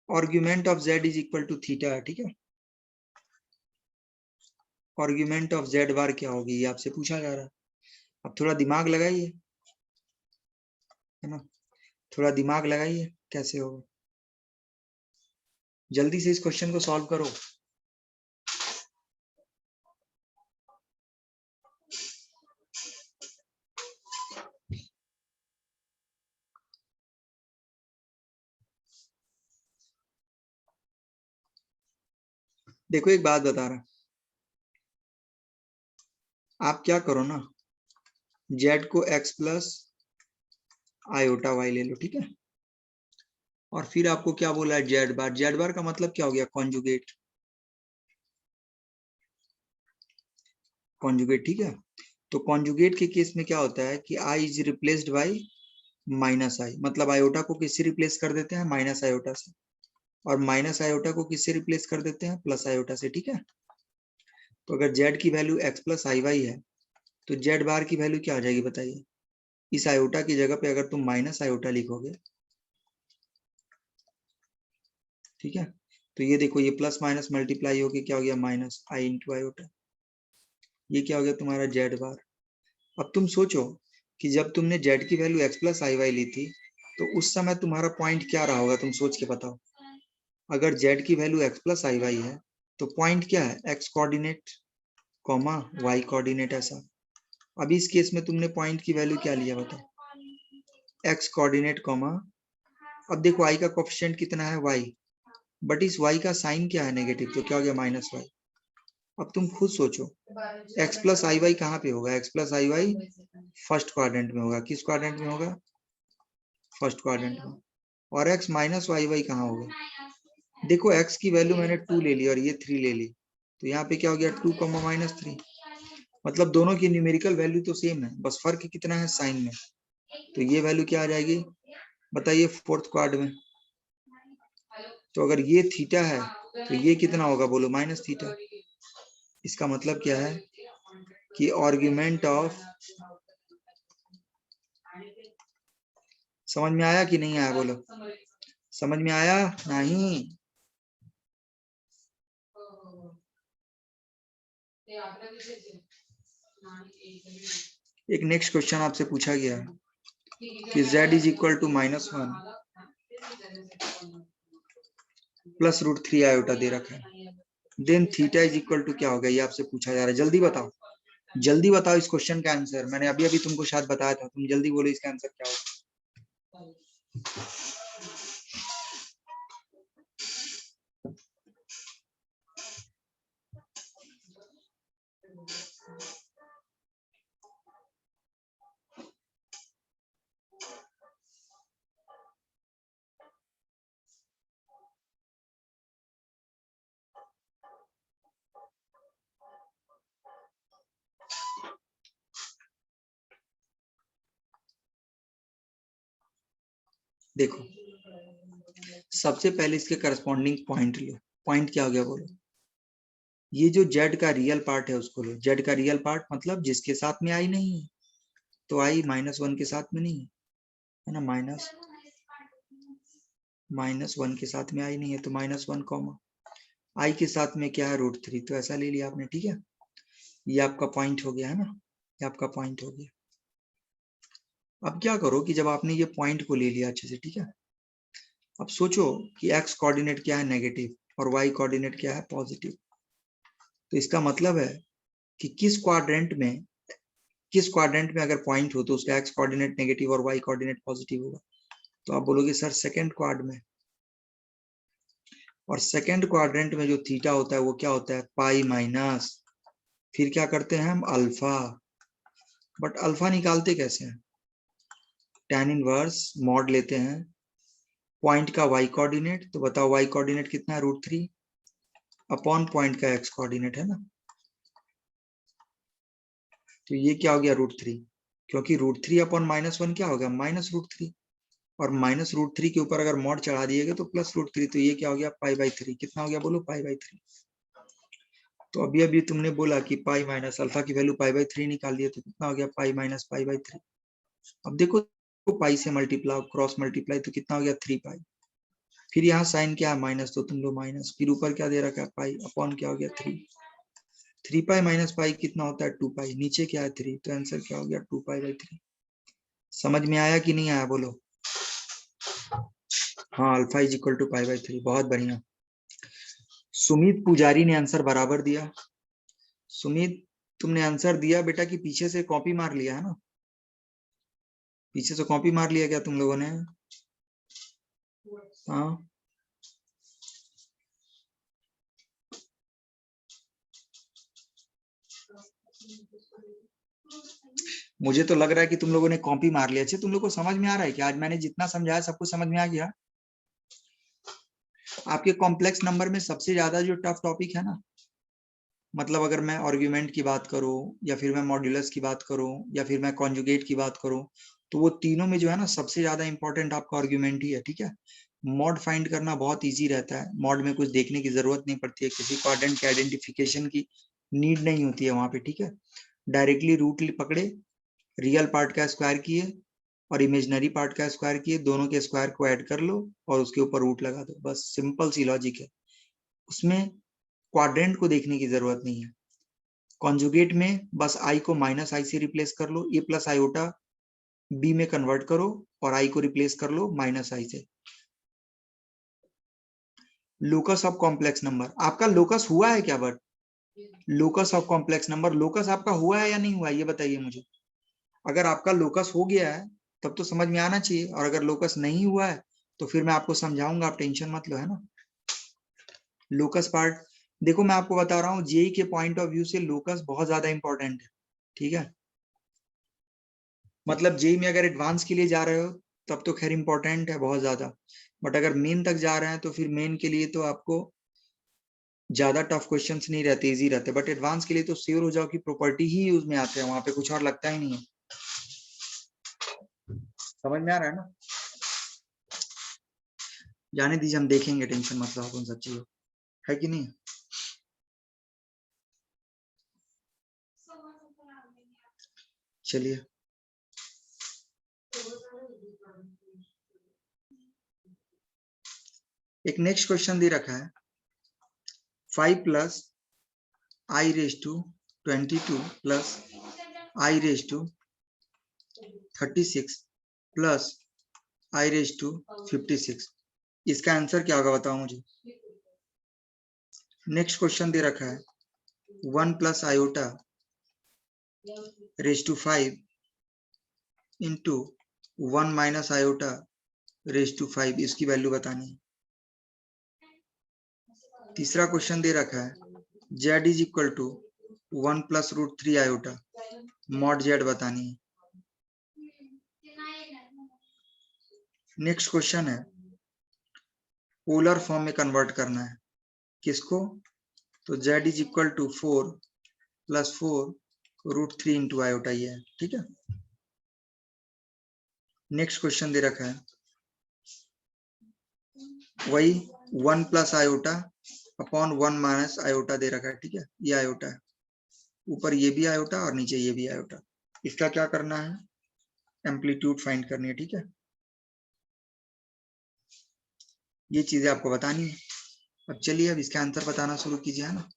argument of z is equal to theta है, ठीक है? आर्गुमेंट ऑफ z बार क्या होगी, ये आपसे पूछा जा रहा है। अब थोड़ा दिमाग लगाइए, है ना? थोड़ा दिमाग लगाइए, कैसे होगा? जल्दी से इस क्वेश्चन को सॉल्व करो। देखो, एक बात बता रहा, आप क्या करो ना, z को x प्लस आयोटा y ले लो, ठीक है? और फिर आपको क्या बोला है? z बार का मतलब क्या हो गया? कॉन्जुगेट, कॉन्जुगेट, ठीक है? तो कॉन्जुगेट के केस में क्या होता है कि i is replaced by -i, मतलब आयोटा को किससे रिप्लेस कर देते हैं? माइनस आयोटा से, और माइनस आयोटा को किससे रिप्लेस कर देते हैं? प्लस आयोटा से, ठीक है? तो अगर z की वैल्यू x प्लस आई वाई है, तो z बार की वैल्यू क्या आ जाएगी बताइए? इस आयोटा की जगह पे अगर तुम माइनस आयोटा लिखोगे, ठीक है, तो ये देखो, ये प्लस माइनस मल्टीप्लाई होके क्या हो गया? -i into iota. ये क्या हो गया? तुम्हारा z बार। अब तुम सोचो कि जब तुमने z की वैल्यू x प्लस आई वाई ली थी, तो उस समय तुम्हारा पॉइंट क्या रहा होगा? तुम सोच के बताओ। अगर z की वैल्यू x प्लस आई वाई है, तो पॉइंट क्या है? x coordinate comma y coordinate, ऐसा। अभी इस केस में तुमने पॉइंट की वैल्यू क्या लिया बताओ? एक्स कोऑर्डिनेट कॉमा, अब देखो आई का कोफिशिएंट कितना है वाई, बट इस वाई का साइन क्या है नेगेटिव, तो क्या हो गया माइनस वाई। अब तुम खुद सोचो एक्स प्लस आई वाई कहाँ पे होगा, एक्स प्लस आई वाई फर्स्ट क्वाड्रेंट में होगा, किस क्वाड्रेंट में होगा, फर्स्ट क्वाड्रेंट में। और एक्स माइनस वाई वाई कहाँ होगा, देखो एक्स की वैल्यू मैंने 2 ले ली और ये 3 ले ली, तो यहाँ पे क्या हो गया 2 माइनस 3, मतलब दोनों की न्यूमेरिकल वैल्यू तो सेम है, बस फर्क कितना है साइन में। तो ये वैल्यू क्या आ जाएगी बताइए फोर्थ क्वाड में, तो अगर ये थीटा है तो ये कितना होगा बोलो माइनस थीटा। इसका मतलब क्या है कि आर्गुमेंट ऑफ, समझ में आया कि नहीं आया बोलो, समझ में आया नहीं। एक नेक्स्ट क्वेश्चन आपसे पूछा गया कि z is equal to -1 plus √3 iota दे रखा है, then theta is equal to क्या होगा, ये आपसे पूछा जा रहा है। जल्दी बताओ, जल्दी बताओ इस क्वेश्चन का आंसर, मैंने अभी अभी तुमको शायद बताया था, तुम जल्दी बोलो इसका आंसर क्या होगा। देखो सबसे पहले इसके करस्पॉन्डिंग पॉइंट लो, पॉइंट क्या हो गया बोलो, ये जो z का रियल पार्ट है उसको लो, z का रियल पार्ट मतलब जिसके साथ में आई नहीं है, तो आई -1 के साथ में नहीं है ना, -1 के साथ में आई नहीं है, तो -1 कॉमा आई के साथ में क्या है √3, तो ऐसा ले लिया आपने, ठीक है, ये आपका पॉइंट हो गया है ना, ये आपका पॉइंट हो गया। अब क्या करो कि जब आपने ये पॉइंट को ले लिया अच्छे से, ठीक है, अब सोचो कि x कोऑर्डिनेट क्या है नेगेटिव और y कोऑर्डिनेट क्या है पॉजिटिव, तो इसका मतलब है कि किस क्वाड्रेंट में अगर पॉइंट हो तो उसका x कोऑर्डिनेट नेगेटिव और y कोऑर्डिनेट पॉजिटिव होगा, तो आप बोलोगे सर सेकंड क्वाड में, और सेकंड क्वाड्रेंट में जो थीटा होता है वो क्या होता है पाई माइनस, फिर क्या करते हैं हम अल्फा, बट अल्फा निकालते कैसे हैं, tan इनवर्स मॉड लेते हैं पॉइंट का y कोऑर्डिनेट, तो बताओ y कोऑर्डिनेट कितना है √3 अपॉन पॉइंट का x कोऑर्डिनेट है ना, तो ये क्या हो गया √3, क्योंकि √3 अपॉन -1 क्या होगा -√3, और -√3 के ऊपर अगर मॉड चढ़ा दिएगा तो +√3, तो ये क्या हो गया π/3, कितना हो गया बोलो π/3। तो अभी अभी तुमने बोला कि पाई माइनस अल्फा की वैल्यू π/3 निकाल दिए, तो कितना हो गया पाई माइनस π/3। अब देखो पाई से मल्टीप्लाई क्रॉस मल्टीप्लाई तो कितना हो गया 3 पाई, फिर यहाँ साइन क्या है माइनस, तो तुम लो माइनस, फिर ऊपर क्या दे रखा है पाई अपॉन क्या हो गया 3 पाई माइनस पाई कितना होता है 2 पाई, नीचे क्या है 3, तो आंसर क्या हो गया 2 पाई/3। समझ में आया कि नहीं आया बोलो, हाँ अल्फा इज इक्वल टू π/3, बहुत बढ़िया। सुमित पुजारी ने आंसर बराबर दिया, सुमित तुमने आंसर दिया बेटा कि पीछे से कॉपी मार लिया है ना, पीछे से कॉपी मार लिया क्या तुम लोगों ने, हाँ मुझे तो लग रहा है कि तुम लोगों ने कॉपी मार लिया। अच्छा तुम लोग को समझ में आ रहा है कि आज मैंने जितना समझाया सब कुछ समझ में आ गया, आपके कॉम्प्लेक्स नंबर में सबसे ज्यादा जो टफ टॉपिक है ना, मतलब अगर मैं आर्ग्यूमेंट की बात करूं या फिर मैं मॉड्यूलस की बात करूं या फिर मैं कॉन्जुगेट की बात करूं, तो वो तीनों में जो है ना सबसे ज्यादा इंपॉर्टेंट आपका आर्ग्यूमेंट ही है, ठीक है। मॉड फाइंड करना बहुत इजी रहता है, मॉड में कुछ देखने की जरूरत नहीं पड़ती है, किसी क्वाड्रेंट के आइडेंटिफिकेशन की नीड नहीं होती है वहां पे, ठीक है। डायरेक्टली रूट पकड़े, रियल पार्ट का स्क्वायर किए और इमेजिनरी पार्ट का स्क्वायर किए, दोनों के स्क्वायर को ऐड कर लो और उसके ऊपर रूट लगा दो, बस सिंपल सी लॉजिक है, उसमें क्वाड्रेंट को देखने की जरूरत नहीं है। कॉन्जुगेट में बस आई को माइनस आई से रिप्लेस कर लो, ए प्लस आयोटा बी में कन्वर्ट करो और आई को रिप्लेस कर लो माइनस आई से। लोकस ऑफ कॉम्प्लेक्स नंबर, आपका लोकस हुआ है क्या, but locus of complex number, locus आपका हुआ है या नहीं हुआ है ये बताइए मुझे। अगर आपका लोकस हो गया है तब तो समझ में आना चाहिए। और अगर लोकस नहीं हुआ है तो फिर मैं आपको समझाऊंगा, आप टेंशन मत लो, है ना। लोकस पार्ट देखो, मैं आपको बता रहा हूँ जेई के पॉइंट ऑफ व्यू से लोकस बहुत ज्यादा इंपॉर्टेंट है, ठीक है। मतलब जेई में अगर एडवांस के लिए जा रहे हो तब तो खैर इंपॉर्टेंट है बहुत ज्यादा, बट अगर मेन तक जा रहे हैं तो फिर मेन के लिए तो आपको ज्यादा टफ क्वेश्चंस नहीं रहते, इजी रहते, बट एडवांस के लिए तो श्योर हो जाओ कि प्रॉपर्टी ही यूज में आते हैं, वहां पे कुछ और लगता ही नहीं है। समझ में आ रहा है ना। जाने दीजिए, हम देखेंगे, टेंशन मत लो आप उन सब चीजों, है कि नहीं। चलिए, एक नेक्स्ट क्वेश्चन दे रखा है 5 plus i raise to 22 plus i raise to 36 plus i raise to 56। इसका आंसर क्या होगा बताओ मुझे। नेक्स्ट क्वेश्चन दे रखा है 1 plus iota raise to 5 into 1 minus iota raise to 5, इसकी वैल्यू बतानी है। तीसरा क्वेश्चन दे रखा है z is equal to 1 plus root 3 iota mod z बतानी है। नेक्स्ट क्वेश्चन है पोलर फॉर्म में कन्वर्ट करना है, किसको, तो z is equal to 4 plus 4 root 3 into iota, ये है, ठीक है। नेक्स्ट क्वेश्चन दे रखा है वही 1 plus iota upon 1 minus iota दे रखा है, ठीक है। ये आयोटा है, ऊपर ये भी आयोटा और नीचे ये भी आयोटा। इसका क्या करना है, एम्पलीट्यूड फाइंड करनी है, ठीक है। ये चीजें आपको बतानी है। अब चलिए, अब इसका आंसर बताना शुरू कीजिए, है ना।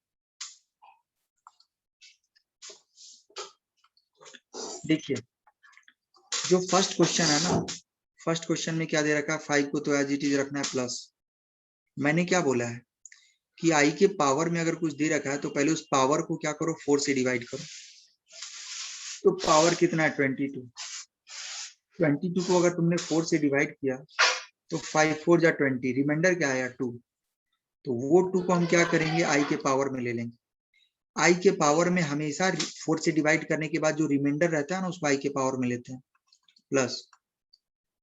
देखिए, जो फर्स्ट क्वेश्चन है ना, फर्स्ट क्वेश्चन में क्या दे रखा है, 5 को तो एज इट इज रखना है प्लस। मैंने क्या बोला है कि आई के पावर में अगर कुछ दे रखा है तो पहले उस पावर को क्या करो, 4 से डिवाइड करो। तो पावर कितना है 22, 22 को अगर तुमने 4 से डिवाइड किया तो 5 4 जा 20, रिमाइंडर क्या आया 2। तो वो 2 को हम क्या करेंगे, आई के पावर में ले लेंगे। आई के पावर में हमेशा 4 से डिवाइड करने के बाद जो रिमाइंडर रहता है ना, उसको आई के पावर में लेते हैं प्लस।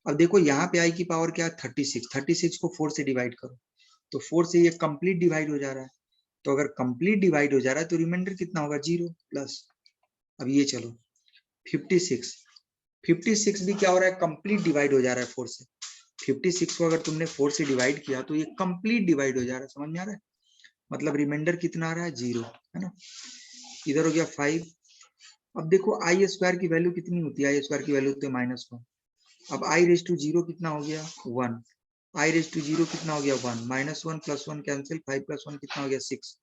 अब देखो यहाँ पे आई की पावर क्या है 36, 36 को 4 से डिवाइड करो तो 4 से ये कंप्लीट डिवाइड हो जा रहा है। तो अगर कंप्लीट डिवाइड हो जा रहा है तो रिमाइंडर कितना होगा 0 प्लस। अब ये चलो 56, 56 भी क्या हो रहा है, कंप्लीट डिवाइड हो जा रहा है 4 से। 56 को अगर तुमने 4 से डिवाइड किया तो ये कंप्लीट डिवाइड हो जा रहा है, समझ में आ रहा है। मतलब रिमाइंडर कितना आ रहा है 0, है ना। इधर हो गया 5। अब देखो आई स्क्वायर की वैल्यू कितनी होती है, आई स्क्वायर की वैल्यू होती है -1। अब आई रेज टू 0 कितना हो गया 1, आई रेज टू 0 कितना हो गया 1, -1 प्लस 1 कैंसिल, 5 प्लस 1 कितना हो गया 6।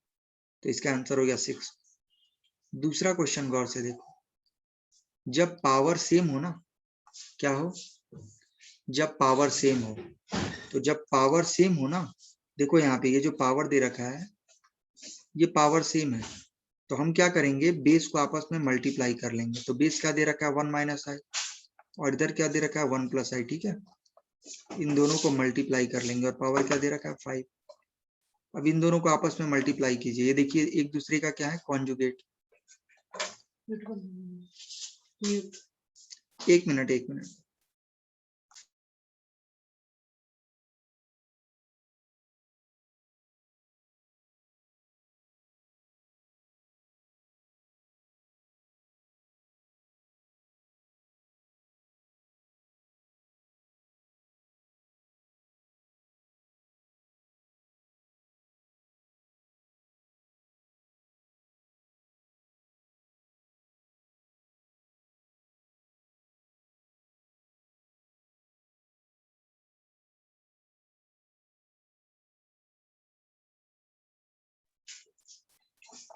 तो इसका आंसर हो गया 6। दूसरा क्वेश्चन गौर से देखो, जब पावर सेम हो ना, क्या हो, जब पावर सेम हो, तो जब पावर सेम हो ना, देखो यहाँ पे ये जो पावर दे रखा है ये पावर सेम है, तो हम क्या करेंगे, बेस को आपस में मल्टीप्लाई कर लेंगे। तो बेस क्या दे रखा है 1 माइनस आई, और इधर क्या दे रखा है 1 प्लस आई, ठीक है। इन दोनों को मल्टीप्लाई कर लेंगे और पावर क्या दे रखा है 5। अब इन दोनों को आपस में मल्टीप्लाई कीजिए, ये देखिए एक दूसरे का क्या है कॉन्जुगेट। एक मिनट, एक मिनट।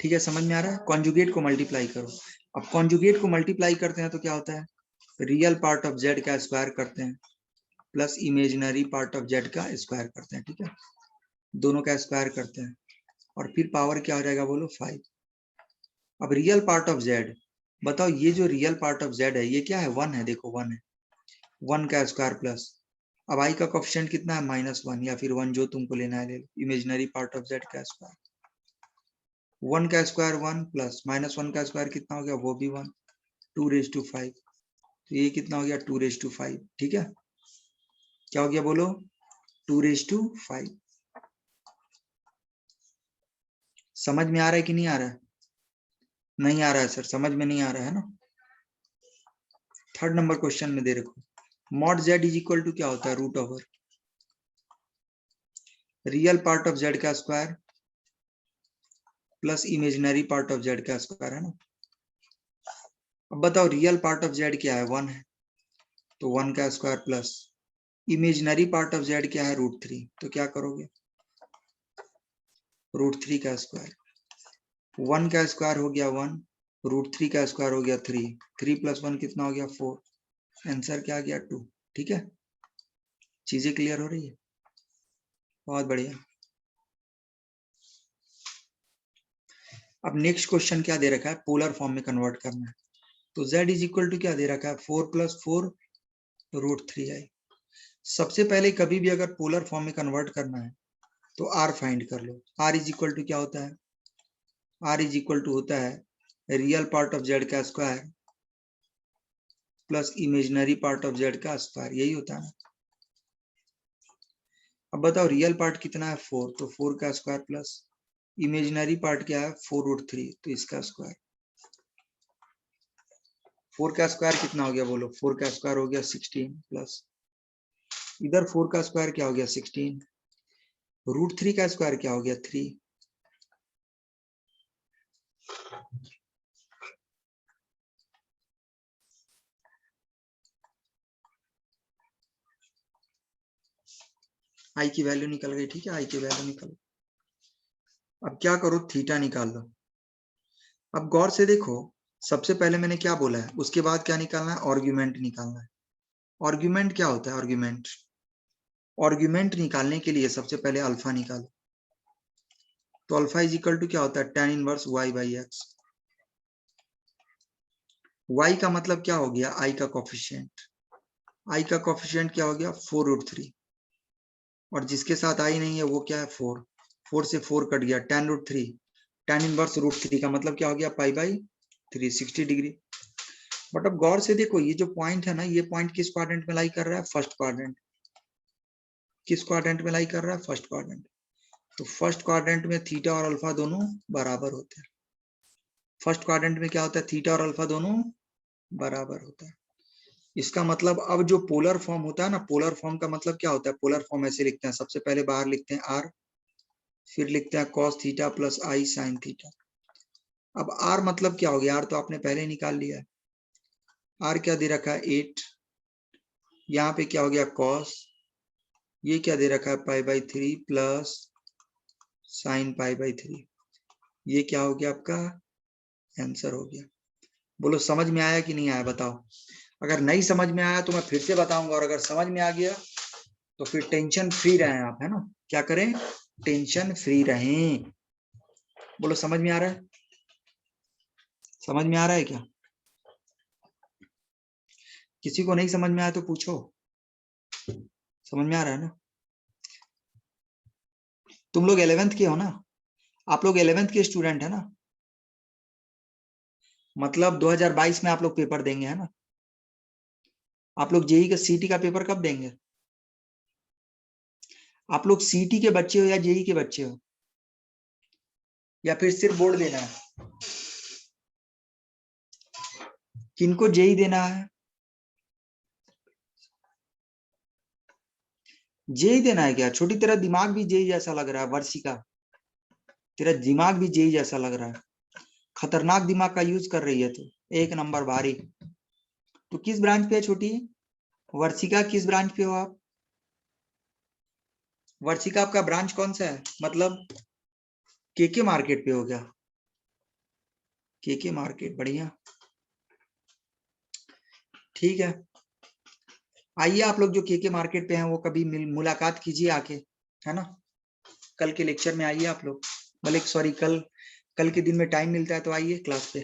ठीक है, समझ में आ रहा है, कॉन्जुगेट को मल्टीप्लाई करो। अब कॉन्जुगेट को मल्टीप्लाई करते हैं तो क्या होता है, रियल पार्ट ऑफ जेड का स्क्वायर करते हैं plus imaginary part of Z का स्क्वायर करते हैं, ठीक है। दोनों का स्क्वायर करते हैं और फिर पावर क्या हो जाएगा बोलो 5। अब रियल पार्ट ऑफ जेड बताओ, ये जो रियल पार्ट ऑफ जेड है ये क्या है 1 है, देखो 1 है। 1 का स्क्वायर प्लस, अब i का कोफिशिएंट कितना है -1 या फिर 1, जो तुमको लेना है ले लो, इमेजिनरी पार्ट ऑफ z का स्क्वायर। 1 का स्क्वायर 1 प्लस -1 का स्क्वायर कितना हो गया, वो भी 1, 2⁵5, तो ये कितना हो गया 2⁵5। ठीक है, क्या हो गया बोलो, 2⁵5। समझ में आ रहा है कि नहीं आ रहा है? नहीं आ रहा है सर, समझ में नहीं आ रहा है ना। थर्ड नंबर क्वेश्चन में दे रखो, mod z is equal to क्या होता है, root over real part of z का square plus imaginary part of z का स्क्वायर, है ना। अब बताओ रियल पार्ट ऑफ z क्या है, 1 है, तो 1 का square plus imaginary part of z क्या है, √3, तो क्या करोगे, √3 का स्क्वायर, 1 का स्क्वायर हो गया 1, √3 का स्क्वायर हो गया 3, 3 + 1 कितना हो गया 4, आंसर क्या आ गया 2। ठीक है, चीजें क्लियर हो रही है, बहुत बढ़िया। अब नेक्स्ट क्वेश्चन क्या दे रखा है, पोलर फॉर्म में कन्वर्ट करना है, तो z इज इक्वल टू क्या दे रखा है, 4 + 4 √3i। सबसे पहले कभी भी अगर पोलर फॉर्म में कन्वर्ट करना है तो r फाइंड कर लो, r इज इक्वल टू क्या होता है, r इज इक्वल टू होता है रियल पार्ट ऑफ z का square plus imaginary part of z का स्क्वायर, यही होता है ना। अब बताओ रियल पार्ट कितना है 4, तो 4 का स्क्वायर प्लस इमेजिनरी पार्ट क्या है 4√3, तो इसका स्क्वायर, 4 का स्क्वायर कितना हो गया बोलो, 4 का स्क्वायर हो गया 16 प्लस इधर 4 का स्क्वायर क्या हो गया 16, √3 का स्क्वायर क्या हो गया 3, आई की वैल्यू निकल गई। ठीक है, आई की वैल्यू निकल, अब क्या करो, थीटा निकाल लो। अब गौर से देखो, सबसे पहले मैंने क्या बोला है, उसके बाद क्या निकालना है, आर्गुमेंट निकालना है। आर्गुमेंट क्या होता है, आर्गुमेंट, आर्गुमेंट निकालने के लिए सबसे पहले अल्फा निकालो, तो अल्फा इज इक्वल टू क्या होता है, tan इनवर्स y/x। y का मतलब क्या हो गया, i का कोफिशिएंट, i का कोफिशिएंट क्या हो गया 4√3, और जिसके साथ i नहीं है वो क्या है 4, 4 से 4 कट गया, tan√3, tan इनवर्स √3 का मतलब क्या हो गया π/3, 60 डिग्री। बट अब गौर से देखो, ये जो पॉइंट है ना, ये पॉइंट किस क्वाड्रेंट में लाई कर रहा है, फर्स्ट क्वाड्रेंट। किस क्वाड्रेंट में लाई कर रहा है, फर्स्ट क्वाड्रेंट। तो फर्स्ट क्वाड्रेंट में थीटा और अल्फा दोनों बराबर होते हैं। फर्स्ट क्वाड्रेंट में क्या होता है, थीटा और अल्फा दोनों बराबर होता है। इसका मतलब अब जो पोलर फॉर्म होता है ना, पोलर फॉर्म का मतलब क्या होता है, पोलर फॉर्म ऐसे लिखते हैं, सबसे पहले बाहर लिखते हैं r, फिर लिखते हैं cos theta plus i sin theta. अब r मतलब क्या हो गया, r तो आपने पहले निकाल लिया है, r क्या दे रखा है 8, यहाँ पे क्या हो गया cos, ये क्या दे रखा है π/3 प्लस sin π/3, ये क्या हो गया आपका आंसर हो गया। बोलो समझ में आया कि नहीं आया, बताओ। अगर नहीं समझ में आया तो मैं फिर से बताऊंगा, और अगर समझ में आ गया तो फिर टेंशन फ्री रहें आप, है ना। क्या करें, टेंशन फ्री रहें। बोलो समझ में आ रहा है, समझ में आ रहा है क्या, किसी को नहीं समझ में आया तो पूछो, समझ में आ रहा है ना। तुम लोग 11th के हो ना, आप लोग 11th के स्टूडेंट है ना, मतलब 2022 में आप लोग पेपर देंगे, है ना। आप लोग जेई का सीटी का पेपर कब देंगे, आप लोग सीटी के बच्चे हो या जेई के बच्चे हो, या फिर सिर्फ बोर्ड देना है, किनको जेई देना है, जेई देना है क्या, छोटी तेरा दिमाग भी जेई जैसा लग रहा है, वर्षिका तेरा दिमाग भी जेई जैसा लग रहा है, खतरनाक दिमाग का यूज कर रही है तू, एक नंबर भारी। तो किस ब्रांच पे है छोटी, वर्षिका किस ब्रांच पे हो आप, वर्षिका आपका ब्रांच कौन सा है, मतलब केके मार्केट पे हो क्या, केके मार्केट, बढ़िया, ठीक है। आइए आप लोग जो केके मार्केट पे हैं वो कभी मुलाकात कीजिए आके, है ना। कल के लेक्चर में आइए आप लोग, मलिक सॉरी कल के दिन में टाइम मिलता है तो आइए क्लास पे,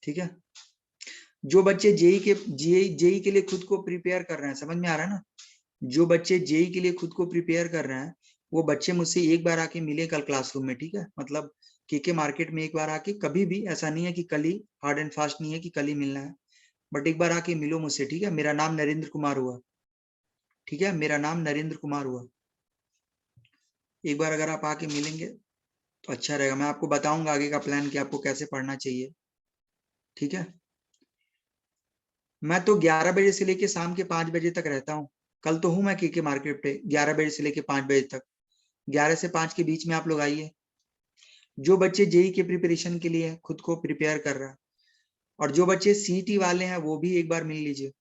ठीक है। जो बच्चे जेई के लिए खुद को प्रिपेयर कर रहे हैं, समझ में आ रहा है ना, जो बच्चे जेई के लिए खुद को प्रिपेयर कर रहे हैं वो बच्चे मुझसे एक बार आके मिले कल क्लासरूम में, ठीक है, मतलब केके मार्केट में एक बार आके, कभी भी ऐसा नहीं है कि कल ही, हार्ड एंड फास्ट नहीं है कि कल ही मिलना है, बट एक बार आके मिलो मुझसे, ठीक है। मेरा नाम नरेंद्र कुमार हुआ, ठीक है, मेरा नाम नरेंद्र कुमार हुआ। एक बार अगर आप आके मिलेंगे तो अच्छा रहेगा, मैं आपको बताऊंगा आगे का प्लान कि आपको कैसे पढ़ना चाहिए, ठीक है। मैं तो 11 बजे से लेके शाम के 5 बजे तक रहता हूँ। कल तो हूँ मैं केके मार्केट पे 11 बजे से लेके 5 बजे तक। 11 से 5 के बीच में आप लोग आइए। जो बच्चे जेई के प्रिपरेशन के लिए खुद को प्रिपेयर कर रहा है, और जो बच्चे सीईटी वाले हैं वो भी एक बार मिल लीजिए।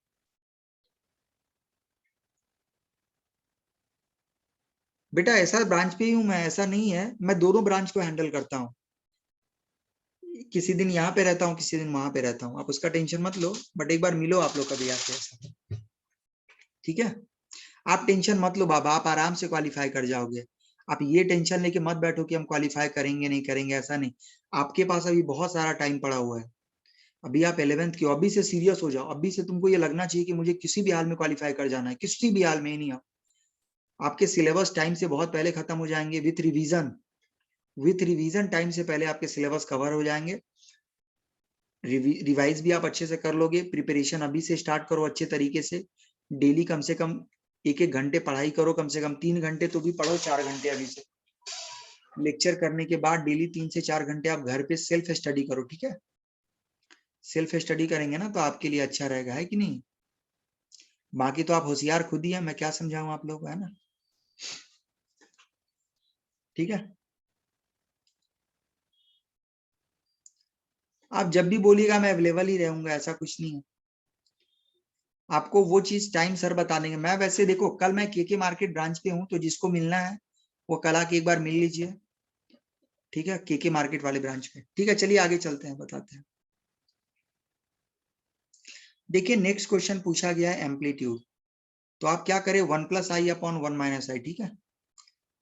बेटा ऐसा ब्रांच पे ही हूँ मैं, ऐसा नहीं है, मैं दोनों ब्रांच को हैंडल करता हूँ। किसी दिन यहाँ पे रहता हूँ, किसी दिन वहां पे रहता हूँ, आप उसका टेंशन मत लो, बट एक बार मिलो आप लोग कभी आके ऐसा, ठीक है। आप टेंशन मत लो बाबा, आप आराम से क्वालिफाई कर जाओगे। आप ये टेंशन लेके मत बैठो कि हम क्वालिफाई करेंगे नहीं करेंगे, ऐसा नहीं। आपके पास अभी बहुत सारा टाइम पड़ा हुआ है। अभी आप 11th की हो, अभी से सीरियस हो जाओ, अभी से तुमको ये लगना चाहिए कि मुझे किसी भी हाल में क्वालिफाई कर जाना है, किसी भी हाल में ही नहीं। आपके सिलेबस टाइम से बहुत पहले खत्म हो जाएंगे, विथ रिवीजन टाइम से पहले आपके सिलेबस कवर हो जाएंगे। रिवाइज भी आप अच्छे से कर लोगे। प्रिपरेशन अभी से स्टार्ट करो अच्छे तरीके से। डेली कम से कम 1-1 घंटे पढ़ाई करो, कम से कम 3 घंटे तो भी पढ़ो, 4 घंटे अभी से। लेक्चर करने के बाद डेली 3 से 4 घंटे आप घर पे सेल्फ स्टडी करो, ठीक है। सेल्फ स्टडी करेंगे ना तो आपके लिए अच्छा रहेगा, है कि नहीं। बाकी तो आप होशियार खुद ही है, मैं क्या समझाऊं आप लोग को, है ना, ठीक है। आप जब भी बोलिएगा मैं अवेलेबल ही रहूंगा, ऐसा कुछ नहीं है। आपको वो चीज टाइम सर बता देंगे। मैं वैसे देखो कल मैं केके मार्केट ब्रांच पे हूँ, तो जिसको मिलना है वो कल आके एक बार मिल लीजिए, ठीक है, केके मार्केट वाले ब्रांच पे, ठीक है। चलिए आगे चलते हैं, बताते हैं। देखिए नेक्स्ट क्वेश्चन पूछा गया है एम्पलीट्यूड। तो आप क्या करें, 1+i/1 - i, ठीक है।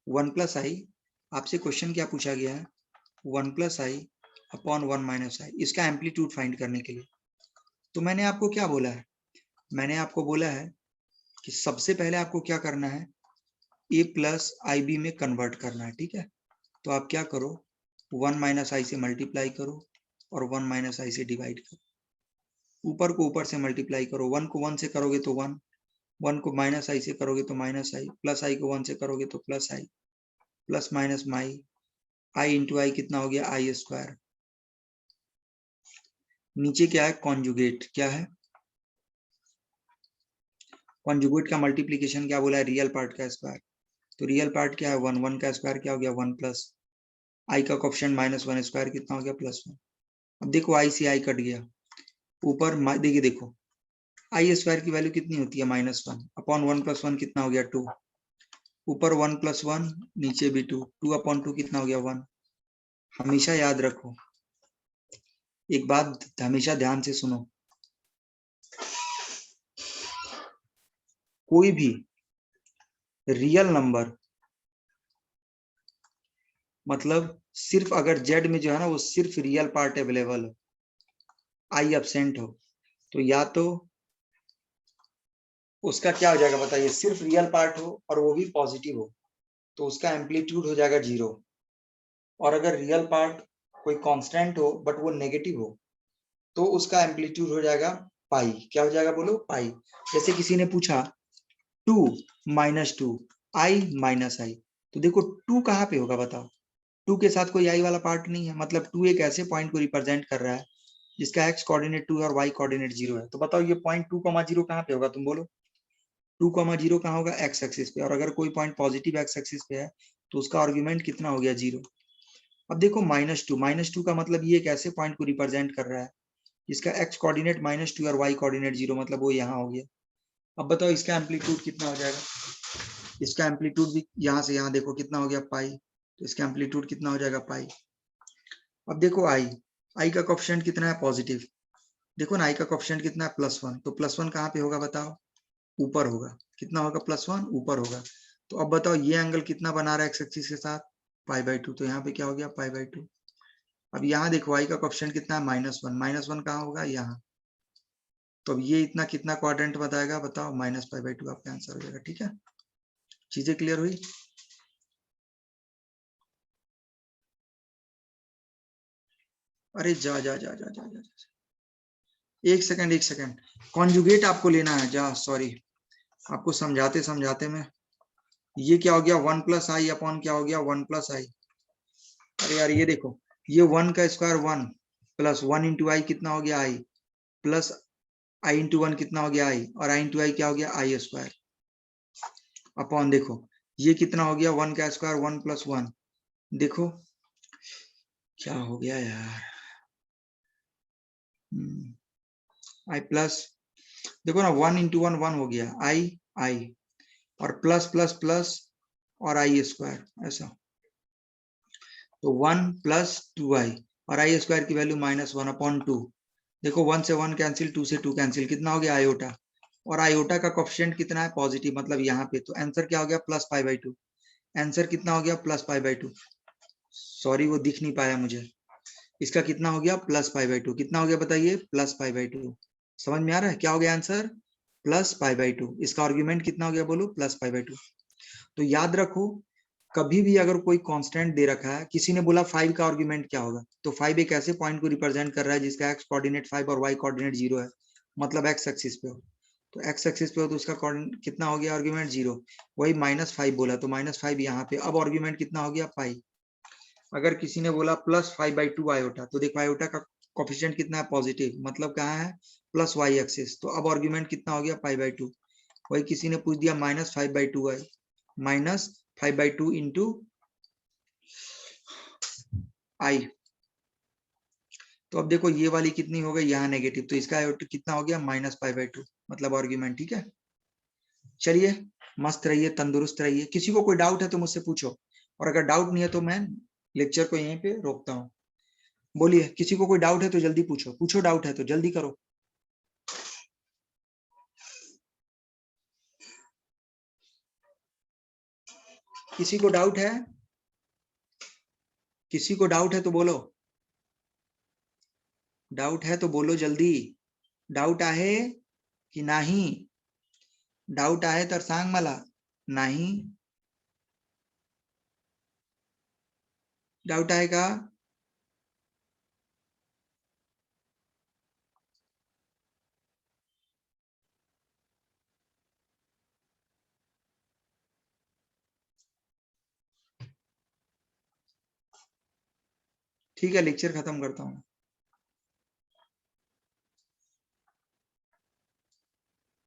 1+i, आपसे क्वेश्चन क्या पूछा गया है, 1+i/1 - i, इसका एम्पलीट्यूड फाइंड करने के लिए। तो मैंने आपको क्या बोला है, मैंने आपको बोला है कि सबसे पहले आपको क्या करना है, a प्लस IB में कन्वर्ट करना है, ठीक है। तो आप क्या करो, 1 - i से मल्टीप्लाई करो और 1 - i से डिवाइड करो। ऊपर को ऊपर से मल्टीप्लाई करो, 1 को 1 से करोगे तो 1, 1 को -i से करोगे तो -i, प्लस i को 1 से करोगे तो प्लस i, प्लस माइनस माई, i इंटू आई कितना हो गया, i²। नीचे क्या है, कॉन्जुगेट, क्या है कॉन्जुगेट का मल्टीप्लीकेशन, क्या बोला है, रियल पार्ट का स्क्वायर। तो रियल पार्ट क्या है, 1, 1 का स्क्वायर क्या हो गया, 1 प्लस आई का कोएफिशिएंट -1 स्क्वायर कितना हो गया, +1। अब देखो आई से आई कट गया, ऊपर देखिए देखो आई स्क्वायर की वैल्यू कितनी होती है, -1 अपॉन 1 + 1 कितना हो गया, 2। ऊपर 1 + 1, नीचे भी 2, 2/2 कितना हो गया, 1। हमेशा याद रखो, एक बात हमेशा ध्यान से सुनो, कोई भी रियल नंबर, मतलब सिर्फ अगर जेड में जो है ना वो सिर्फ रियल पार्ट अवेलेबल हो, आई एब्सेंट हो, तो या तो उसका क्या हो जाएगा बताइए, सिर्फ रियल पार्ट हो और वो भी पॉजिटिव हो, तो उसका एम्पलीट्यूड हो जाएगा 0। और अगर रियल पार्ट कोई कांस्टेंट हो बट वो नेगेटिव हो, तो उसका एम्पलीट्यूड हो जाएगा पाई। क्या हो जाएगा बोलो, पाई। जैसे किसी ने पूछा 2 - 2 i - i, तो देखो 2 कहाँ पे होगा बताओ, 2 के साथ कोई आई वाला पार्ट नहीं है, मतलब 2 एक ऐसे पॉइंट को रिप्रेजेंट कर रहा है जिसका x कोऑर्डिनेट 2 है और y कोऑर्डिनेट 0 है। तो बताओ ये पॉइंट 2,0 कहाँ पे होगा, तुम बोलो। 2,0 कहाँ होगा, x एक्सिस पे, और अगर कोई पॉइंट पॉजिटिव x एक्सिस पे है तो उसका आर्ग्यूमेंट कितना हो गया, 0। अब देखो -2 का मतलब ये एक ऐसे पॉइंट को रिप्रेजेंट कर रहा है जिसका x कोऑर्डिनेट -2 और y कोऑर्डिनेट 0, मतलब वो यहाँ हो गया। अब बताओ इसका एम्पलीट्यूड कितना हो जाएगा, इसका एम्पलीट्यूड भी यहाँ से यहाँ देखो कितना हो गया, पाई। तो इसका एम्पलीट्यूड कितना हो जाएगा, पाई। अब देखो आई का कोएफिशिएंट कितना है, पॉजिटिव। देखो ना आई का कोएफिशिएंट कितना है, +1। तो +1 कहाँ पे होगा बताओ, ऊपर होगा। कितना होगा, +1 ऊपर होगा। तो अब बताओ ये एंगल कितना बना रहा है एक्स एक्सिस के साथ, π/2। तो यहाँ पे क्या हो गया, π/2। अब यहाँ देखो आई का कोएफिशिएंट कितना है, -1। -1 कहाँ होगा, यहाँ। तो अब ये इतना कितना क्वाड्रेंट बताएगा, बताओ, -π/2 आपका आंसर हो जाएगा। ठीक है, चीजें क्लियर हुई? अरे जा जा जा जा जा जा, एक सेकंड एक सेकंड, कॉन्जुगेट आपको लेना है, जा सॉरी, आपको समझाते समझाते में ये क्या हो गया, 1 + i अपॉन क्या हो गया, 1 + i। अरे यार ये देखो, ये 1 का स्क्वायर 1 प्लस 1 इंटू आई कितना हो गया i, प्लस i इंटू 1 कितना हो गया i, और i इंटू आई क्या हो गया i², अपॉन देखो ये कितना हो गया 1 का स्क्वायर 1 + 1, देखो क्या हो गया यार, i प्लस, देखो ना 1 इंटू 1 1 हो गया i और प्लस प्लस प्लस और i², ऐसा, तो 1 + 2i और i² की वैल्यू -1/2, देखो 1 से 1 कैंसिल, 2 से 2 कैंसिल, कितना हो गया आयोटा, और आयोटा का कोफिशिएंट कितना है, पॉजिटिव, मतलब यहाँ पे, तो आंसर क्या हो गया, +π/2, आंसर कितना हो गया, +π/2, सॉरी वो दिख नहीं पाया मुझे, इसका कितना हो गया, +π/2, कितना हो गया बताइए, +π/2, समझ में आ रहा है क्या हो गया आंसर, +π/2, इसका आर्ग्यूमेंट कितना हो गया, बोलो, +π/2। तो याद रखो, कभी भी अगर कोई कांस्टेंट दे रखा है, किसी ने बोला 5 का आर्ग्यूमेंट क्या होगा, तो 5 एक ऐसे पॉइंट को रिप्रेजेंट कर रहा है जिसका x कोऑर्डिनेट 5 और y कोऑर्डिनेट 0 है, मतलब x एक्सिस पे हो, तो x एक्सिस पे हो तो उसका कितना हो गया आर्ग्यूमेंट 0, वही -5 बोला तो -5 यहाँ पे, अब आर्ग्यूमेंट कितना हो गया पाई। अगर किसी ने बोला +5/2 आयोटा, तो देखो आयोटा का कोफिशिएंट कितना है, पॉजिटिव, मतलब कहाँ है, प्लस y एक्सिस, तो अब आर्ग्यूमेंट कितना हो गया π/2, वही किसी ने पूछ दिया -5/2 -5/2 इंटू i, तो अब देखो ये वाली कितनी हो गई, यहाँ नेगेटिव, तो इसका कितना हो गया, -π/2, मतलब आर्ग्यूमेंट। ठीक है, चलिए, मस्त रहिए, तंदुरुस्त रहिए, किसी को कोई डाउट है तो मुझसे पूछो, और अगर डाउट नहीं है तो मैं लेक्चर को यहीं पे रोकता हूँ। बोलिए, किसी को कोई डाउट है तो जल्दी पूछो, पूछो, डाउट है तो जल्दी करो। किसी को डाउट है, किसी को डाउट है तो बोलो, डाउट है तो बोलो जल्दी, डाउट आहे की नाही, डाउट आहे तर सांग मला, नाही डाउट आहे का, ठीक है, लेक्चर खत्म करता हूँ।